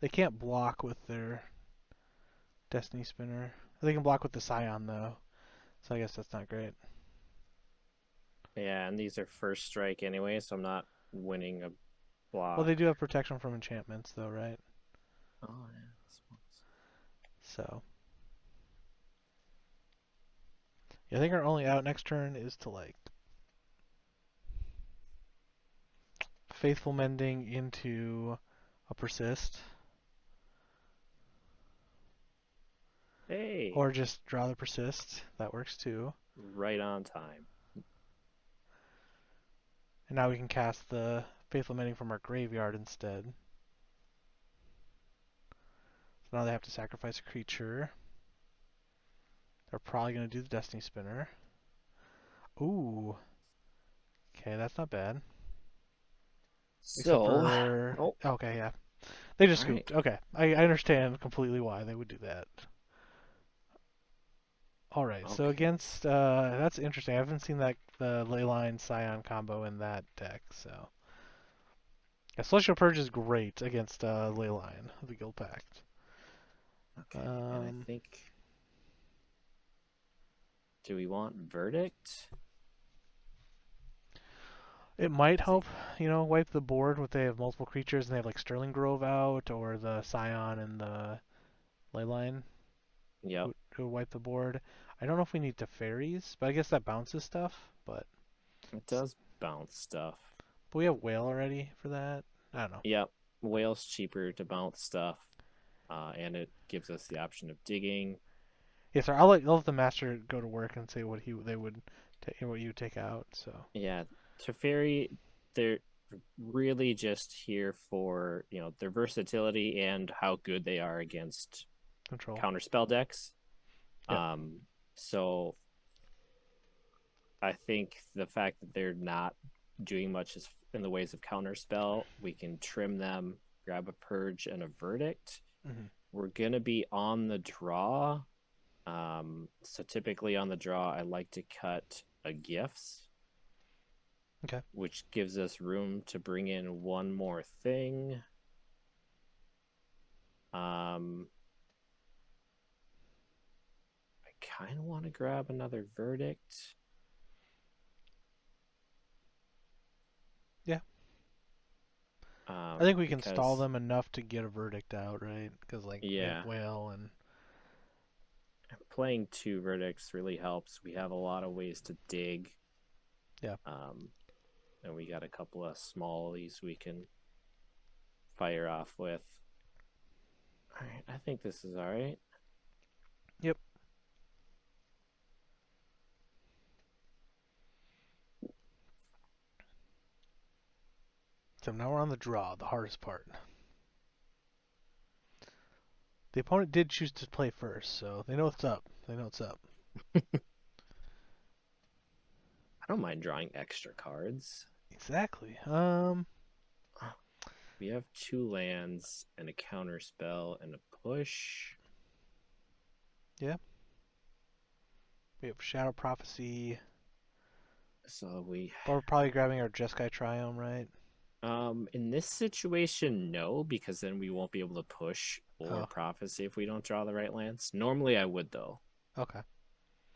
they can't block with their Destiny Spinner. They can block with the Scion, though. So I guess that's not great. yeah, and these are first strike anyway, so I'm not winning a Well, they block. do have protection from enchantments, though, right? Oh, yeah. So, yeah, I think our only out next turn is to, like, Faithful Mending into a Persist. Hey, Or just draw the persist. That works too. right on time. And now we can cast the Faithful Mending from our graveyard instead. So now they have to sacrifice a creature. They're probably going to do the Destiny Spinner. Ooh. Okay, that's not bad. Except So, for... oh, Okay, yeah. They just all right. scooped. Okay, I understand completely why they would do that. Alright, so Okay. against... that's interesting. I haven't seen that the Leyline Scion combo in that deck, so... Yeah, Celestial Purge is great against Leyline, the Guild Pact. Okay. And I Um, think, do we want Verdict? it might I think, help, wipe the board if they have multiple creatures and they have like Sterling Grove out or the Scion and the Leyline yep, would wipe the board. I don't know if we need Teferi's, but I guess that bounces stuff. it does bounce stuff. But we have Whale already for that. I don't know. Yep, Whale's cheaper to bounce stuff, and it gives us the option of digging. Yeah, sorry. I'll let the master go to work and say they would what you take out. So Yeah, Teferi, they're really just here for, their versatility and how good they are against control. counterspell decks. Yep. Um, so I think the fact that they're not doing much in the ways of counterspell, we can trim them, grab a purge and a verdict. Hmm. We're gonna be on the draw. So typically on the draw, I like to cut a gifts, Okay. which gives us room to bring in one more thing. Um, I kind of want to grab another verdict. Yeah. I think we can stall Because them enough to get a verdict out, right? Because like we have yeah, Whale and playing two verdicts really helps. We have a lot of ways to dig. yeah. Um, and we got a couple of smallies we can fire off with. All right, I think this is all right. Yep. So now we're on the draw, the hardest part. The opponent did choose to play first, so they know what's up. They know what's up. I don't mind drawing extra cards. Exactly. We have two lands and a counter spell and a push. Yeah. We have Shadow Prophecy. So we But we're probably grabbing our Jeskai Triome, right? in this situation, no, because then we won't be able to push or Oh, prophecy if we don't draw the right lands. Normally I would though. okay.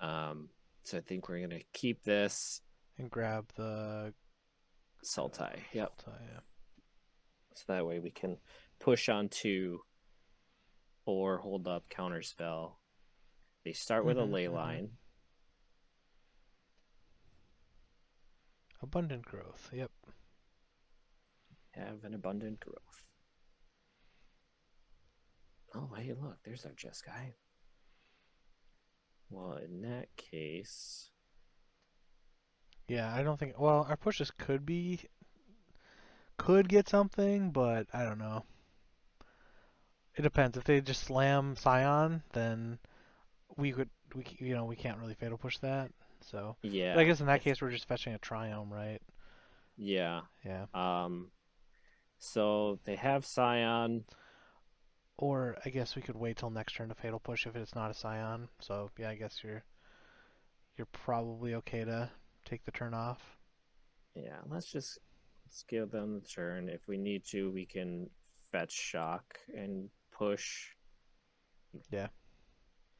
Um, so I think we're gonna keep this And grab the Sultai. Yep. Sultai, yeah. So that way we can push on two or hold up counterspell. They start with a Mm-hmm, ley mm-hmm. line. Abundant Growth, yep. Have an abundant growth. Oh, hey, look, there's our Jeskai. Well, in that case, Yeah, I don't think. Well, our pushes could get something, but I don't know. It depends. If they just slam Scion, then we can't really fatal push that. So, but I yeah, guess in that if case we're just fetching a Triome, right? yeah. Yeah. Um, so they have Scion. Or I guess we could wait till next turn to fatal push if it's not a Scion. So yeah, I guess you're probably okay to take the turn off. Yeah, let's give them the turn. If we need to, we can fetch shock and push. Yeah.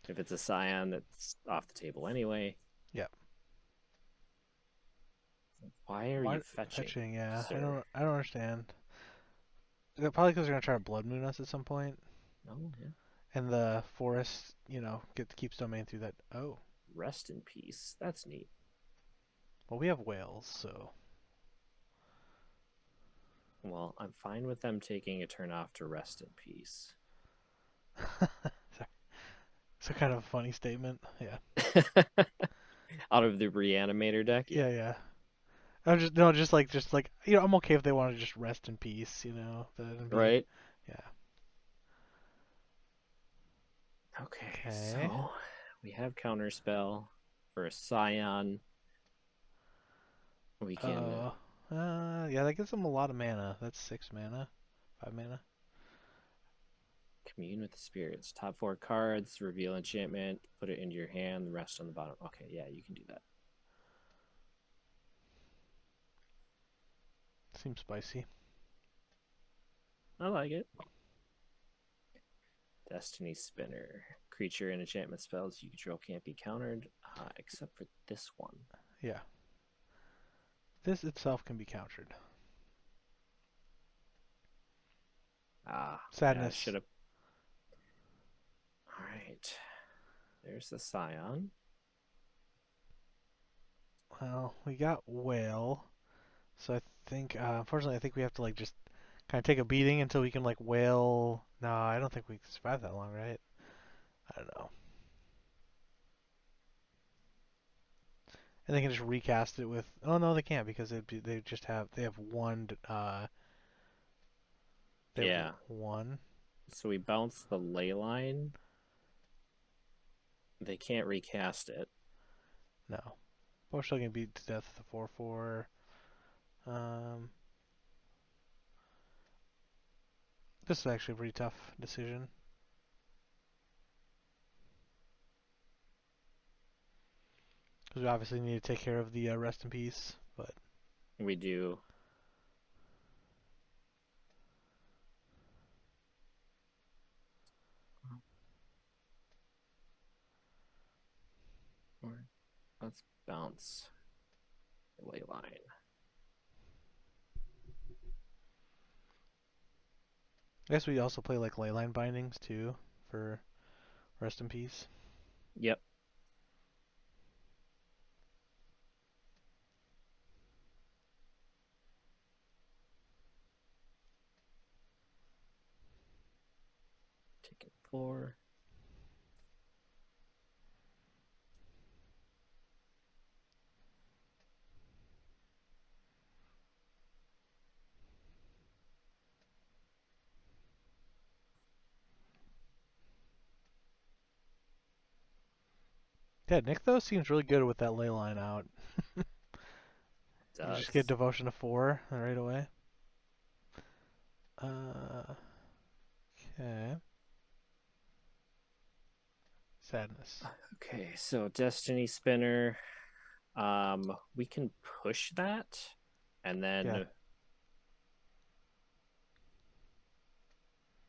If it's a Scion, it's off the table anyway. Yeah. Why are Why you fetching, fetching? Yeah, I sir? don't understand. Probably because they're gonna try to Blood Moon us at some point, Oh, yeah. and the forest, keeps domain through that. Oh, Rest in peace. That's neat. well, we have whales, so Well, I'm fine with them taking a turn off to rest in peace. It's a kind of a funny statement. Yeah. Out of the reanimator deck, yeah. Yeah, yeah. I'm just no, just like I'm okay if they want to just rest in peace. That'd be Right? yeah. Okay, Okay. so we have counterspell for a Scion. We can Uh, yeah, that gives them a lot of mana. That's 6 mana, 5 mana. commune with the spirits. Top four cards, reveal enchantment, put it into your hand, the rest on the bottom. Okay, yeah, you can do that. Seems spicy. I like it. Destiny Spinner. Creature and enchantment spells you control can't be countered, except for this one. Yeah. This itself can be countered. Yeah, I should Sadness. have. All right. There's the Scion. Well, we got whale, so I think unfortunately I think we have to like just kind of take a beating until we can like whale. No, I don't think we can survive that long, right? I don't know. And they can just recast it with. Oh no, they can't because they have one. They have Yeah. one. So we bounce the ley line. They can't recast it. No. But we're still gonna beat to death with the 4/4. Um, this is actually a pretty tough decision because we obviously need to take care of the rest in peace. But We do. Let's bounce the ley line. I guess we also play like leyline bindings too for rest in peace. Yep. Taking 4. Yeah, Nick though seems really good with that leyline out. You just get Does. devotion to 4 right away. Uh, okay. Sadness. Okay, so Destiny Spinner. We can push that, and Yeah. then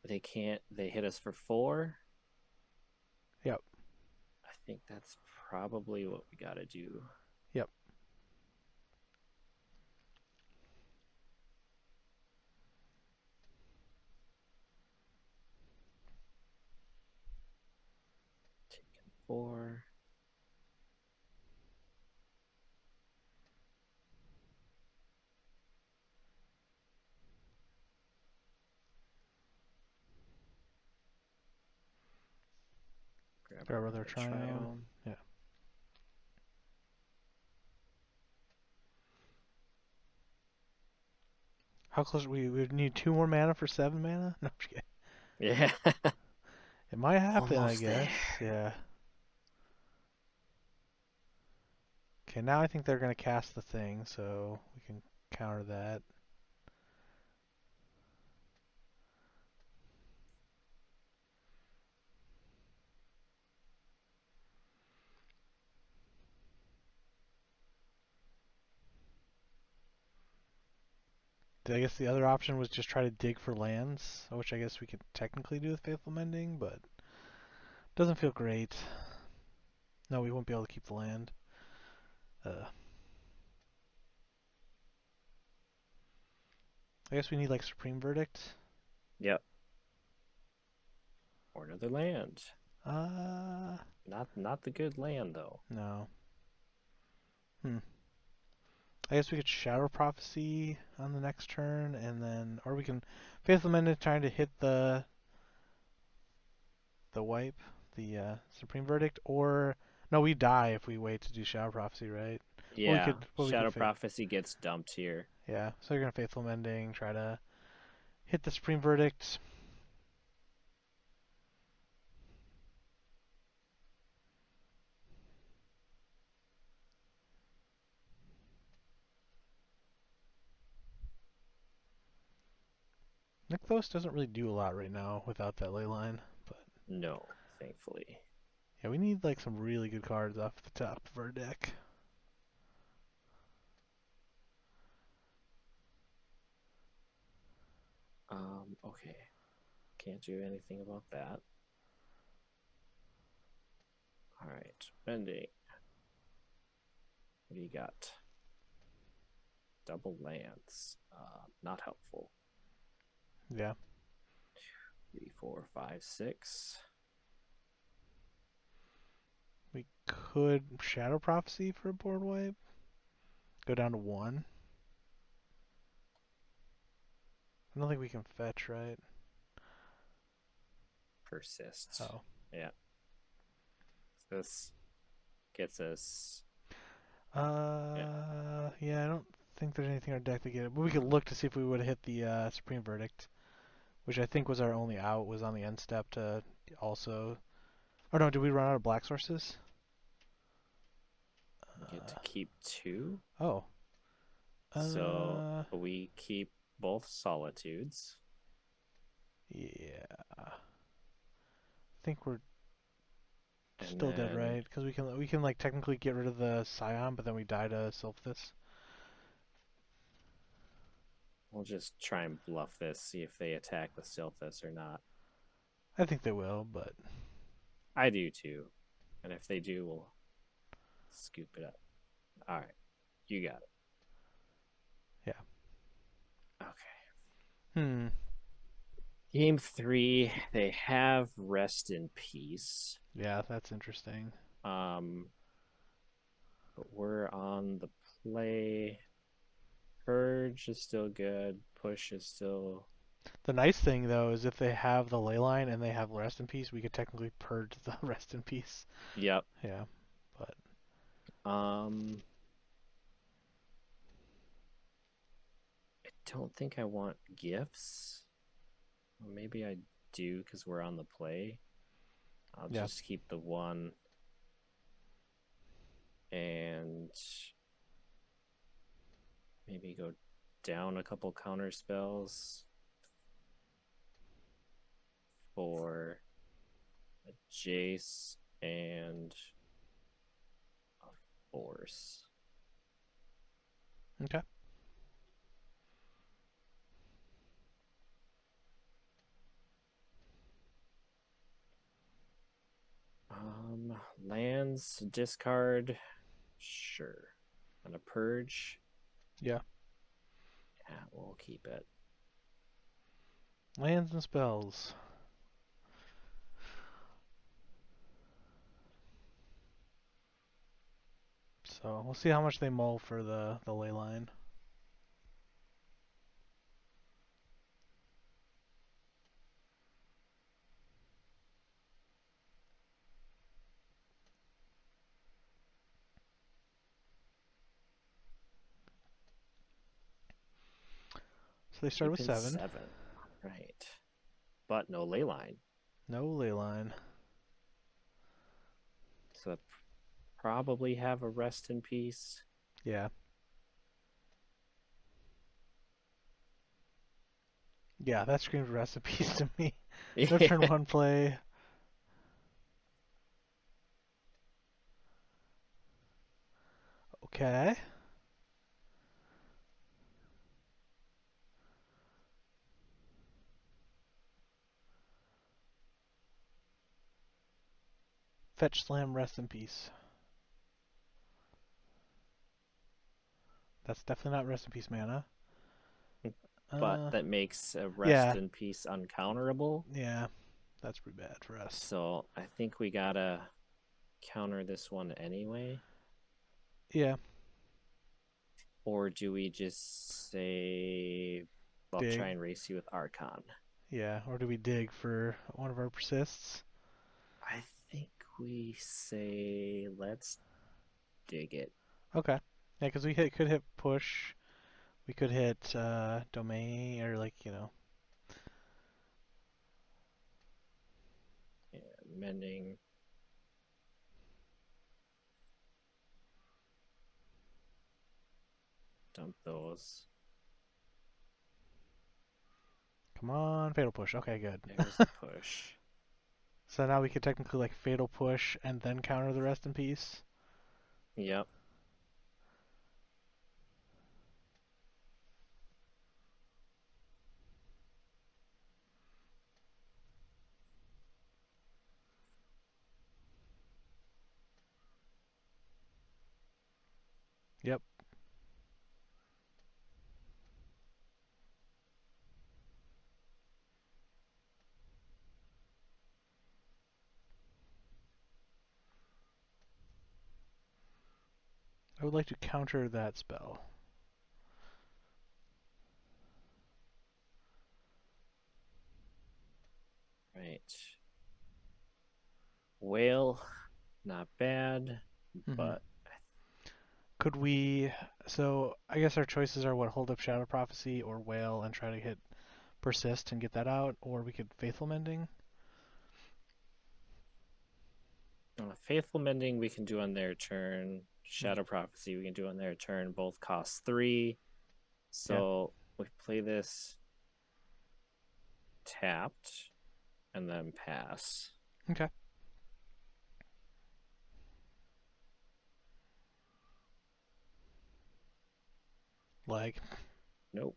they can't. They hit us for 4. Yep. I think that's probably what we got to do. Yep. Taking 4. Grab Grab our other other triome. Triome. Yeah. How close we need 2 more mana for 7 mana? No, I'm just kidding. Yeah, It might happen, I almost there. guess. Yeah. Okay, now I think they're gonna cast the thing, so we can counter that. I guess the other option was just try to dig for lands, which I guess we could technically do with Faithful Mending, but doesn't feel great. No, we won't be able to keep the land. Uh, I guess we need like Supreme Verdict. Yep. Or another land. Uh, Not the good land though. no. Hmm. I guess we could Shadow Prophecy on the next turn, and then, or we can Faithful Mending trying to hit the wipe, the Supreme Verdict, or no, we die if we wait to do Shadow Prophecy, right? Yeah, But we could Shadow fate. Prophecy gets dumped here. Yeah, so you're gonna Faithful Mending, try to hit the Supreme Verdict. Nykthos doesn't really do a lot right now without that ley line, but No, thankfully. yeah, we need like some really good cards off the top of our deck. Okay. Can't do anything about that. All right, Bendy. What do you got? Double lands. Not helpful. Yeah, 3, 4, 5, 6. we could Shadow Prophecy for a board wipe. Go down to 1. I don't think we can fetch, right? Persist. Oh. Yeah. This gets us. Yeah. Yeah, I don't think there's anything in our deck to get it. But we could look to see if we would have hit the Supreme Verdict, which I think was our only out, was on the end step to also. Or no, did we run out of black sources? Get to keep 2. Oh. So Uh, we keep both solitudes. yeah. I think we're And still dead, then right? Because we can like technically get rid of the Scion, but then we die to Sylphis. we'll just try and bluff this, see if they attack with Sylphis or not. I think they will, but I do too. And if they do, we'll scoop it up. All right. You got it. yeah. Okay. Hmm. Game 3, they have Rest in Peace. Yeah, that's interesting. Um, but we're on the play. Purge is still good. Push is still. The nice thing though is if they have the ley line and they have rest in peace, we could technically purge the rest in peace. Yep. Yeah, but Um, I don't think I want gifts. Or maybe I do because we're on the play. I'll yeah, just keep the 1 and maybe go down a couple counter spells for a Jace and a Force. okay, Lands discard, sure. And a purge, yeah. yeah, we'll keep it. Lands and spells. So we'll see how much they mull for the ley line. So they start with Keeping 7. 7, right? But no ley line, No ley line. so probably have a rest in peace. Yeah, yeah. That screams rest in peace to me. No turn Yeah. 1 play. Okay. Fetch slam rest in peace. That's definitely not rest in peace mana. But Uh, that makes a rest yeah, in peace uncounterable. yeah. That's pretty bad for us. So I think we gotta counter this one anyway. Yeah, Or do we just say, I'll try dig. and race you with Archon? Yeah, or do we dig for one of our persists? I we say let's dig it. Okay. Yeah, because could hit push. We could hit domain or like Yeah, mending. Dump those. come on, fatal push. Okay, good. There's the push. So now we could technically like fatal push and then counter the rest in peace. Yep. Yep. I would like to counter that spell. Right. Whale, not bad, Hmm. but Could we? So I guess our choices are what hold up Shadow Prophecy or Whale and try to hit Persist and get that out, or we could Faithful Mending. Faithful Mending we can do on their turn. Hmm. Shadow Prophecy we can do on their turn. Both cost 3. Yeah. So we play this tapped and then pass. Okay. Like. Nope.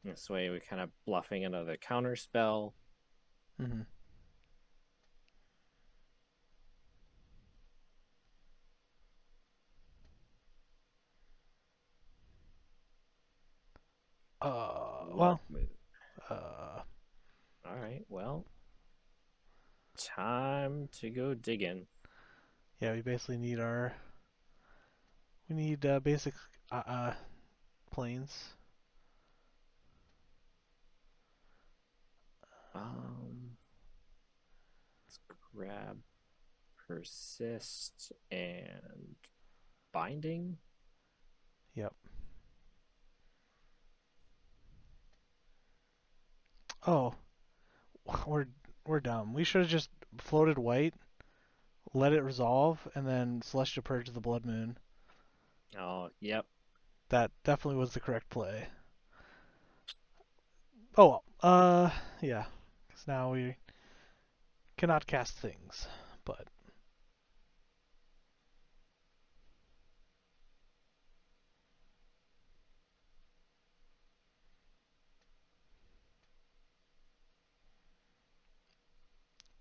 This way we kind of bluffing another counter spell. Hmm. Blood Well. Moon. Uh. All right, well, time to go digging. Yeah. We basically need our. We need basic planes. Um, let's grab Persist and Binding. Yep. Oh, we're we're dumb. We should have just floated white, let it resolve, and then Celestial Purge the Blood Moon. Oh, yep. That definitely was the correct play. Oh well. Yeah. Because now we cannot cast things, but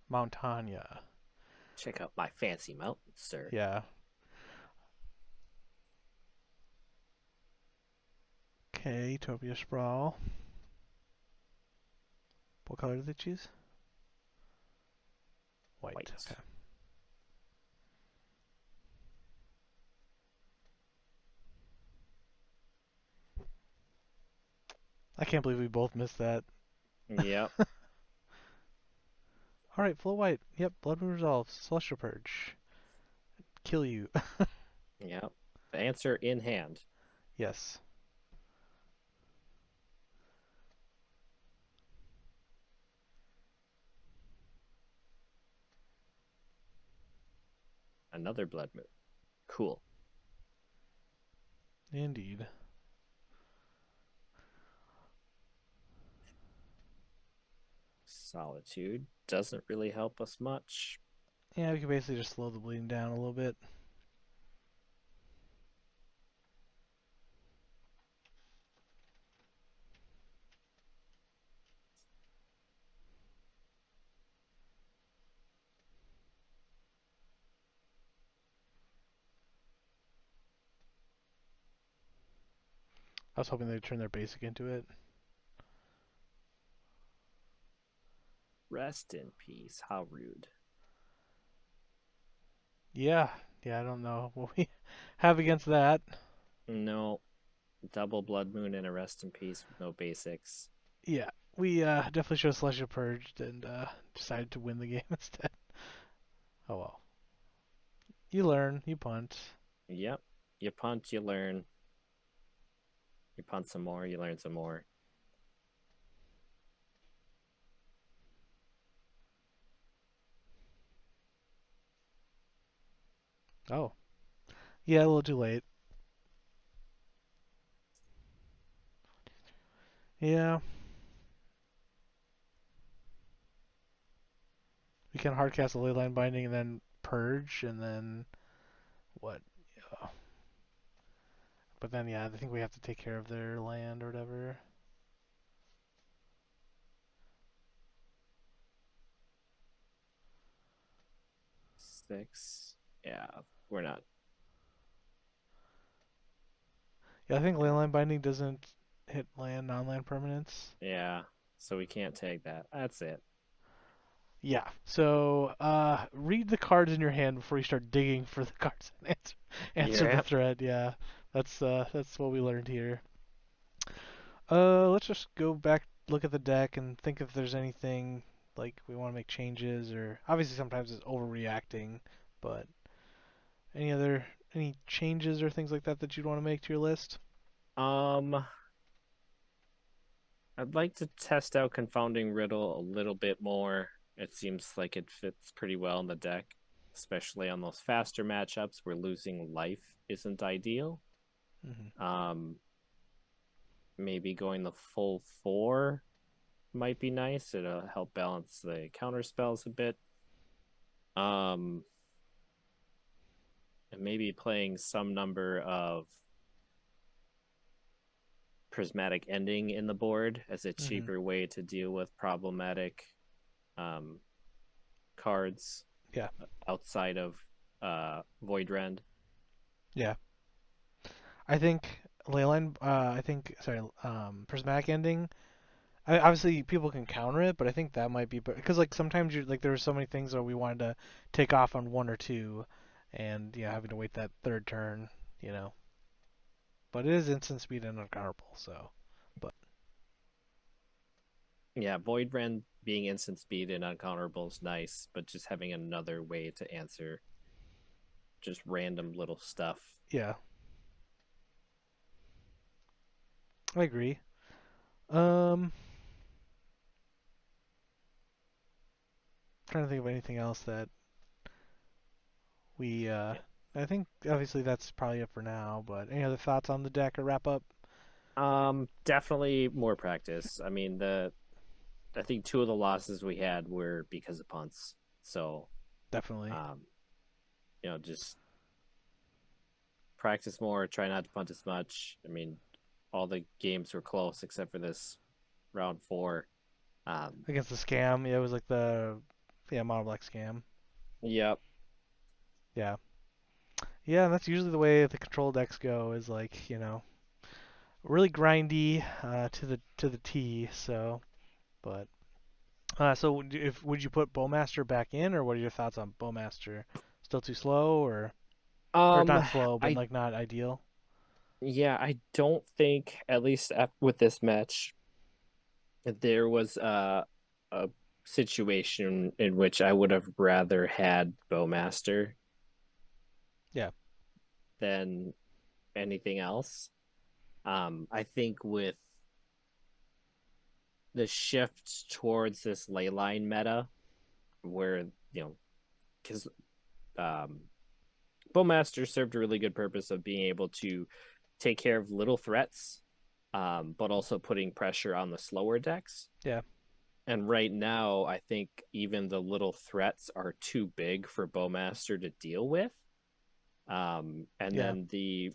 Montanya. Check out my fancy mountain, sir. Yeah. Okay, Utopia Sprawl. What color did they choose? White. White. Okay. I can't believe we both missed that. Yep. Alright, flow white. Yep, Blood Moon resolves. Celestial Purge. Kill you. Yep. The answer in hand. Yes. Another Blood Moon. Cool. Indeed. Solitude doesn't really help us much. Yeah, we can basically just slow the bleeding down a little bit. I was hoping they'd turn their basic into it. Rest in peace. How rude. Yeah. Yeah, I don't know what we have against that. No. Double Blood Moon and a Rest in Peace with no basics. Yeah. definitely should have Celestial Purged and decided to win the game instead. Oh well. You learn, you punt. Yep. You punt, you learn. You punt some more, you learn some more. Oh, yeah, a little too late. Yeah, we can hardcast a Leyline Binding and then purge and then what? Yeah. But then yeah, I think we have to take care of their land or whatever. 6. Yeah, we're not. Yeah, I think Leyline Binding doesn't hit land non-land permanents. Yeah, so we can't take that. That's it. Yeah. So read the cards in your hand before you start digging for the cards and answer the Yep. threat. Yeah, that's what we learned here. Let's just go back, look at the deck, and think if there's anything like we want to make changes, or obviously sometimes it's overreacting, but any changes or things like that that you'd want to make to your list? Um, I'd like to test out Confounding Riddle a little bit more. It seems like it fits pretty well in the deck, especially on those faster matchups where losing life isn't ideal. Hmm. Um, Maybe going the full 4 might be nice. It'll help balance the counter spells a bit. Um, and maybe playing some number of prismatic ending in the board as a Hmm. cheaper way to deal with problematic um, cards Yeah, outside of Void Rend. yeah. I think Leyline. I think sorry. Prismatic Ending. Obviously, people can counter it, but I think that might be because like sometimes you like there were so many things that we wanted to take off on one or two, and yeah, having to wait that third turn, you know. But it is instant speed and uncounterable, so. But Yeah, Void Rend being instant speed and uncounterable is nice, but just having another way to answer just random little stuff. yeah, I agree. Um, Trying to think of anything else that we. Yeah. I think obviously that's probably it for now. But any other thoughts on the deck or wrap up? Definitely more practice. I mean, the I think 2 of the losses we had were because of punts. So, Definitely. um, just practice more, try not to punt as much. I mean, all the games were close except for this round 4. Um, Against the scam, yeah, it was like the mono black scam. yep. Yeah. Yeah, and that's usually the way the control decks go. Is like really grindy to the T. So, but so if would you put Bowmaster back in, or what are your thoughts on Bowmaster? Still too slow, or Um, not slow, but I like not ideal? Yeah, I don't think at least with this match there was a situation in which I would have rather had Bowmaster Yeah, than anything else. I think with the shift towards this leyline meta, where because um, Bowmaster served a really good purpose of being able to take care of little threats, but also putting pressure on the slower decks. yeah, And right now, I think even the little threats are too big for Bowmaster to deal with. And yeah, then the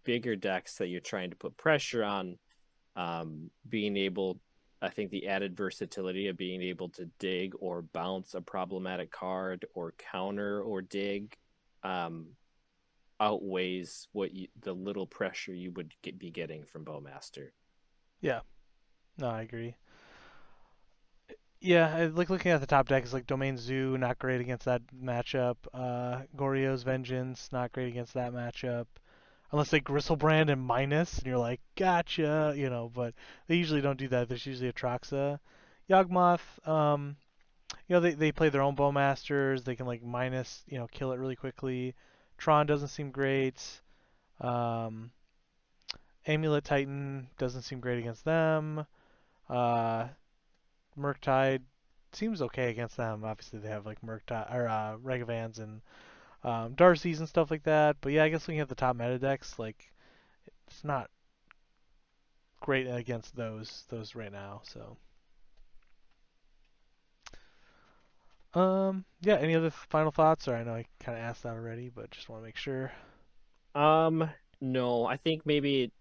bigger decks that you're trying to put pressure on, being able, I think the added versatility of being able to dig or bounce a problematic card or counter or dig um, outweighs the little pressure you would be getting from Bowmaster. yeah. No, I agree. Yeah, like looking at the top decks, like Domain Zoo, not great against that matchup. Goryo's Vengeance, not great against that matchup. unless they Gristlebrand and minus, and you're like, gotcha, you know. But they usually don't do that. There's usually a Troxa. Yawgmoth, you know, they play their own Bowmasters. They can like minus, you know, kill it really quickly. Tron doesn't seem great. Um, Amulet Titan doesn't seem great against them. Uh, Murktide seems okay against them. Obviously, they have like Murktide or Regavans and Darcy's and stuff like that. But yeah, I guess looking at the top meta decks, like it's not great against those right now. So yeah. Any other final thoughts? Or I know I kind of asked that already, but just want to make sure. Um, no, I think maybe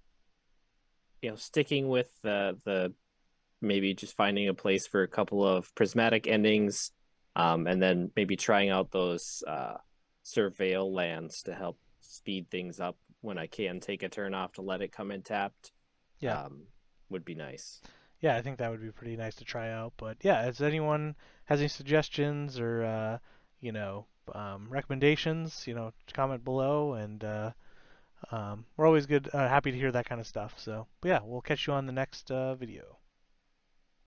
sticking with the maybe just finding a place for a couple of prismatic endings, and then maybe trying out those surveil lands to help speed things up when I can take a turn off to let it come in tapped, Yeah, um, would be nice. yeah. I think that would be pretty nice to try out. But yeah, as anyone has any suggestions or you know recommendations, you know, comment below and. We're always happy to hear that kind of stuff. So, but yeah, we'll catch you on the next video.